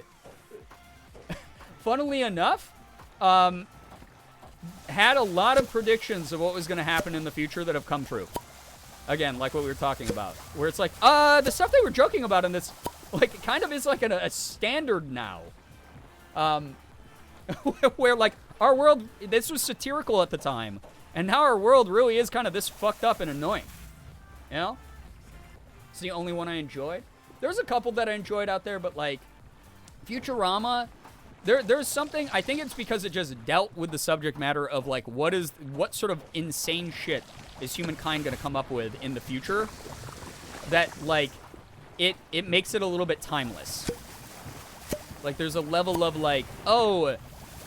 funnily enough, had a lot of predictions of what was going to happen in the future that have come true. Again, like what we were talking about. Where it's like, the stuff they were joking about in this, like, kind of is like a standard now. Where, like, our world, this was satirical at the time. And now our world really is kind of this fucked up and annoying. You know? It's the only one I enjoyed. There's a couple that I enjoyed out there, but, like, Futurama, there's something, I think it's because it just dealt with the subject matter of, like, what sort of insane shit is humankind going to come up with in the future that, like, it makes it a little bit timeless. Like, there's a level of, like, oh,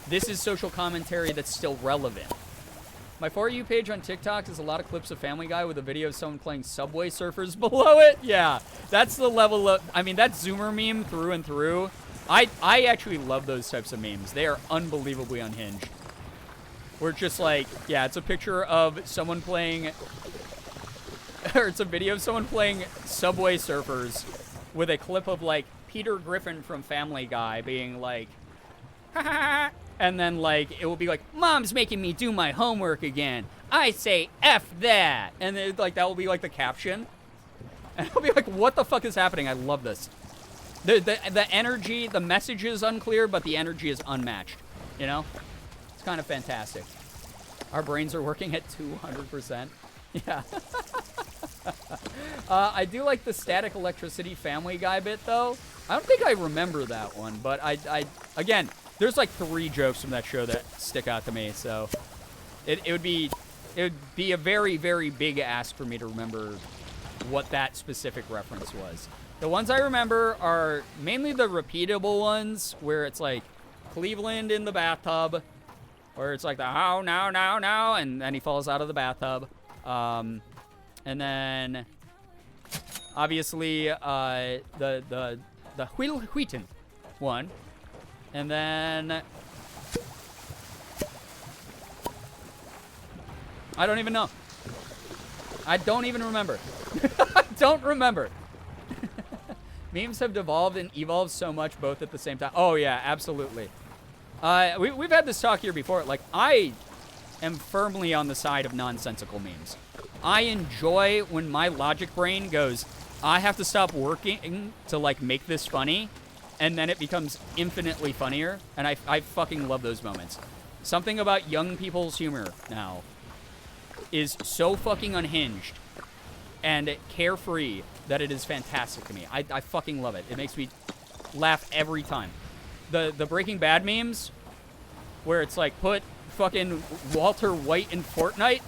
this is social commentary that's still relevant. My For You page on TikTok is a lot of clips of Family Guy with a video of someone playing Subway Surfers below it. Yeah, that's the level of, I mean, that's Zoomer meme through and through. I actually love those types of memes. They are unbelievably unhinged. Where it's just like, yeah, it's a picture of someone playing, or it's a video of someone playing Subway Surfers with a clip of, like, Peter Griffin from Family Guy being like, ha ha ha. And then, like, it will be like, Mom's making me do my homework again. I say F that. And then, like, that will be, like, the caption. And I'll be like, what the fuck is happening? I love this. The energy, the message is unclear, but the energy is unmatched. You know? It's kind of fantastic. Our brains are working at 200%. Yeah. I do like the static electricity Family Guy bit, though. I don't think I remember that one, but I again, there's like 3 jokes from that show that stick out to me, so it would be a very, very big ask for me to remember what that specific reference was. The ones I remember are mainly the repeatable ones, where it's like Cleveland in the bathtub, where it's like the how now, and then he falls out of the bathtub. And then obviously the Wheaton one. And then I don't even know. I don't even remember. I don't remember. Memes have devolved and evolved so much both at the same time. Oh yeah, absolutely. We've had this talk here before. Like, I am firmly on the side of nonsensical memes. I enjoy when my logic brain goes, I have to stop working to, like, make this funny, and then it becomes infinitely funnier, and I fucking love those moments. Something about young people's humor now is so fucking unhinged and carefree that it is fantastic to me. I fucking love it. It makes me laugh every time. The Breaking Bad memes, where it's like, put fucking Walter White in Fortnite.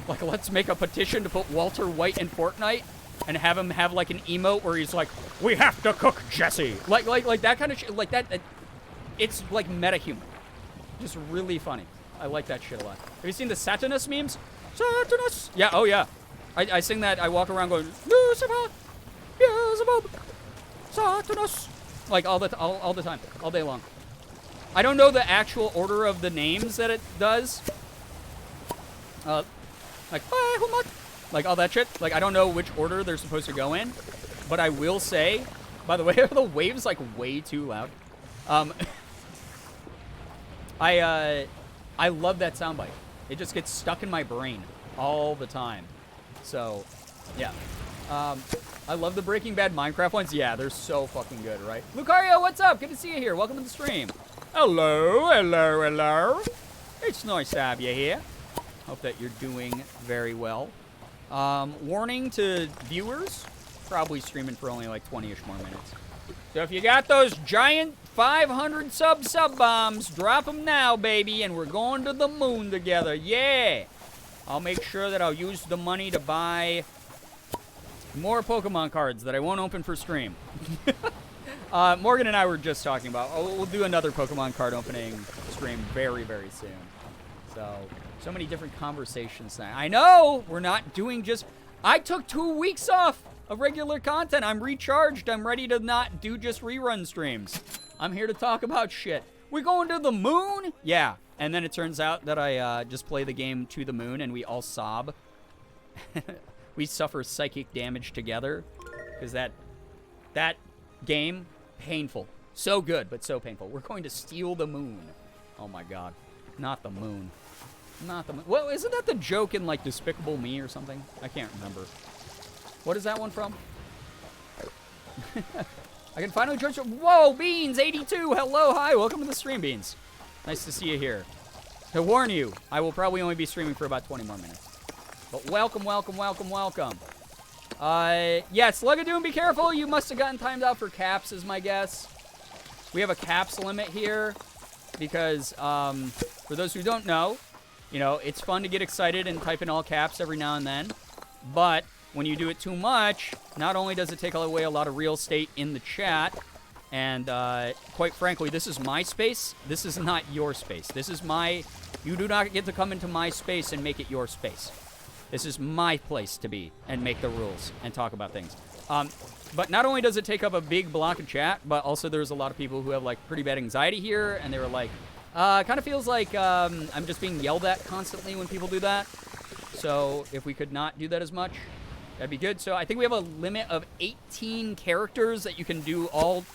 Like, let's make a petition to put Walter White in Fortnite and have him have, like, an emote where he's like, we have to cook Jesse. Like that kind of shit. Like, that it's, like, meta humor. Just really funny. I like that shit a lot. Have you seen the Satanus memes? Satanus! Yeah, oh, yeah. I sing that. I walk around going, Lucifer, Beelzebub, Satanus. Like, all the time. All day long. I don't know the actual order of the names that it does. Like, all that shit. Like, I don't know which order they're supposed to go in. But I will say, by the way, are the waves, like, way too loud? I love that soundbite. It just gets stuck in my brain all the time. So, yeah. I love the Breaking Bad Minecraft ones. Yeah, they're so fucking good, right? Lucario, what's up? Good to see you here. Welcome to the stream. Hello, hello, hello. It's nice to have you here. Hope that you're doing very well. Warning to viewers, probably streaming for only like 20-ish more minutes. So if you got those giant 500 sub bombs, drop them now, baby, and we're going to the moon together. Yeah! I'll make sure that I'll use the money to buy more Pokemon cards that I won't open for stream. Morgan and I were just talking about, we'll do another Pokemon card opening stream very, very soon. So many different conversations now. I know! We're not doing just... I took 2 weeks off of regular content. I'm recharged. I'm ready to not do just rerun streams. I'm here to talk about shit. We're going to the moon? Yeah. And then it turns out that I just play the game to the moon and we all sob. We suffer psychic damage together. Because that game, painful. So good, but so painful. We're going to steal the moon. Oh my god. Not the moon. Not the moon. Well, isn't that the joke in, like, Despicable Me or something? I can't remember. What is that one from? I can finally join. Whoa, Beans82. Hello, hi. Welcome to the stream, Beans. Nice to see you here. To warn you, I will probably only be streaming for about 20 more minutes. But welcome, welcome, welcome, welcome. Yeah, Slugadoon, be careful. You must have gotten timed out for caps, is my guess. We have a caps limit here because, for those who don't know, you know, it's fun to get excited and type in all caps every now and then. But when you do it too much, not only does it take away a lot of real estate in the chat, and quite frankly, this is my space. This is not your space. This is my... You do not get to come into my space and make it your space. This is my place to be and make the rules and talk about things. But not only does it take up a big block of chat, but also there's a lot of people who have, like, pretty bad anxiety here, and they were like, kind of feels like I'm just being yelled at constantly when people do that. So if we could not do that as much, that'd be good. So I think we have a limit of 18 characters that you can do all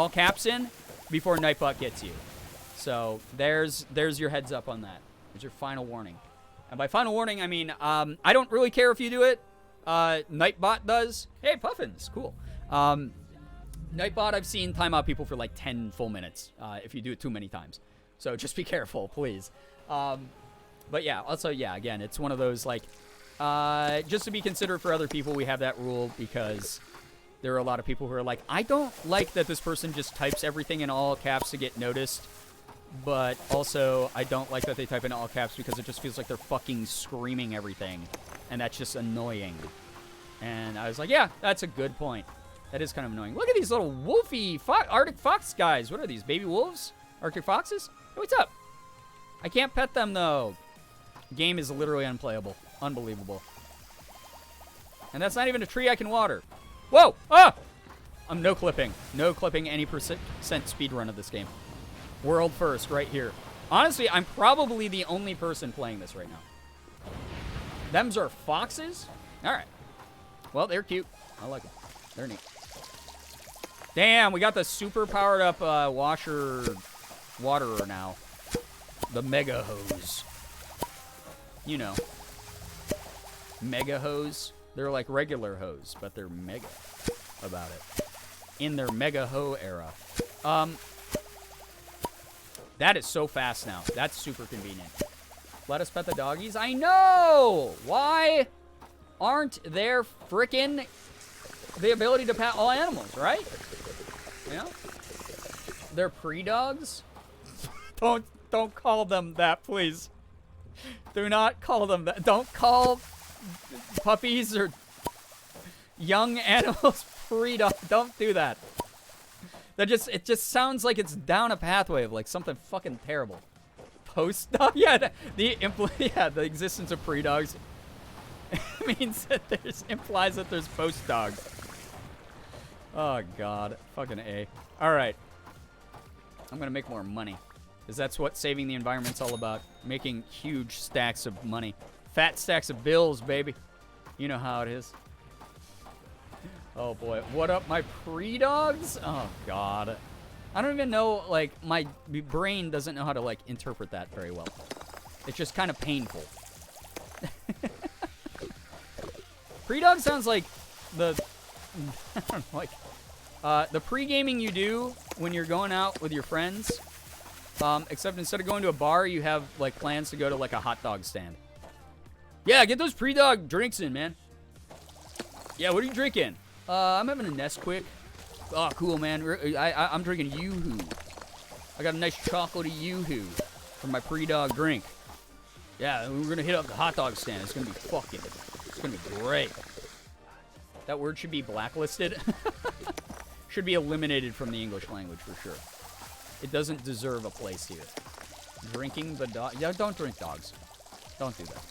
caps in before Nightbot gets you. So there's your heads up on that. There's your final warning. And by final warning, I mean, I don't really care if you do it. Nightbot does. Hey, Puffins. Cool. Nightbot, I've seen timeout people for like 10 full minutes if you do it too many times. So just be careful, please. But yeah, also, yeah, again, it's one of those, like, just to be considerate for other people, we have that rule because there are a lot of people who are like, I don't like that this person just types everything in all caps to get noticed. But also, I don't like that they type in all caps because it just feels like they're fucking screaming everything. And that's just annoying. And I was like, yeah, that's a good point. That is kind of annoying. Look at these little wolfy Arctic fox guys. What are these, baby wolves? Arctic foxes? Hey, what's up? I can't pet them, though. Game is literally unplayable. Unbelievable. And that's not even a tree I can water. Whoa! Ah! I'm no clipping. No clipping any percent speedrun of this game. World first, right here. Honestly, I'm probably the only person playing this right now. Them's are foxes? Alright. Well, they're cute. I like them. They're neat. Damn, we got the super powered up washer waterer now. The Mega Hose. You know. Mega Hose. They're like regular hose, but they're mega about it. In their Mega Ho era. That is so fast now. That's super convenient. Let us pet the doggies? I know! Why aren't there frickin' the ability to pet all animals, right? You know? They're pre-dogs? Don't call them that, please. Do not call them that. Don't call puppies or young animals pre-dog. Don't do that. It just sounds like it's down a pathway of like something fucking terrible. Post-dog? Yeah, the existence of pre-dogs means that implies that there's post-dogs. Oh, God. Fucking A. Alright. I'm gonna make more money. Because that's what saving the environment's all about. Making huge stacks of money. Fat stacks of bills, baby. You know how it is. Oh, boy. What up, my pre-dogs? Oh, God. I don't even know, like, my brain doesn't know how to, like, interpret that very well. It's just kind of painful. Pre-dog sounds like the... I don't know, like... the pre-gaming you do when you're going out with your friends, except instead of going to a bar, you have, like, plans to go to, like, a hot dog stand. Yeah, get those pre-dog drinks in, man. Yeah, what are you drinking? I'm having a Nesquik. Oh, cool, man. I'm drinking Yoo-Hoo. I got a nice chocolatey Yoo-Hoo for my pre-dog drink. Yeah, we're gonna hit up the hot dog stand. It's gonna be great. That word should be blacklisted. Should be eliminated from the English language for sure. It doesn't deserve a place here. Drinking the dog. Yeah, don't drink dogs. Don't do that.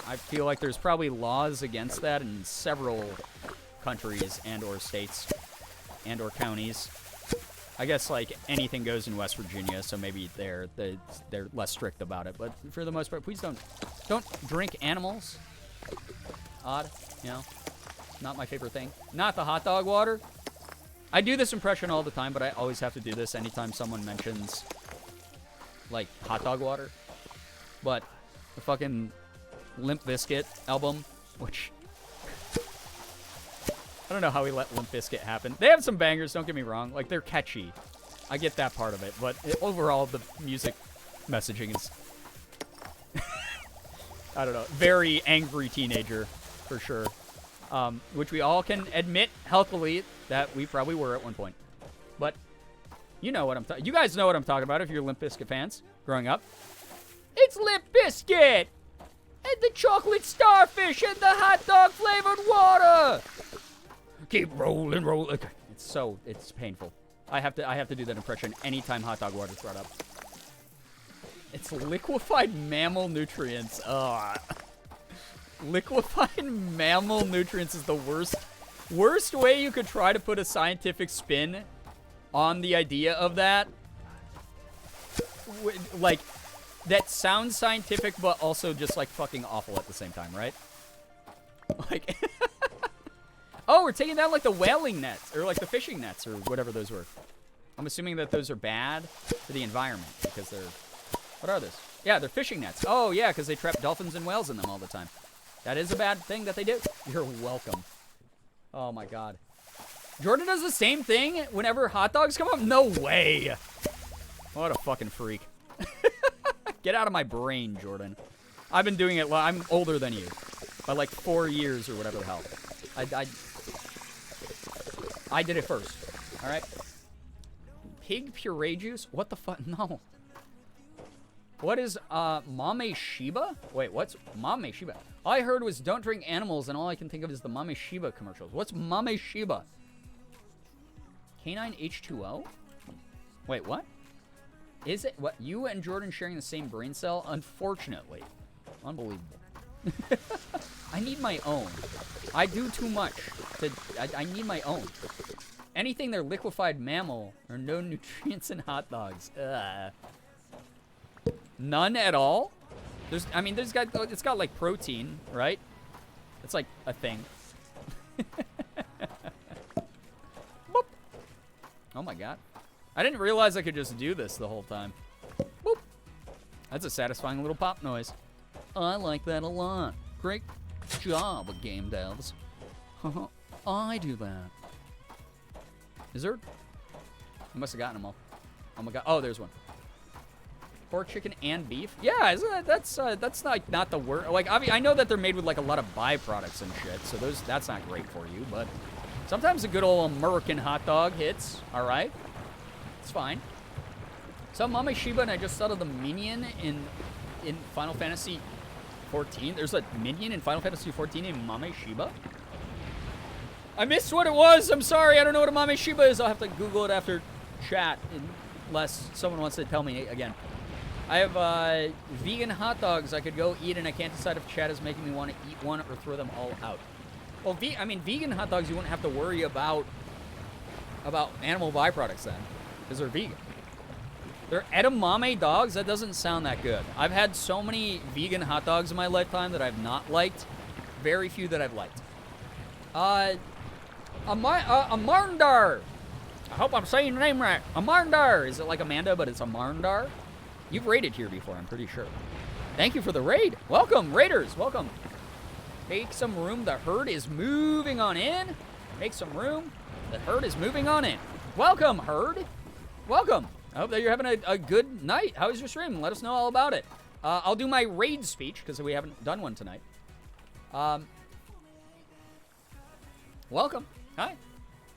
I feel like there's probably laws against that in several countries and or states and or counties. I guess like anything goes in West Virginia, so maybe they're less strict about it. But for the most part, please don't drink animals. Odd, you know. Not my favorite thing. Not the hot dog water. I do this impression all the time, but I always have to do this anytime someone mentions like hot dog water. But the fucking Limp Bizkit album, which I don't know how we let Limp Bizkit happen. They have some bangers, don't get me wrong. Like, they're catchy. I get that part of it. But overall, the music messaging is, I don't know, very angry teenager, for sure. Which we all can admit healthily that we probably were at one point. But you know what I'm talking. You guys know what I'm talking about if you're Limp Bizkit fans growing up. It's Limp Bizkit! And the chocolate starfish and the hot dog flavored water. Keep rolling, rolling. It's painful. I have to do that impression anytime hot dog water is brought up. It's liquefied mammal nutrients. Ugh. Liquefied mammal nutrients is the worst way you could try to put a scientific spin on the idea of that. Like, that sounds scientific, but also just, like, fucking awful at the same time, right? Like, oh, we're taking down, like, the whaling nets, or, like, the fishing nets, or whatever those were. I'm assuming that those are bad for the environment, because they're, what are those? Yeah, they're fishing nets. Oh, yeah, because they trap dolphins and whales in them all the time. That is a bad thing that they do. You're welcome. Oh, my God. Jordan does the same thing whenever hot dogs come up? No way. What a fucking freak. Get out of my brain, Jordan. I've been doing it. I'm older than you by like 4 years or whatever the hell. I did it first. All right. Pig puree juice? What the fuck? No. What is Mame Shiba? Wait, what's Mame Shiba? All I heard was don't drink animals, and all I can think of is the Mame Shiba commercials. What's Mame Shiba? Canine H2O? Wait, what? Is it? What? You and Jordan sharing the same brain cell? Unfortunately. Unbelievable. I need my own. I do too much. I need my own. Anything they're liquefied mammal or no nutrients in hot dogs. None at all? It's got like protein, right? It's like a thing. Boop. Oh my God. I didn't realize I could just do this the whole time. Boop. That's a satisfying little pop noise. I like that a lot. Great job, game devs. I do that. Is there? I must have gotten them all. Oh my God. Oh, there's one. Pork, chicken, and beef. Yeah, isn't that's not the worst. Like, I know that they're made with like a lot of byproducts and shit, so that's not great for you. But sometimes a good old American hot dog hits. All right. It's fine. So Mame Shiba, and I just thought of the minion in Final Fantasy 14. There's a minion in Final Fantasy 14 named Mame Shiba. I missed what it was. I'm sorry. I don't know what a Mame Shiba is. I'll have to Google it after chat, unless someone wants to tell me again. I have vegan hot dogs I could go eat, and I can't decide if chat is making me want to eat one or throw them all out. Well, vegan hot dogs, you wouldn't have to worry about animal byproducts then, because they're vegan. They're edamame dogs? That doesn't sound that good. I've had so many vegan hot dogs in my lifetime that I've not liked. Very few that I've liked. Amarndar. I hope I'm saying your name right. Amarndar. Is it like Amanda, but it's Amarndar? You've raided here before, I'm pretty sure. Thank you for the raid. Welcome, raiders. Welcome. Make some room. The herd is moving on in. Make some room. The herd is moving on in. Welcome, herd. Welcome. I hope that you're having a good night. How was your stream? Let us know all about it. I'll do my raid speech, because we haven't done one tonight. Welcome. Hi.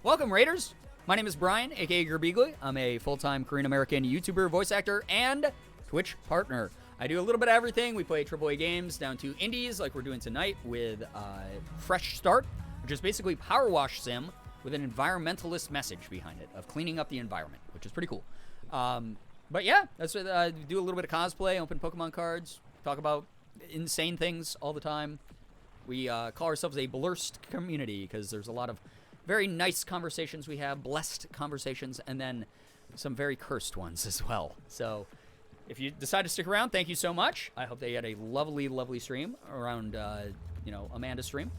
Welcome, Raiders. My name is Brian, aka Girbeagly. I'm a full-time Korean-American YouTuber, voice actor, and Twitch partner. I do a little bit of everything. We play AAA games down to indies like we're doing tonight with Fresh Start, which is basically Power Wash Sim with an environmentalist message behind it of cleaning up the environment, which is pretty cool. But yeah, that's what I do. A little bit of cosplay, open Pokemon cards, talk about insane things all the time. We call ourselves a blurst community because there's a lot of very nice conversations we have, blessed conversations, and then some very cursed ones as well. So if you decide to stick around, thank you so much. I hope that you had a lovely, lovely stream around, Amanda's stream.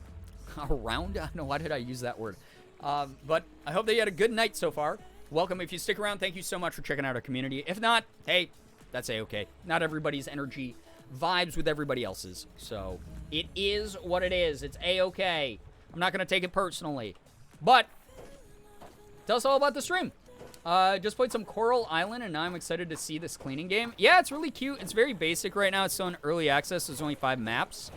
Around? I don't know, why did I use that word? But I hope that you had a good night so far. Welcome. If you stick around, thank you so much for checking out our community. If not, hey, that's A-okay. Not everybody's energy vibes with everybody else's. So it is what it is. It's A-okay. I'm not going to take it personally. But tell us all about the stream. Just played some Coral Island, and now I'm excited to see this cleaning game. Yeah, it's really cute. It's very basic right now. It's still in early access. There's only 5 maps.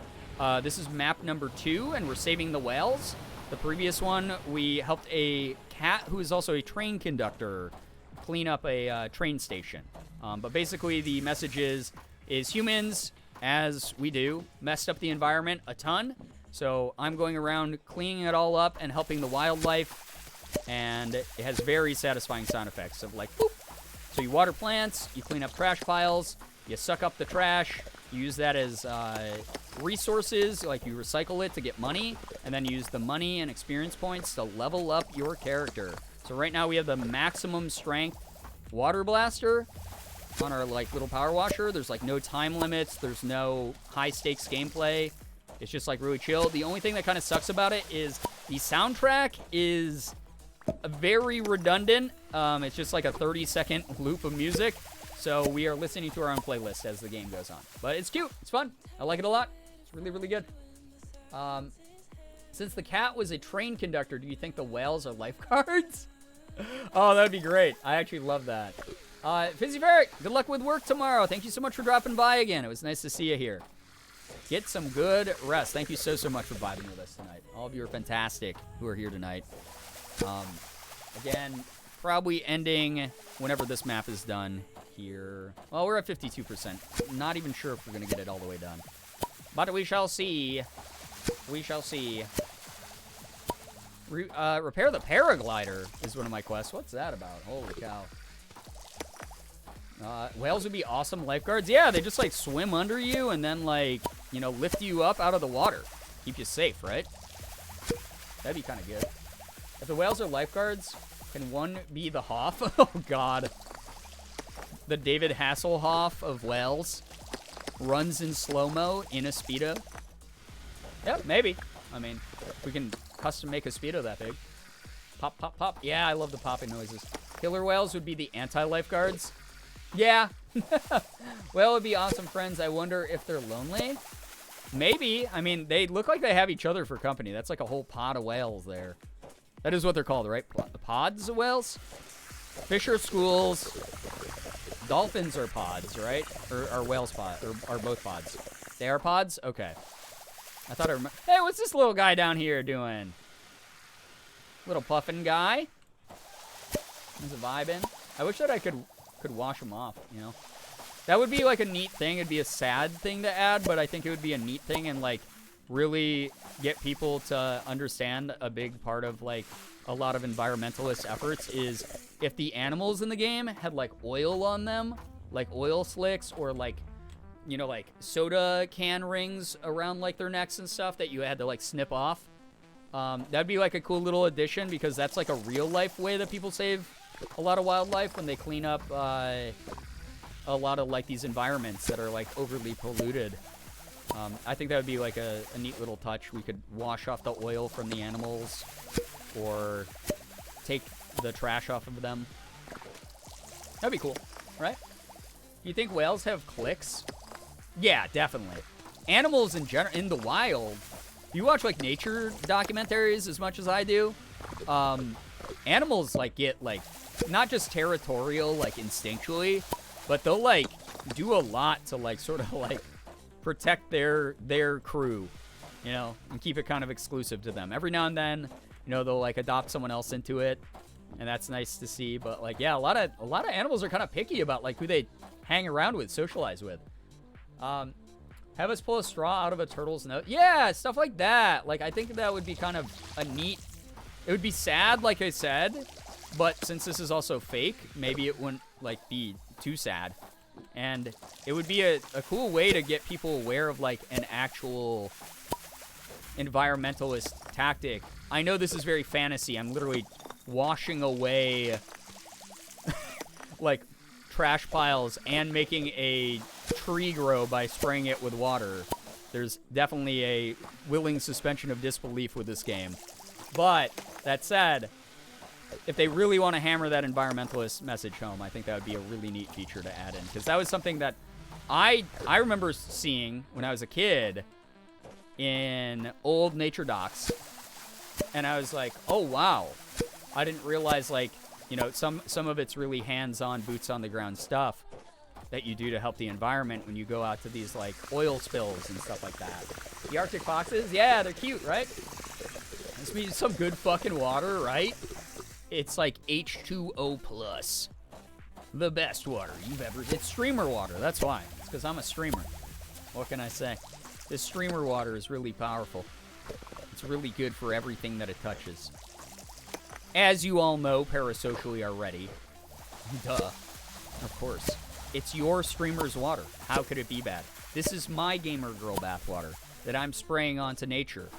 This is map number 2, and we're saving the whales. The previous one, we helped a cat who is also a train conductor clean up a train station. But basically, the message is humans, as we do, messed up the environment a ton. So I'm going around cleaning it all up and helping the wildlife, and it has very satisfying sound effects of like, boop. So you water plants, you clean up trash piles, you suck up the trash, you use that as resources, like you recycle it to get money, and then use the money and experience points to level up your character. So right now we have the maximum strength water blaster on our like little power washer. There's like no time limits, there's no high stakes gameplay. It's just like really chill. The only thing that kind of sucks about it is the soundtrack is very redundant. It's just like a 30-second loop of music. So we are listening to our own playlist as the game goes on. But it's cute. It's fun. I like it a lot. It's really, really good. Since the cat was a train conductor, do you think the whales are lifeguards? Oh, that would be great. I actually love that. Fizzy Ferret, good luck with work tomorrow. Thank you so much for dropping by again. It was nice to see you here. Get some good rest. Thank you so much for vibing with us tonight. All of you are fantastic who are here tonight. Again, probably ending whenever this map is done here. Well, we're at 52%. Not even sure if we're going to get it all the way done. But we shall see. We shall see. Repair the paraglider is one of my quests. What's that about? Holy cow. Whales would be awesome lifeguards. Yeah, they just like swim under you and then like, lift you up out of the water. Keep you safe, right? That'd be kind of good. If the whales are lifeguards, can one be the Hoff? Oh, God. The David Hasselhoff of whales runs in slow-mo in a Speedo. Yep, maybe. I mean, we can custom make a Speedo that big. Pop, pop, pop. Yeah, I love the popping noises. Killer whales would be the anti-lifeguards. Yeah. Well, it would be awesome friends. I wonder if they're lonely. Maybe. I mean, they look like they have each other for company. That's like a whole pod of whales there. That is what they're called, right? Pods of whales? Fish are schools. Dolphins are pods, right? Or are whales pods? Or are both pods? They are pods? Okay. I thought I remember. Hey, what's this little guy down here doing? Little puffin guy. He's a vibing. I wish that I could wash him off, That would be like a neat thing. It'd be a sad thing to add, but I think it would be a neat thing and like really get people to understand a big part of like a lot of environmentalist efforts is if the animals in the game had like oil on them, like oil slicks or like, like soda can rings around like their necks and stuff that you had to like snip off. That'd be like a cool little addition because that's like a real life way that people save a lot of wildlife when they clean up a lot of like these environments that are like overly polluted. I think that would be like a neat little touch. We could wash off the oil from the animals or take the trash off of them. That'd be cool, right? You think whales have clicks? Yeah, definitely. Animals in general, in the wild, you watch like nature documentaries as much as I do, animals like get like not just territorial like instinctually, but they'll like do a lot to like sort of like protect their crew. you know, and keep it kind of exclusive to them. Every now and then, you know, they'll like adopt someone else into it, and that's nice to see. But like, yeah, a lot of animals are kind of picky about like who they hang around with, socialize with. Have us pull a straw out of a turtle's nose. Yeah, stuff like that. Like, I think that would be kind of a neat. It would be sad, like I said, but since this is also fake, maybe it wouldn't like be too sad. And it would be a cool way to get people aware of like an actual environmentalist tactic. I know this is very fantasy. I'm literally washing away like trash piles and making a tree grow by spraying it with water. There's definitely a willing suspension of disbelief with this game. But that said, if they really want to hammer that environmentalist message home, I think that would be a really neat feature to add in, because that was something that I remember seeing when I was a kid in old nature docs, and I was like, oh wow, I didn't realize, like, you know, some of it's really hands-on, boots on the ground stuff that you do to help the environment when you go out to these like oil spills and stuff like that. The Arctic foxes, yeah, they're cute, right? This means some good fucking water, right? It's like H2O plus. The best water you've ever... It's streamer water, that's why. It's because I'm a streamer. What can I say? This streamer water is really powerful. It's really good for everything that it touches. As you all know, parasocially already. Duh. Of course. It's your streamer's water. How could it be bad? This is my gamer girl bathwater that I'm spraying onto nature.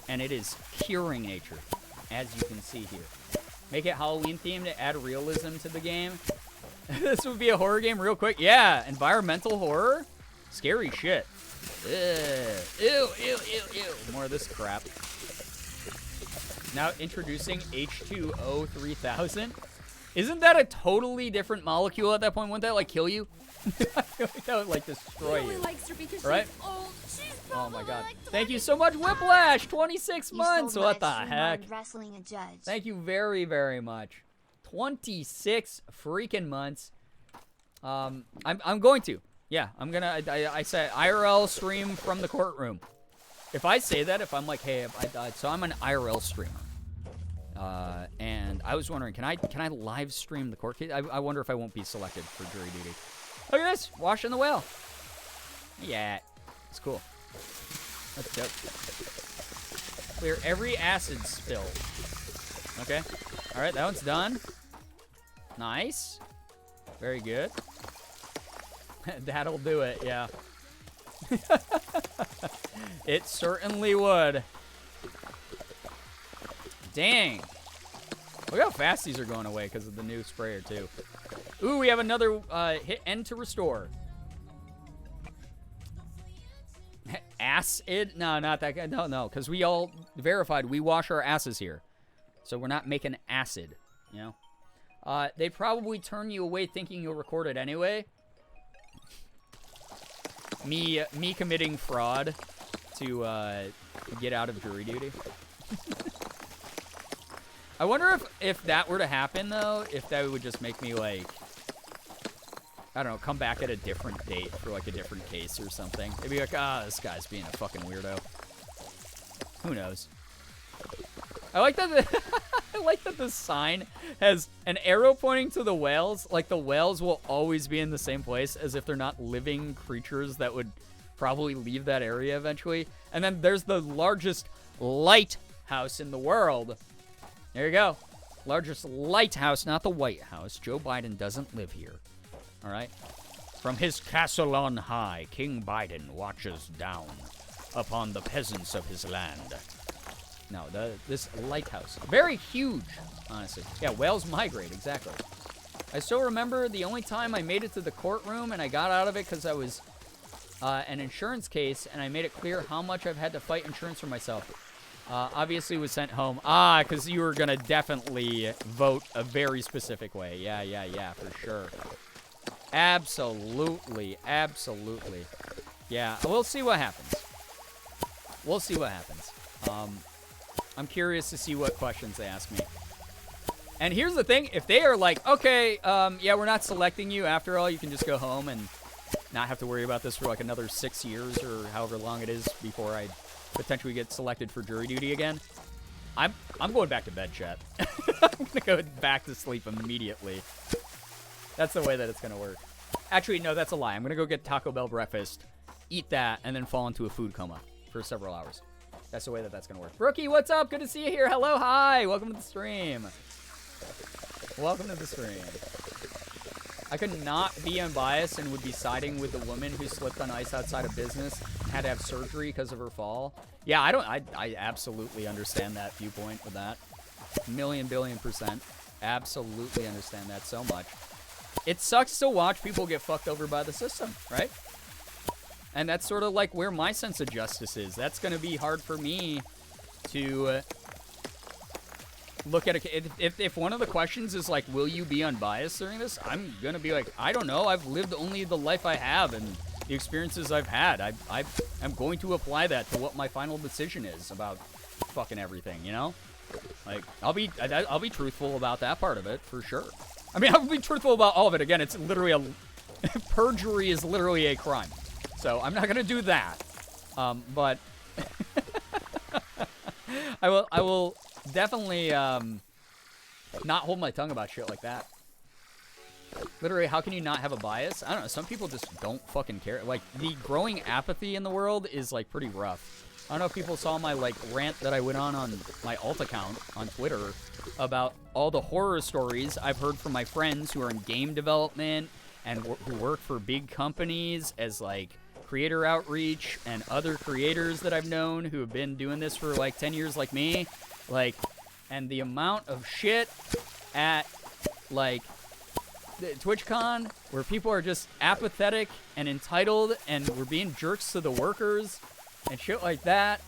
And it is curing nature, as you can see here. Make it Halloween themed to add realism to the game. This would be a horror game real quick. Yeah, environmental horror. Scary shit. Ew, ew, ew, ew. More of this crap. Now introducing H2O 3000. Isn't that a totally different molecule at that point? Wouldn't that like kill you? I feel like that would like destroy He only you. likes her because Right? she's old. She's Oh my probably god. like Thank you so much, Whiplash. 26 You months. stole What the my heck? stream on wrestling a judge. Thank you very, very much. 26 freaking months. I'm going to. Yeah, I'm gonna. I said IRL stream from the courtroom. If I say that, if I'm like, hey, I died, so I'm an IRL streamer. And I was wondering, can I live stream the court case? I wonder if I won't be selected for jury duty. Look at this, washing the whale. Yeah, it's cool. That's dope. Clear every acid spill. Okay. All right, that one's done. Nice. Very good. That'll do it, yeah. It certainly would. Dang. Look how fast these are going away because of the new sprayer, too. Ooh, we have another hit end to restore. Acid? No, not that guy. No, because we all verified we wash our asses here. So we're not making acid, you know? They probably turn you away thinking you'll record it anyway. Me committing fraud to get out of jury duty. I wonder if that were to happen, though, if that would just make me, like, I don't know, come back at a different date for, like, a different case or something. They'd be like, this guy's being a fucking weirdo. Who knows? I like that I like that the sign has an arrow pointing to the whales. Like, the whales will always be in the same place, as if they're not living creatures that would probably leave that area eventually. And then there's the largest lighthouse in the world. There you go. Largest lighthouse, not the White House. Joe Biden doesn't live here. All right? From his castle on high, King Biden watches down upon the peasants of his land. No, this lighthouse. Very huge, honestly. Yeah, whales migrate, exactly. I still remember the only time I made it to the courtroom and I got out of it because I was an insurance case, and I made it clear how much I've had to fight insurance for myself. Obviously was sent home. Because you were going to definitely vote a very specific way. Yeah, for sure. Absolutely. Yeah, we'll see what happens. I'm curious to see what questions they ask me. And here's the thing. If they are like, okay, yeah, we're not selecting you. After all, you can just go home and not have to worry about this for like another 6 years or however long it is before I potentially get selected for jury duty again. I'm going back to bed, chat. I'm gonna go back to sleep immediately. That's the way that it's gonna work. Actually, no, that's a lie. I'm gonna go get Taco Bell breakfast, eat that, and then fall into a food coma for several hours. That's the way that that's gonna work. Rookie, what's up? Good to see you here. Hello, hi. Welcome to the stream. Welcome to the stream. I could not be unbiased and would be siding with the woman who slipped on ice outside of business and had to have surgery because of her fall. Yeah, I absolutely understand that viewpoint with that. Million billion %. Absolutely understand that so much. It sucks to watch people get fucked over by the system, right? And that's sort of like where my sense of justice is. That's going to be hard for me to look at it. If one of the questions is like, will you be unbiased during this? I'm going to be like, I don't know. I've lived only the life I have and the experiences I've had. I am going to apply that to what my final decision is about fucking everything, you know? Like, I'll be truthful about that part of it, for sure. I mean, I'll be truthful about all of it. Again, it's literally perjury is literally a crime. So I'm not going to do that. But I will definitely not hold my tongue about shit like that. Literally, how can you not have a bias? I don't know. Some people just don't fucking care. Like, the growing apathy in the world is, like, pretty rough. I don't know if people saw my, like, rant that I went on my alt account on Twitter about all the horror stories I've heard from my friends who are in game development and who work for big companies as, like, creator outreach, and other creators that I've known who have been doing this for, like, 10 years like me. Like, and the amount of shit at, like, TwitchCon where people are just apathetic and entitled and we're being jerks to the workers and shit like that.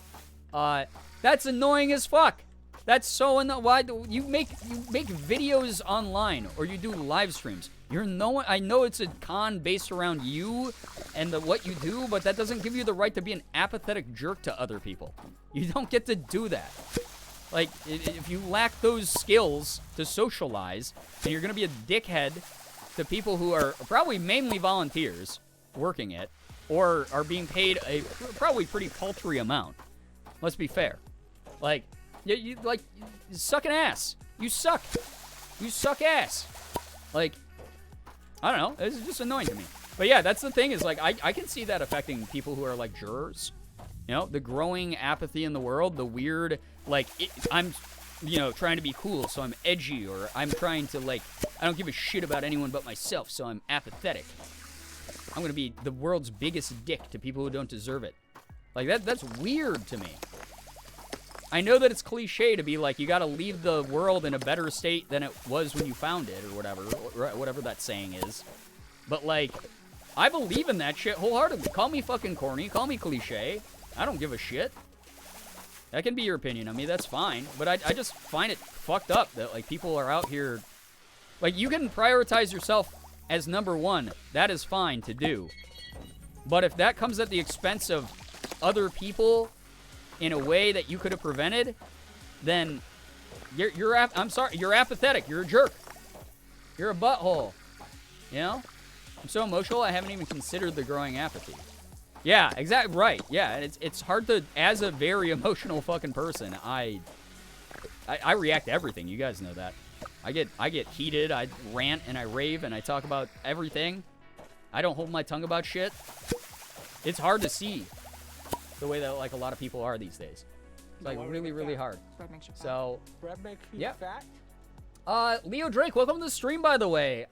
That's annoying as fuck. That's so annoying. Why do you make videos online or you do live streams? I know it's a con based around you and what you do, but that doesn't give you the right to be an apathetic jerk to other people. You don't get to do that. Like, if you lack those skills to socialize, then you're gonna be a dickhead to people who are probably mainly volunteers working it, or are being paid a probably pretty paltry amount. Let's be fair. Like, you suck an ass. You suck. You suck ass. Like, I don't know. It's just annoying to me. But yeah, that's the thing is, like, I can see that affecting people who are, like, jurors. You know, the growing apathy in the world, the weird, like, I'm, you know, trying to be cool, so I'm edgy, or I'm trying to, like, I don't give a shit about anyone but myself, so I'm apathetic. I'm gonna be the world's biggest dick to people who don't deserve it. Like, that's weird to me. I know that it's cliche to be like, you gotta leave the world in a better state than it was when you found it, or whatever that saying is. But, like, I believe in that shit wholeheartedly. Call me fucking corny, call me cliche. I don't give a shit. That can be your opinion on me, that's fine. But I just find it fucked up that, like, people are out here. Like, you can prioritize yourself as number one. That is fine to do. But if that comes at the expense of other people in a way that you could have prevented, then I'm sorry, you're apathetic. You're a jerk. You're a butthole. You know? I'm so emotional, I haven't even considered the growing apathy. Yeah, exactly, right. Yeah, and it's hard to, as a very emotional fucking person, I react to everything. You guys know that. I get heated, I rant and I rave and I talk about everything. I don't hold my tongue about shit. It's hard to see the way that, like, a lot of people are these days. It's, like, really, really hard. So, Bread makes you yeah. fat? Leo Drake, welcome to the stream, by the way.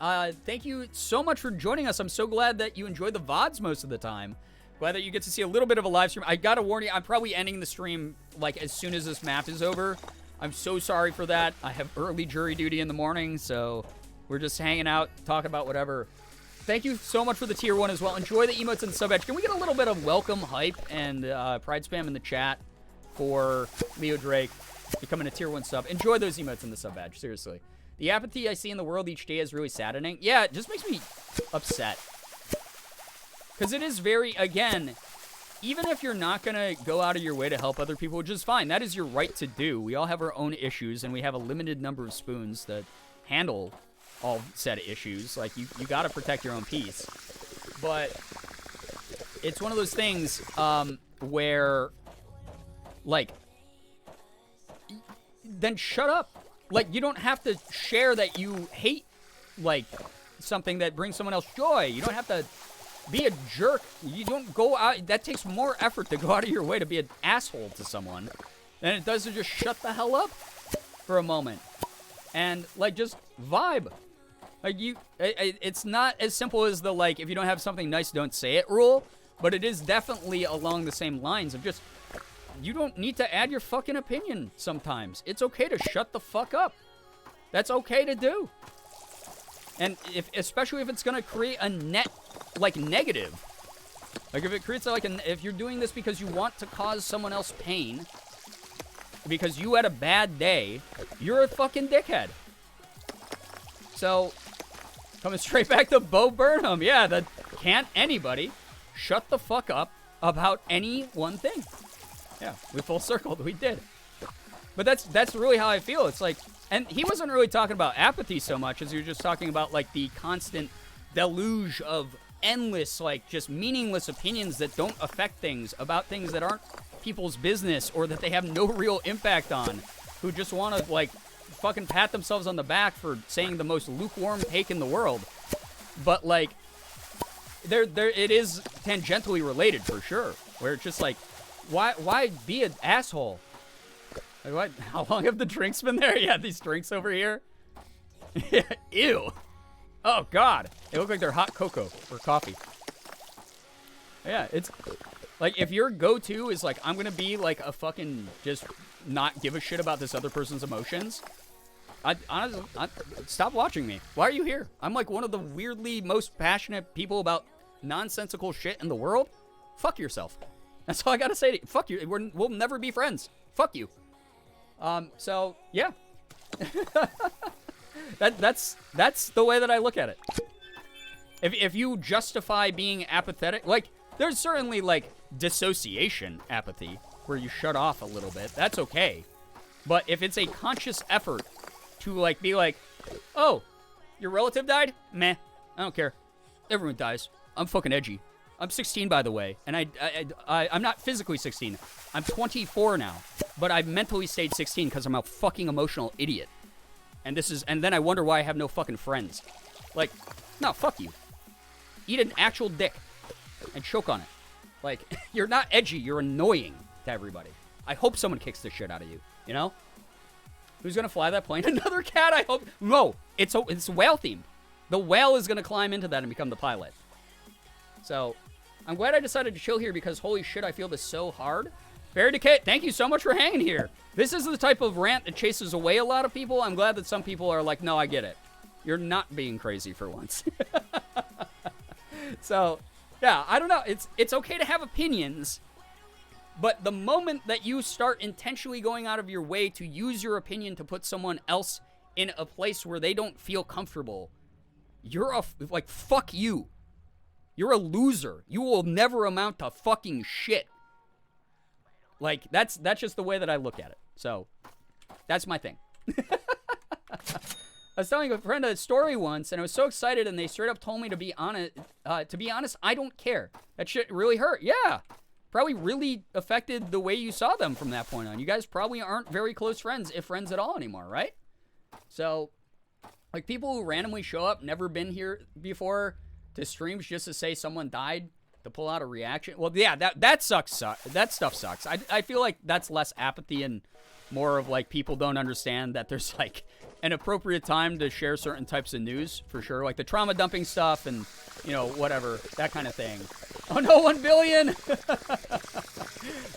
Thank you so much for joining us. I'm so glad that you enjoy the VODs most of the time. Glad that you get to see a little bit of a live stream. I gotta warn you, I'm probably ending the stream, like, as soon as this map is over. I'm so sorry for that. I have early jury duty in the morning, so we're just hanging out, talking about whatever. Thank you so much for the tier 1 as well. Enjoy the emotes and the sub-edge. Can we get a little bit of welcome hype and pride spam in the chat for Leo Drake becoming a tier 1 sub? Enjoy those emotes and the sub-badge, seriously. The apathy I see in the world each day is really saddening. Yeah, it just makes me upset. Because it is very, again, even if you're not going to go out of your way to help other people, which is fine. That is your right to do. We all have our own issues, and we have a limited number of spoons that handle all said issues. Like, you got to protect your own peace. But it's one of those things where like, then shut up. Like, you don't have to share that you hate, like, something that brings someone else joy. You don't have to be a jerk. You don't go out. That takes more effort to go out of your way to be an asshole to someone than it does to just shut the hell up for a moment and, like, just vibe. Like, it's not as simple as the, like, if you don't have something nice, don't say it rule, but it is definitely along the same lines of just, you don't need to add your fucking opinion sometimes. It's okay to shut the fuck up. That's okay to do. And especially if it's going to create a net, like, negative. Like, if it creates, like, if you're doing this because you want to cause someone else pain, because you had a bad day, you're a fucking dickhead. So, coming straight back to Bo Burnham. Yeah, that can't anybody shut the fuck up about any one thing. Yeah, we full circled. We did. But that's really how I feel. It's like, and he wasn't really talking about apathy so much as he was just talking about, like, the constant deluge of endless, like, just meaningless opinions that don't affect things, about things that aren't people's business or that they have no real impact on, who just want to, like, fucking pat themselves on the back for saying the most lukewarm take in the world. But, like, it is tangentially related for sure, where it's just like, why be an asshole? Like, what? How long have the drinks been there? Yeah, these drinks over here. Ew. Oh, God. They look like they're hot cocoa or coffee. Yeah, it's like, if your go-to is like, I'm going to be like a fucking just not give a shit about this other person's emotions, honestly, stop watching me. Why are you here? I'm like one of the weirdly most passionate people about nonsensical shit in the world. Fuck yourself. That's all I got to say to you. Fuck you. We'll never be friends. Fuck you. So, yeah. That's the way that I look at it. If you justify being apathetic, like, there's certainly, like, dissociation apathy, where you shut off a little bit. That's okay. But if it's a conscious effort to, like, be like, oh, your relative died? Meh. I don't care. Everyone dies. I'm fucking edgy. I'm 16, by the way, and I'm not physically 16. I'm 24 now, but I've mentally stayed 16 because I'm a fucking emotional idiot. And then I wonder why I have no fucking friends. Like, no, fuck you. Eat an actual dick and choke on it. Like, you're not edgy, you're annoying to everybody. I hope someone kicks the shit out of you, you know? Who's gonna fly that plane? Another cat, I hope. No, it's whale themed. The whale is gonna climb into that and become the pilot. So, I'm glad I decided to chill here because holy shit, I feel this so hard. Barry Decay, thank you so much for hanging here. This is the type of rant that chases away a lot of people. I'm glad that some people are like, no, I get it. You're not being crazy for once. So, yeah, I don't know. It's okay to have opinions, but the moment that you start intentionally going out of your way to use your opinion to put someone else in a place where they don't feel comfortable, you're like, fuck you. You're a loser. You will never amount to fucking shit. Like, that's just the way that I look at it. So, that's my thing. I was telling a friend a story once, and I was so excited, and they straight up told me to be honest. I don't care. That shit really hurt. Yeah. Probably really affected the way you saw them from that point on. You guys probably aren't very close friends, if friends at all anymore, right? So, like, people who randomly show up, never been here before, to streams just to say someone died, to pull out a reaction. Well, yeah, that sucks. That stuff sucks. I feel like that's less apathy and more of, like, people don't understand that there's, like, an appropriate time to share certain types of news, for sure. Like the trauma dumping stuff and, you know, whatever, that kind of thing. Oh no, 1 billion!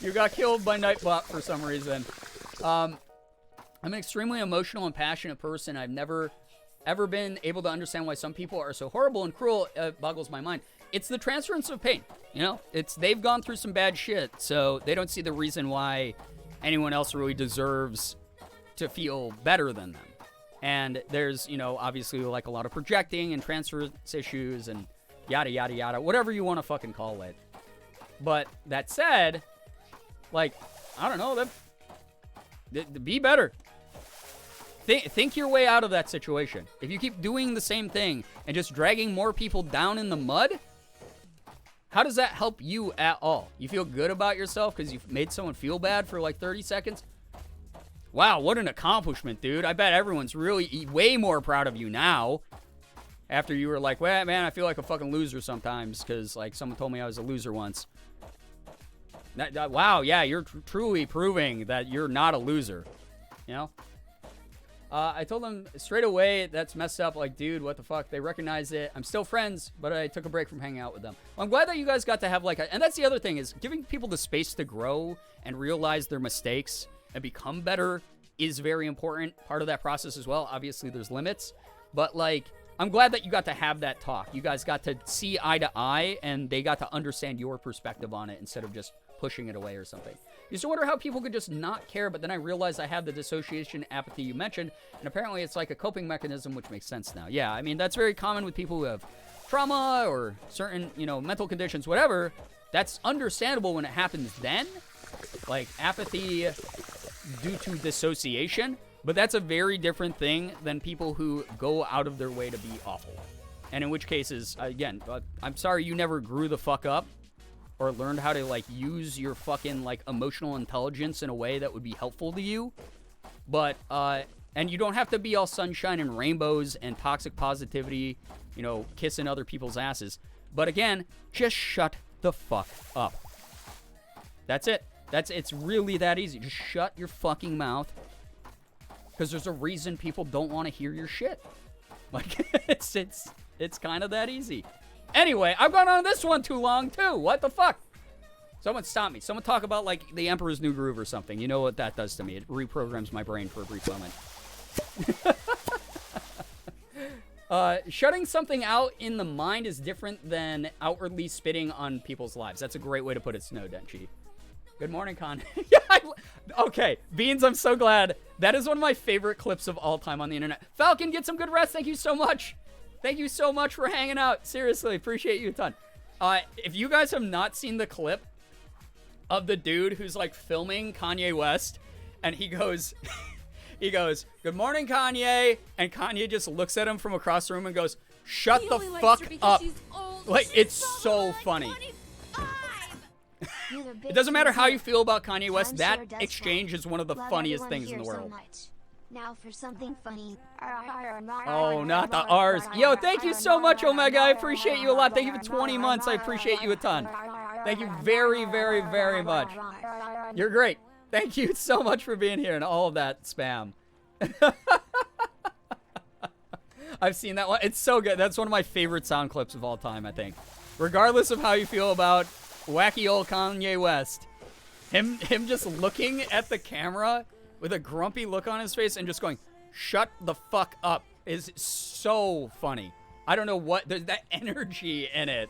You got killed by Nightbot for some reason. I'm an extremely emotional and passionate person. I've never, ever been able to understand why some people are so horrible and cruel. It boggles my mind. It's the transference of pain, you know? They've gone through some bad shit, so they don't see the reason why anyone else really deserves to feel better than them. And there's, you know, obviously, like, a lot of projecting and transference issues and yada, yada, yada, whatever you want to fucking call it. But that said, like, I don't know, be better. Think your way out of that situation. If you keep doing the same thing and just dragging more people down in the mud, How does that help you at all? You feel good about yourself because you've made someone feel bad for like 30 seconds? Wow, what an accomplishment, dude. I bet everyone's really way more proud of you now. After you were like, well, man, I feel like a fucking loser sometimes because like someone told me I was a loser once. Wow, yeah, you're truly proving that you're not a loser. You know? I told them straight away, that's messed up. Like, dude, what the fuck? They recognize it. I'm still friends, but I took a break from hanging out with them. Well, I'm glad that you guys got to have like and that's the other thing is giving people the space to grow and realize their mistakes and become better is very important. Part of that process as well. Obviously, there's limits. But like, I'm glad that you got to have that talk. You guys got to see eye to eye and they got to understand your perspective on it instead of just pushing it away or something. I used to wonder how people could just not care, but then I realized I had the dissociation apathy you mentioned, and apparently it's like a coping mechanism, which makes sense now. Yeah, I mean, that's very common with people who have trauma or certain, you know, mental conditions, whatever. That's understandable when it happens then, like apathy due to dissociation, but that's a very different thing than people who go out of their way to be awful. And in which cases, again, I'm sorry you never grew the fuck up or learned how to like use your fucking like emotional intelligence in a way that would be helpful to you. But and you don't have to be all sunshine and rainbows and toxic positivity, you know, kissing other people's asses. But again, just shut the fuck up. That's it. It's really that easy. Just shut your fucking mouth. Because there's a reason people don't want to hear your shit. Like it's kind of that easy. Anyway, I've gone on this one too long, too. What the fuck? Someone stop me. Someone talk about, like, the Emperor's New Groove or something. You know what that does to me. It reprograms my brain for a brief moment. Shutting something out in the mind is different than outwardly spitting on people's lives. That's a great way to put it, Snow Denchi. Good morning, Con. Okay, Beans, I'm so glad. That is one of my favorite clips of all time on the internet. Falcon, get some good rest. Thank you so much. Thank you so much for hanging out. Seriously, appreciate you a ton. If you guys have not seen the clip of the dude who's like filming Kanye West, and he goes, good morning, Kanye. And Kanye just looks at him from across the room and goes, shut the fuck up. Like, it's so funny. It doesn't matter how you feel about Kanye West. That exchange is one of the funniest things in the world. Now for something funny. Oh, not the R's. Yo, thank you so much, Omega. I appreciate you a lot. Thank you for 20 months. I appreciate you a ton. Thank you very, very, very much. You're great. Thank you so much for being here and all of that spam. I've seen that one. It's so good. That's one of my favorite sound clips of all time, I think. Regardless of how you feel about wacky old Kanye West, him just looking at the camera with a grumpy look on his face and just going, shut the fuck up, is so funny. I don't know what, there's that energy in it.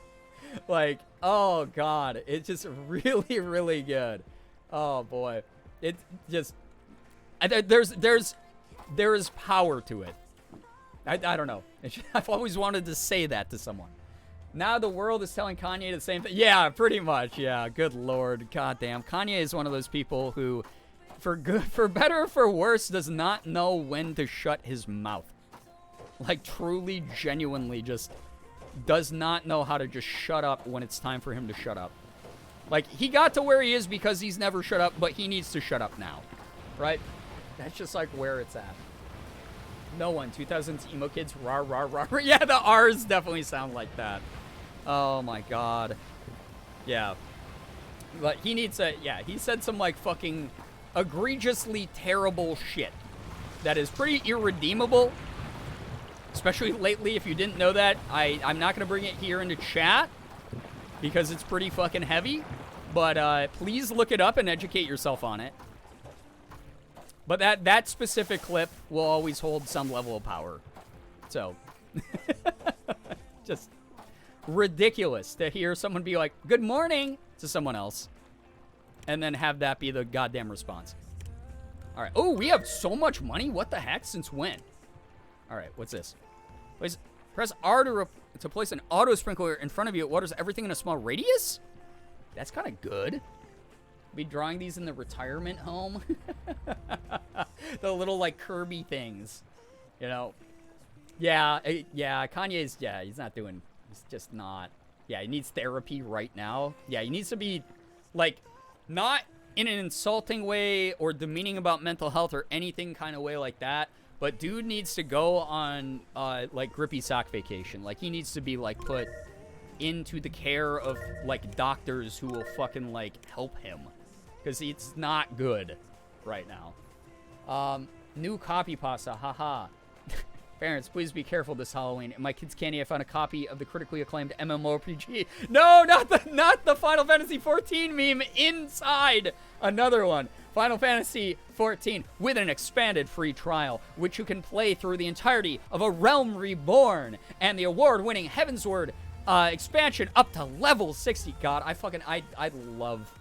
Like, oh God, it's just really, really good. Oh boy. It just, there is power to it. I don't know. I've always wanted to say that to someone. Now the world is telling Kanye the same thing. Yeah, pretty much. Yeah, good Lord. Goddamn. Kanye is one of those people who, for better or for worse, does not know when to shut his mouth. Like, truly, genuinely just does not know how to just shut up when it's time for him to shut up. Like, he got to where he is because he's never shut up, but he needs to shut up now. Right? That's just like where it's at. No one. 2000s emo kids. Rah, rah, rah, rah. Yeah, the R's definitely sound like that. Oh my God. Yeah. But he needs to, yeah, he said some like fucking egregiously terrible shit that is pretty irredeemable. Especially lately, if you didn't know that, I'm not going to bring it here into chat because it's pretty fucking heavy. But please look it up and educate yourself on it. But that specific clip will always hold some level of power. So, just ridiculous to hear someone be like, good morning to someone else. And then have that be the goddamn response. All right. Oh, we have so much money. What the heck? Since when? All right. What's this? Press R to place an auto sprinkler in front of you. It waters everything in a small radius? That's kind of good. Be drawing these in the retirement home. The little like Kirby things, you know. Yeah, Kanye's, yeah, he's not doing, he's just not Yeah, he needs therapy right now. Yeah, he needs to be, like, not in an insulting way or demeaning about mental health or anything kind of way like that. But dude needs to go on, like, grippy sock vacation. Like, he needs to be, like, put into the care of, like, doctors who will fucking, like, help him. Because it's not good right now. New copy pasta, haha. Parents, please be careful this Halloween. In my kids' candy, I found a copy of the critically acclaimed MMORPG. No, not the Final Fantasy 14 meme inside another one. Final Fantasy 14 with an expanded free trial, which you can play through the entirety of A Realm Reborn and the award-winning Heavensward expansion up to level 60. God, I love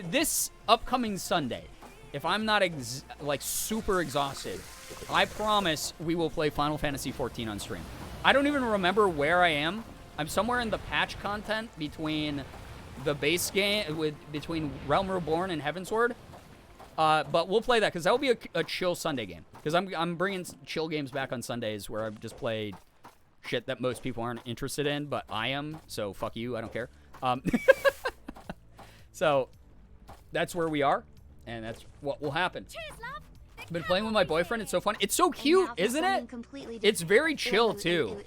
this upcoming Sunday. If I'm not like super exhausted, I promise we will play Final Fantasy 14 on stream. I don't even remember where I am. I'm somewhere in the patch content between the base game between Realm Reborn and Heavensward. But we'll play that because that will be a chill Sunday game. Because I'm bringing chill games back on Sundays where I just play shit that most people aren't interested in, but I am. So fuck you, I don't care. So that's where we are, and that's what will happen. Cheers, love. I've been playing with my boyfriend. It's so fun. It's so cute, isn't it? It's very chill, too.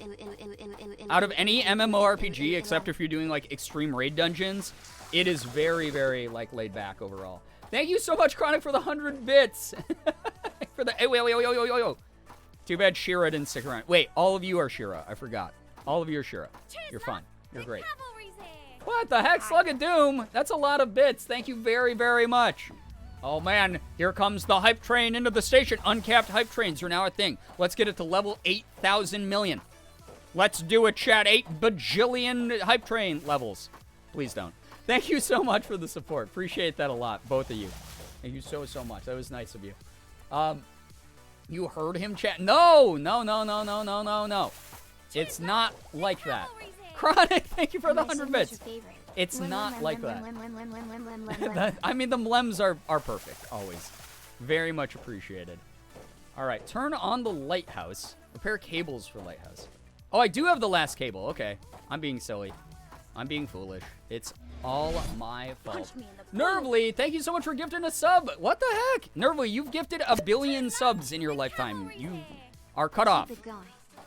Out of any MMORPG, except if you're doing, like, extreme raid dungeons, it is very, very, like, laid back overall. Thank you so much, Chronic, for the 100 bits. For the... Hey, wait. Too bad Shira didn't stick around. Wait, all of you are Shira. I forgot. All of you are Shira. You're fun. You're great. What the heck? Slug of Doom? That's a lot of bits. Thank you very, very much. Oh, man. Here comes the hype train into the station. Uncapped hype trains are now a thing. Let's get it to level 8,000 million. Let's do it, chat. 8 bajillion hype train levels. Please don't. Thank you so much for the support. Appreciate that a lot, both of you. Thank you so, so much. That was nice of you. You heard him chat? No. It's not like that. Chronic, thank you for the 100 bits. It's not like that. I mean, the mlems are perfect, always. Very much appreciated. All right, turn on the lighthouse. Repair cables for lighthouse. Oh, I do have the last cable. Okay, I'm being silly. I'm being foolish. It's all my fault. Nervly, thank you so much for gifting a sub. What the heck? Nervly, you've gifted 1 billion subs in your lifetime. You are cut off.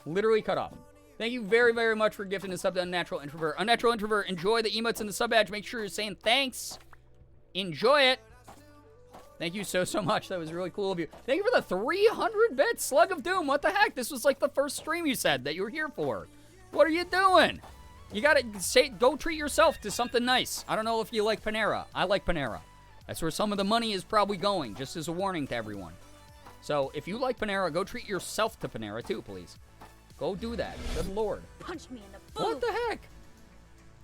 Literally cut off. Thank you very, very much for gifting a sub to Unnatural Introvert. Unnatural Introvert, enjoy the emotes and the sub badge. Make sure you're saying thanks. Enjoy it. Thank you so, so much. That was really cool of you. Thank you for the 300 bits. Slug of Doom, what the heck? This was like the first stream you said that you were here for. What are you doing? You gotta go treat yourself to something nice. I don't know if you like Panera. I like Panera. That's where some of the money is probably going, just as a warning to everyone. So if you like Panera, go treat yourself to Panera too, please. Go do that. Good Lord. Punch me in the boob. What the heck?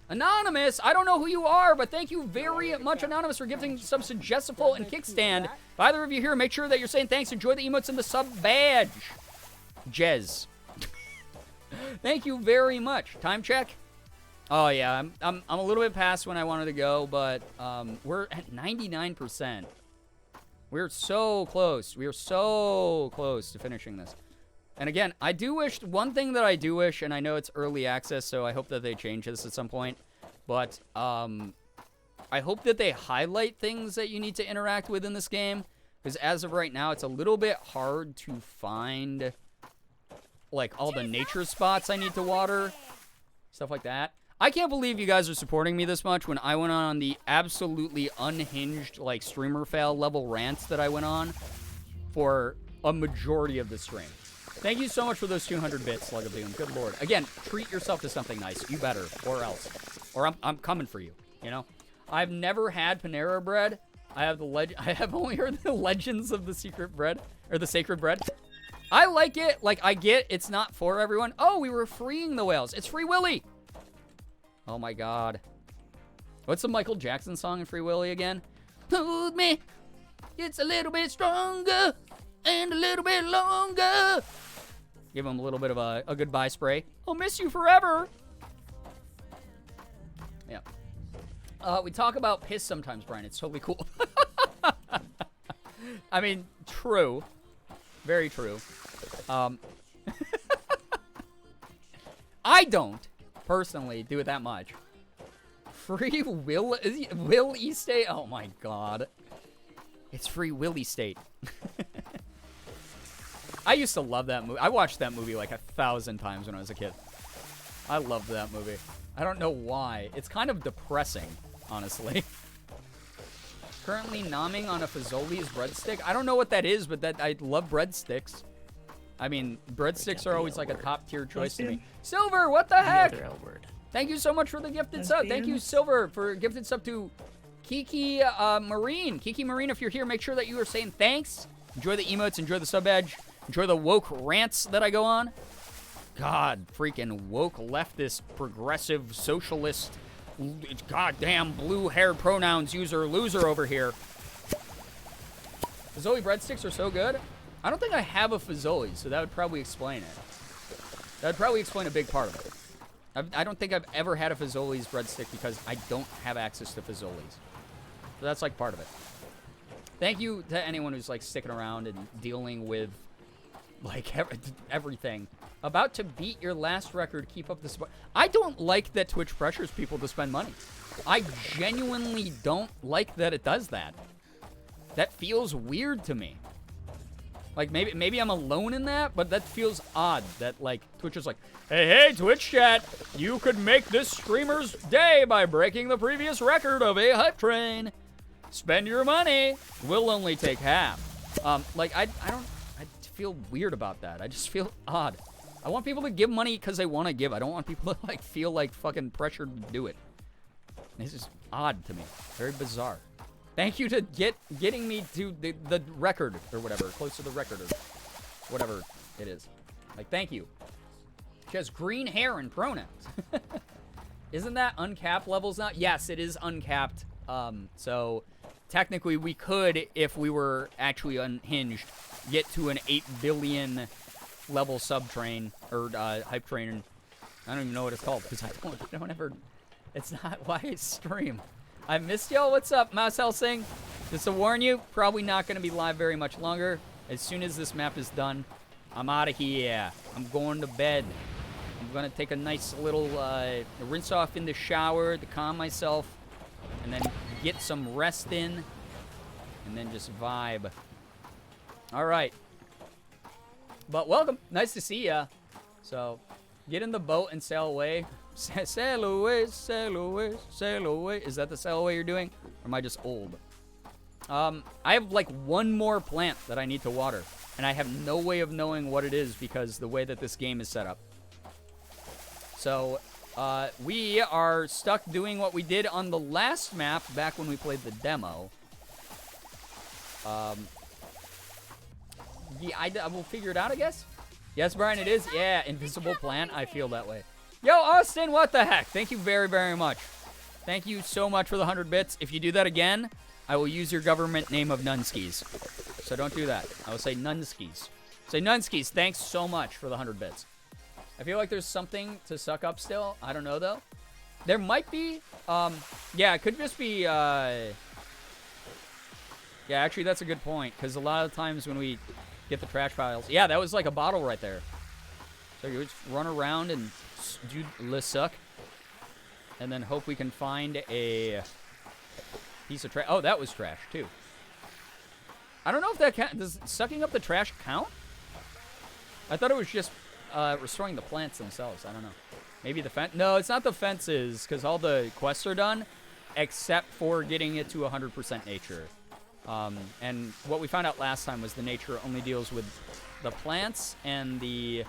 Anonymous, I don't know who you are, but thank you very much, Anonymous, for gifting some suggestible and kickstand. If either of you here, make sure that you're saying thanks. Enjoy the emotes and the sub badge. Jez. Thank you very much. Time check? Oh, yeah, I'm a little bit past when I wanted to go, but we're at 99%. We're so close. We are so close to finishing this. And again, I do wish, one thing that I do wish, and I know it's early access, so I hope that they change this at some point, but I hope that they highlight things that you need to interact with in this game, because as of right now, it's a little bit hard to find, like, all the nature spots I need to water, stuff like that. I can't believe you guys are supporting me this much when I went on the absolutely unhinged, like, streamer fail level rants that I went on for a majority of the stream. Thank you so much for those 200 bits, Slug of Doom. Good Lord. Again, treat yourself to something nice. You better, or else. Or I'm coming for you, you know? I've never had Panera bread. I have only heard the legends of the secret bread, or the sacred bread. I like it. Like, I get it's not for everyone. Oh, we were freeing the whales. It's Free Willy. Oh, my God. What's the Michael Jackson song in Free Willy again? Hold me. It's a little bit stronger and a little bit longer. Give him a little bit of a goodbye spray. I'll miss you forever. Yeah. We talk about piss sometimes, Brian. It's totally cool. I mean, true. Very true. I don't, personally do it that much. Free Willy State? Oh my god. It's Free Willy State. I used to love that movie. I watched that movie like 1,000 times when I was a kid. I loved that movie. I don't know why. It's kind of depressing, honestly. Currently nomming on a Fazoli's breadstick. I don't know what that is, but I love breadsticks. I mean, breadsticks are always like a top tier choice to me. Silver, what the heck? Thank you so much for the gifted sub. Thank you, Silver, for gifted sub to Kiki Marine. Kiki Marine, if you're here, make sure that you are saying thanks. Enjoy the emotes, enjoy the sub badge, enjoy the woke rants that I go on. God, freaking woke leftist, progressive, socialist, goddamn blue-haired pronouns user loser over here. Fazoli breadsticks are so good. I don't think I have a Fazoli, so that would probably explain it. That would probably explain a big part of it. I don't think I've ever had a Fazoli's breadstick because I don't have access to Fazoli's. So that's like part of it. Thank you to anyone who's like sticking around and dealing with like everything. About to beat your last record, keep up the support. I don't like that Twitch pressures people to spend money. I genuinely don't like that it does that. That feels weird to me. Like, maybe I'm alone in that, but that feels odd that, like, Twitch is like, hey, Twitch chat, you could make this streamer's day by breaking the previous record of a hype train. Spend your money. We'll only take half. Like, I feel weird about that. I just feel odd. I want people to give money because they want to give. I don't want people to, like, feel, like, fucking pressured to do it. This is odd to me. Very bizarre. Thank you to getting me to the record or whatever, close to the record or whatever it is. Like, thank you. She has green hair and pronouns. Isn't that uncapped levels now? Yes, it is uncapped. So technically we could, if we were actually unhinged, get to an 8 billion level subtrain or hype train. I don't even know what it's called because I don't ever. It's not why I stream. I missed y'all. What's up, Mouse Helsing? Just to warn you, probably not going to be live very much longer. As soon as this map is done, I'm out of here. I'm going to bed. I'm going to take a nice little rinse off in the shower to calm myself. And then get some rest in. And then just vibe. All right. But welcome. Nice to see ya. So, get in the boat and sail away. Sail away, sail away, sail away. Is that the sail away you're doing? Or am I just old? I have like one more plant that I need to water. And I have no way of knowing what it is because the way that this game is set up. So, we are stuck doing what we did on the last map back when we played the demo. Yeah, I will figure it out, I guess. Yes, Brian, it is. Yeah, invisible plant. I feel that way. Yo, Austin, what the heck? Thank you very, very much. Thank you so much for the 100 bits. If you do that again, I will use your government name of Nunskis. So don't do that. I will say Nunskis. Say Nunskis, thanks so much for the 100 bits. I feel like there's something to suck up still. I don't know, though. There might be. Yeah, it could just be. Yeah, actually, that's a good point. Because a lot of times when we get the trash piles. Yeah, that was like a bottle right there. So you just run around and do le suck. And then hope we can find a piece of trash. Oh, that was trash, too. I don't know if that does sucking up the trash count? I thought it was just restoring the plants themselves. I don't know. Maybe the fence. No, it's not the fences, because all the quests are done, except for getting it to 100% nature. And what we found out last time was the nature only deals with the plants and the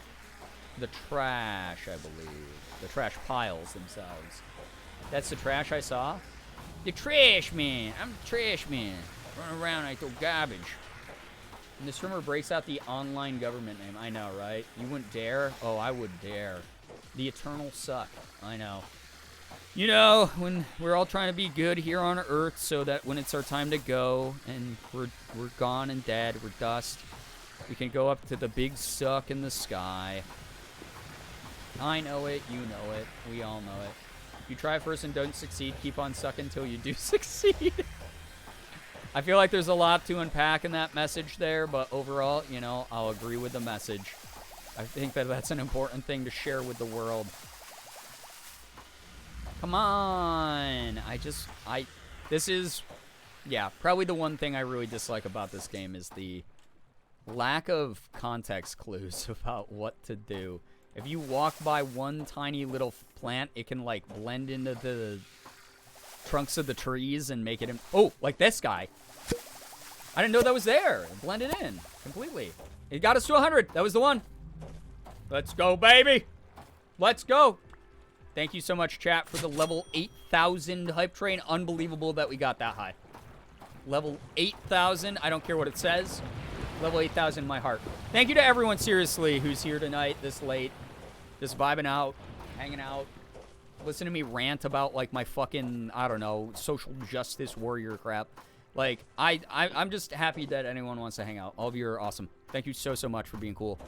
trash, I believe. The trash piles themselves. That's the trash I saw. The trash man. I'm the trash man. Run around, I throw garbage. And the streamer breaks out the online government name. I know, right? You wouldn't dare? Oh, I would dare. The eternal suck. I know. You know, when we're all trying to be good here on Earth so that when it's our time to go and we're gone and dead, we're dust, we can go up to the big suck in the sky. I know it, you know it, we all know it. If you try first and don't succeed, keep on sucking until you do succeed. I feel like there's a lot to unpack in that message there, but overall, you know, I'll agree with the message. I think that that's an important thing to share with the world. Come on. This is, yeah, probably the one thing I really dislike about this game is the lack of context clues about what to do. If you walk by one tiny little plant, it can, like, blend into the trunks of the trees and make it... Oh, like this guy. I didn't know that was there. It blended in completely. It got us to 100. That was the one. Let's go, baby. Let's go. Thank you so much, chat, for the level 8,000 hype train. Unbelievable that we got that high. Level 8,000. I don't care what it says. Level 8,000 in my heart. Thank you to everyone, seriously, who's here tonight this late. Just vibing out, hanging out. Listen to me rant about, like, my fucking, I don't know, social justice warrior crap. Like, I'm just happy that anyone wants to hang out. All of you are awesome. Thank you so much for being cool.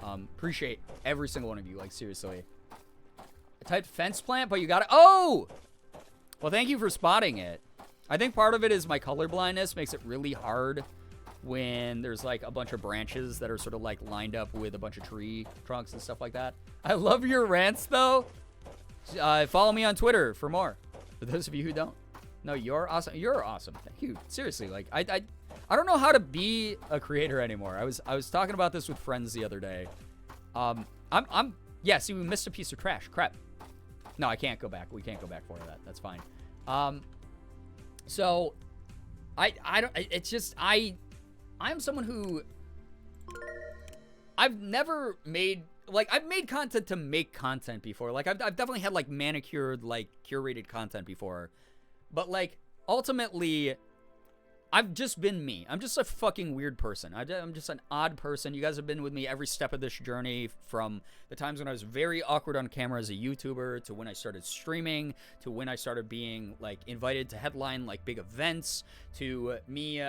Appreciate every single one of you, like, seriously. I typed fence plant, but you got it. Oh! Well, thank you for spotting it. I think part of it is my color blindness makes it really hard when there's, like, a bunch of branches that are sort of, like, lined up with a bunch of tree trunks and stuff like that. I love your rants, though. Follow me on Twitter for more. For those of you who don't. No, you're awesome. You're awesome. Thank you. Seriously, like, I don't know how to be a creator anymore. I was talking about this with friends the other day. Yeah, see, we missed a piece of trash. Crap. No, I can't go back. We can't go back for that. That's fine. So, I don't, it's just, I'm someone who, I've never made, like, I've made content to make content before. Like, I've definitely had, like, manicured, like, curated content before. But, like, ultimately, I've just been me. I'm just a fucking weird person. I'm just an odd person. You guys have been with me every step of this journey, from the times when I was very awkward on camera as a YouTuber, to when I started streaming, to when I started being, like, invited to headline, like, big events, to me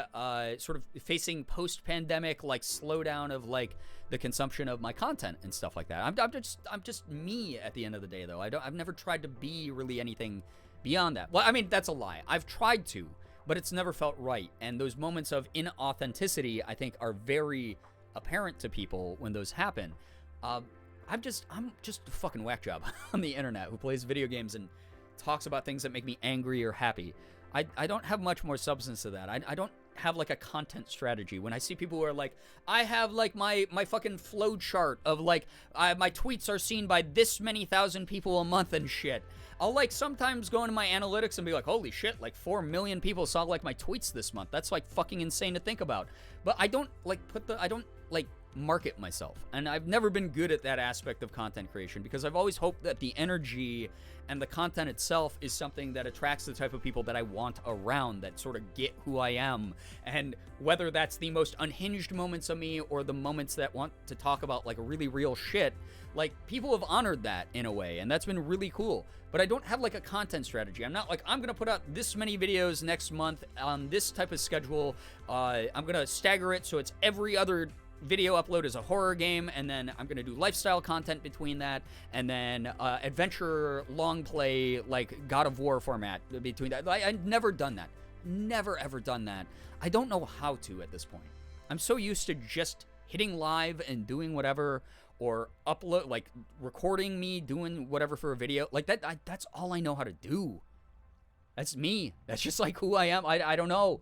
sort of facing post-pandemic, like, slowdown of, like, the consumption of my content and stuff like that. I'm just me at the end of the day, though. I've never tried to be really anything beyond that. Well, I mean, that's a lie. I've tried to, but it's never felt right. And those moments of inauthenticity, I think, are very apparent to people when those happen. I'm just a fucking whack job on the internet who plays video games and talks about things that make me angry or happy. I don't have much more substance to that. I don't have, like, a content strategy. When I see people who are like, I have, like, my fucking flow chart of, like, my tweets are seen by this many thousand people a month and shit. I'll, like, sometimes go into my analytics and be like, holy shit, like, 4 million people saw, like, my tweets this month. That's, like, fucking insane to think about. But I don't, like, market myself. And I've never been good at that aspect of content creation, because I've always hoped that the energy and the content itself is something that attracts the type of people that I want around, that sort of get who I am. And whether that's the most unhinged moments of me or the moments that want to talk about, like, really real shit, like, people have honored that in a way, and that's been really cool. But I don't have, like, a content strategy. I'm not like, I'm gonna put out this many videos next month on this type of schedule. I'm gonna stagger it so it's every other video upload is a horror game, and then I'm gonna do lifestyle content between that, and then adventure long play, like, God of War format between that. I've never done that. Never ever done that. I don't know how to at this point. I'm so used to just hitting live and doing whatever, or upload, like, recording me doing whatever for a video. Like, that's all I know how to do. That's me. That's just, like, who I am. I don't know.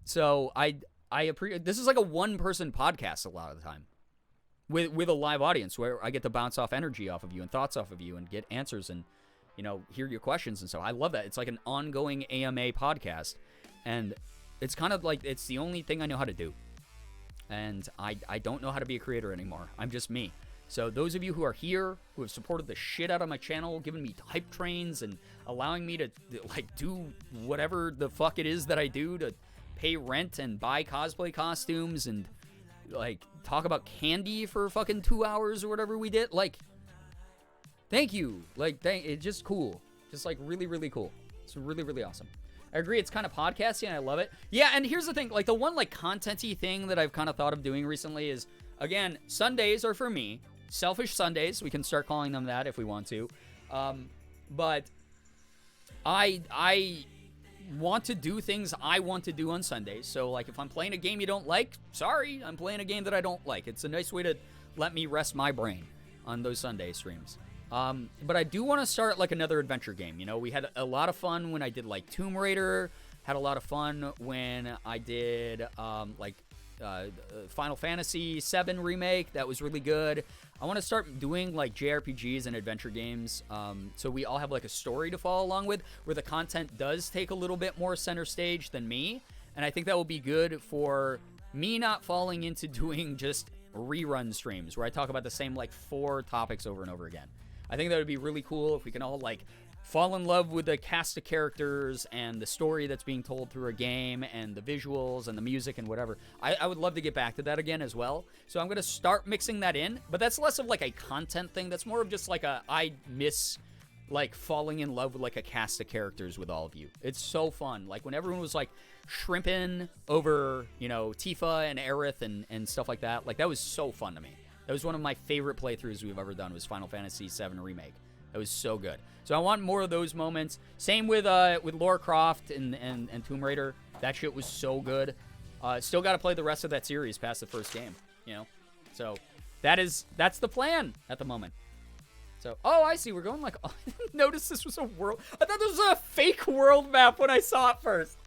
So I appreciate, this is like a one-person podcast a lot of the time, with a live audience, where I get to bounce off energy off of you and thoughts off of you and get answers and, you know, hear your questions and so. I love that. It's like an ongoing AMA podcast, and it's kind of like, it's the only thing I know how to do. And I don't know how to be a creator anymore. I'm just me. So those of you who are here, who have supported the shit out of my channel, giving me hype trains and allowing me to, like, do whatever the fuck it is that I do to pay rent and buy cosplay costumes and, like, talk about candy for fucking 2 hours or whatever we did, like, thank you. Like, it's just cool. Just, like, really, really cool. It's really, really awesome. I agree, it's kind of podcasty, and I love it. Yeah, and here's the thing, like, the one, like, content-y thing that I've kind of thought of doing recently is, again, Sundays are for me. Selfish Sundays, we can start calling them that if we want to. But I want to do things I want to do on Sundays. So, like, if I'm playing a game you don't like, sorry, I'm playing a game that I don't like. It's a nice way to let me rest my brain on those Sunday streams. But I do want to start like another adventure game. You know, we had a lot of fun when I did like Tomb Raider. Had a lot of fun when I did Final Fantasy VII Remake. That was really good. I want to start doing like JRPGs and adventure games, so we all have like a story to follow along with, where the content does take a little bit more center stage than me. And I think that will be good for me not falling into doing just rerun streams where I talk about the same like 4 topics over and over again. I think that would be really cool if we can all like fall in love with the cast of characters and the story that's being told through a game and the visuals and the music and whatever. I would love to get back to that again as well. So I'm going to start mixing that in, but that's less of like a content thing. That's more of just like I miss like falling in love with like a cast of characters with all of you. It's so fun. Like when everyone was like shrimping over, you know, Tifa and Aerith and stuff like that. Like that was so fun to me. That was one of my favorite playthroughs we've ever done, was Final Fantasy VII Remake. That was so good. So I want more of those moments. Same with Lara Croft and Tomb Raider. That shit was so good. Still got to play the rest of that series past the first game, you know? So that's the plan at the moment. So, oh, I see. We're going like, oh, I didn't notice this was a world. I thought this was a fake world map when I saw it first.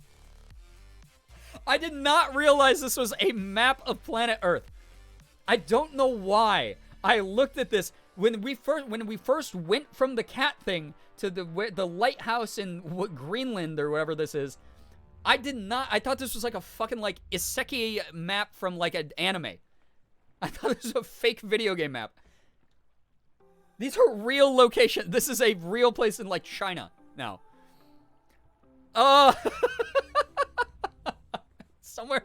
I did not realize this was a map of planet Earth. I don't know why I looked at this when we first went from the cat thing to the lighthouse in Greenland or whatever this is. I thought this was like a fucking like isekai map from like an anime. I thought this was a fake video game map. These are real locations. This is a real place in like China now. Somewhere.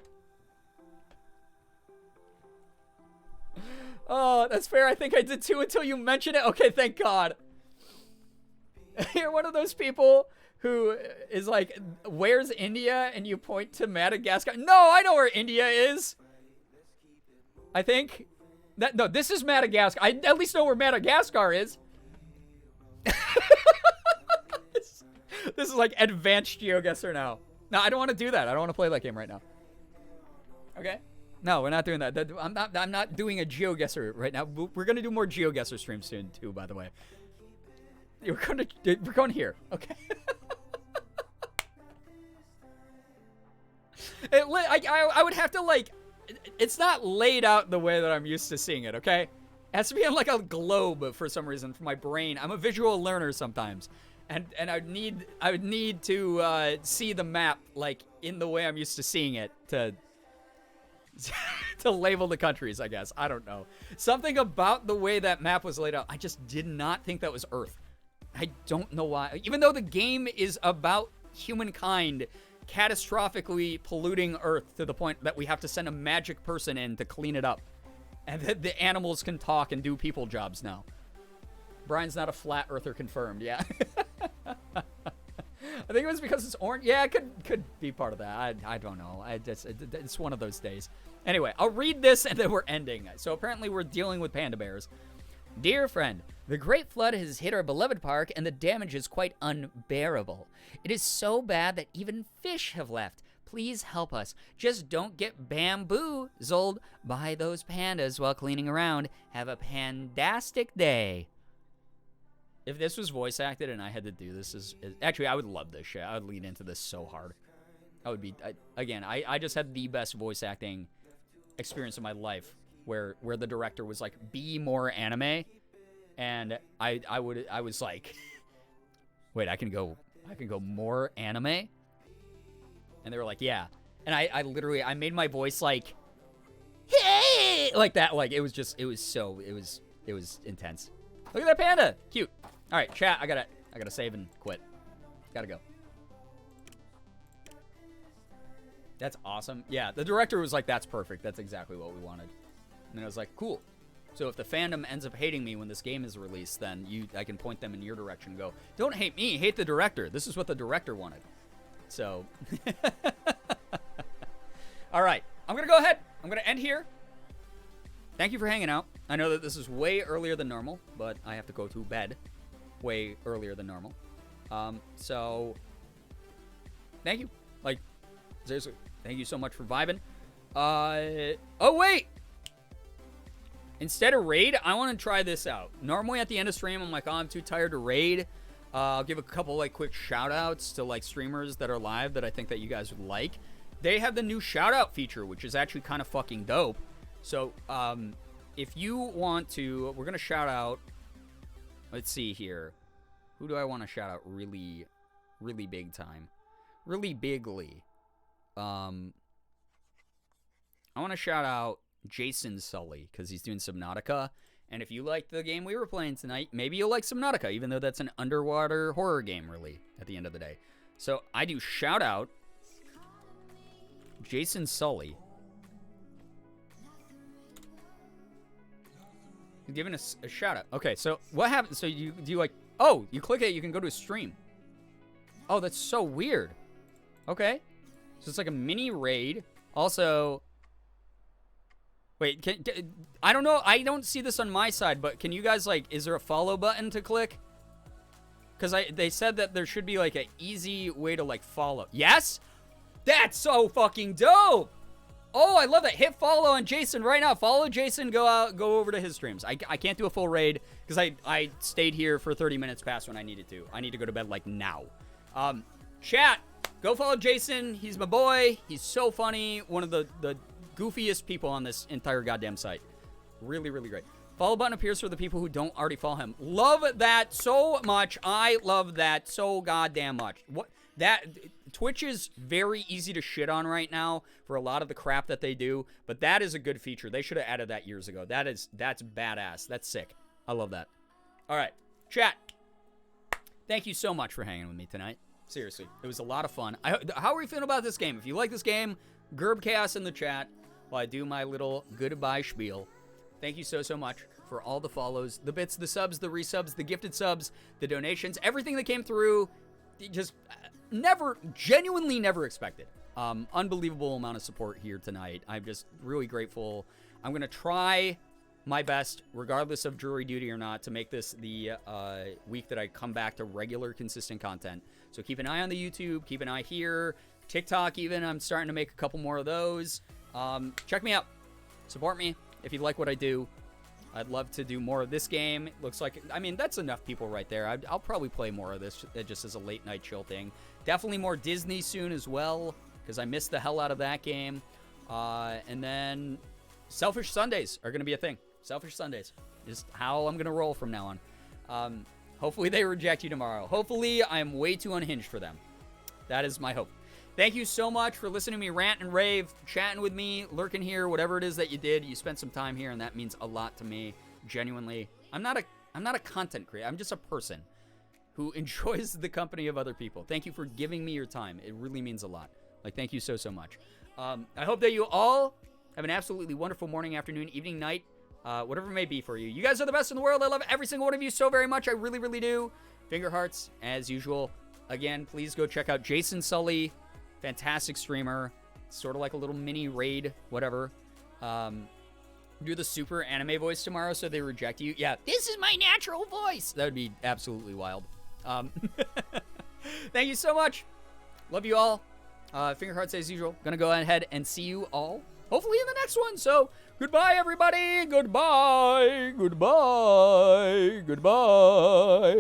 Oh, that's fair. I think I did too until you mentioned it. Okay, thank God. You're one of those people who is like, where's India? And you point to Madagascar. No, I know where India is. I think. No, this is Madagascar. I at least know where Madagascar is. This is like advanced GeoGuessr now. No, I don't want to do that. I don't want to play that game right now. Okay? No, we're not doing that. I'm not doing a GeoGuessr right now. We're going to do more GeoGuessr streams soon too, by the way. We're going here. Okay. I would have to like, it's not laid out the way that I'm used to seeing it, okay? It has to be on like a globe for some reason for my brain. I'm a visual learner sometimes. And I would need to see the map like in the way I'm used to seeing it to to label the countries, I guess. I don't know. Something about the way that map was laid out, I just did not think that was Earth. I don't know why. Even though the game is about humankind catastrophically polluting Earth to the point that we have to send a magic person in to clean it up. And that the animals can talk and do people jobs now. Brian's not a flat earther confirmed, yeah. I think it was because it's orange. Yeah, it could be part of that. I don't know. It's one of those days. Anyway, I'll read this and then we're ending. So apparently we're dealing with panda bears. Dear friend, the Great Flood has hit our beloved park and the damage is quite unbearable. It is so bad that even fish have left. Please help us. Just don't get bamboozled by those pandas while cleaning around. Have a pandastic day. If this was voice acted and I had to do this, actually, I would love this shit. I would lean into this so hard. I would be, I just had the best voice acting experience of my life where the director was like, be more anime. And I was like, wait, I can go more anime? And they were like, yeah. And I literally, I made my voice like, hey, like that. Like, it was intense. Look at that panda. Cute. All right, chat, I gotta save and quit. Gotta go. That's awesome. Yeah, the director was like, that's perfect. That's exactly what we wanted. And I was like, cool. So if the fandom ends up hating me when this game is released, then I can point them in your direction and go, don't hate me, hate the director. This is what the director wanted. So, all right, I'm gonna go ahead. I'm gonna end here. Thank you for hanging out. I know that this is way earlier than normal, but I have to go to bed way earlier than normal. So, thank you. Like, seriously, thank you so much for vibing. Oh, wait! Instead of raid, I want to try this out. Normally at the end of stream, I'm like, oh, I'm too tired to raid. I'll give a couple like quick shout outs to like streamers that are live that I think that you guys would like. They have the new shout out feature, which is actually kind of fucking dope. So if you want to, we're going to shout out. Let's see here. Who do I want to shout out really, really big time? Really bigly. I want to shout out Jason Sully because he's doing Subnautica. And if you like the game we were playing tonight, maybe you'll like Subnautica, even though that's an underwater horror game, really, at the end of the day. So I do shout out Jason Sully. He's giving us a shout out. Okay, so what happens? So you like, oh, you click it, you can go to a stream. Oh, that's so weird. Okay. So it's like a mini raid. Also, wait, I don't know. I don't see this on my side, but can you guys, like, is there a follow button to click? Because they said that there should be, like, an easy way to, like, follow. Yes? That's so fucking dope. Oh, I love that. Hit follow on Jason right now. Follow Jason. Go over to his streams. I can't do a full raid because I stayed here for 30 minutes past when I needed to. I need to go to bed, like, now. Chat, go follow Jason. He's my boy. He's so funny. One of the goofiest people on this entire goddamn site. Really, really great. Follow button appears for the people who don't already follow him. Love that so much. I love that so goddamn much. Twitch is very easy to shit on right now for a lot of the crap that they do, but that is a good feature. They should have added that years ago. That's badass. That's sick. I love that. All right, chat. Thank you so much for hanging with me tonight. Seriously, it was a lot of fun. How are you feeling about this game? If you like this game, Gerb Chaos in the chat while I do my little goodbye spiel. Thank you so much for all the follows, the bits, the subs, the resubs, the gifted subs, the donations, everything that came through. Just genuinely never expected. Unbelievable amount of support here tonight. I'm just really grateful. I'm going to try my best, regardless of jury duty or not, to make this the week that I come back to regular, consistent content. So keep an eye on the YouTube, keep an eye here. TikTok even, I'm starting to make a couple more of those. Check me out. Support me if you like what I do. I'd love to do more of this game. It looks like, I mean, that's enough people right there. I'll probably play more of this just as a late night chill thing. Definitely more Disney soon as well, because I missed the hell out of that game. And then Selfish Sundays are going to be a thing. Selfish Sundays. Just how I'm going to roll from now on. Hopefully they reject you tomorrow. Hopefully I'm way too unhinged for them. That is my hope. Thank you so much for listening to me rant and rave, chatting with me, lurking here, whatever it is that you did. You spent some time here, and that means a lot to me, genuinely. I'm not a content creator. I'm just a person who enjoys the company of other people. Thank you for giving me your time. It really means a lot. Like, thank you so much. I hope that you all have an absolutely wonderful morning, afternoon, evening, night, whatever it may be for you. You guys are the best in the world. I love every single one of you so very much. I really, really do. Finger hearts, as usual. Again, please go check out Jason Sully. Fantastic streamer. Sort of like a little mini raid, whatever. Do the super anime voice tomorrow so they reject you. Yeah, this is my natural voice. That would be absolutely wild. Thank you so much. Love you all. Finger hearts as usual. Gonna go ahead and see you all hopefully in the next one. So goodbye, everybody. Goodbye. Goodbye. Goodbye.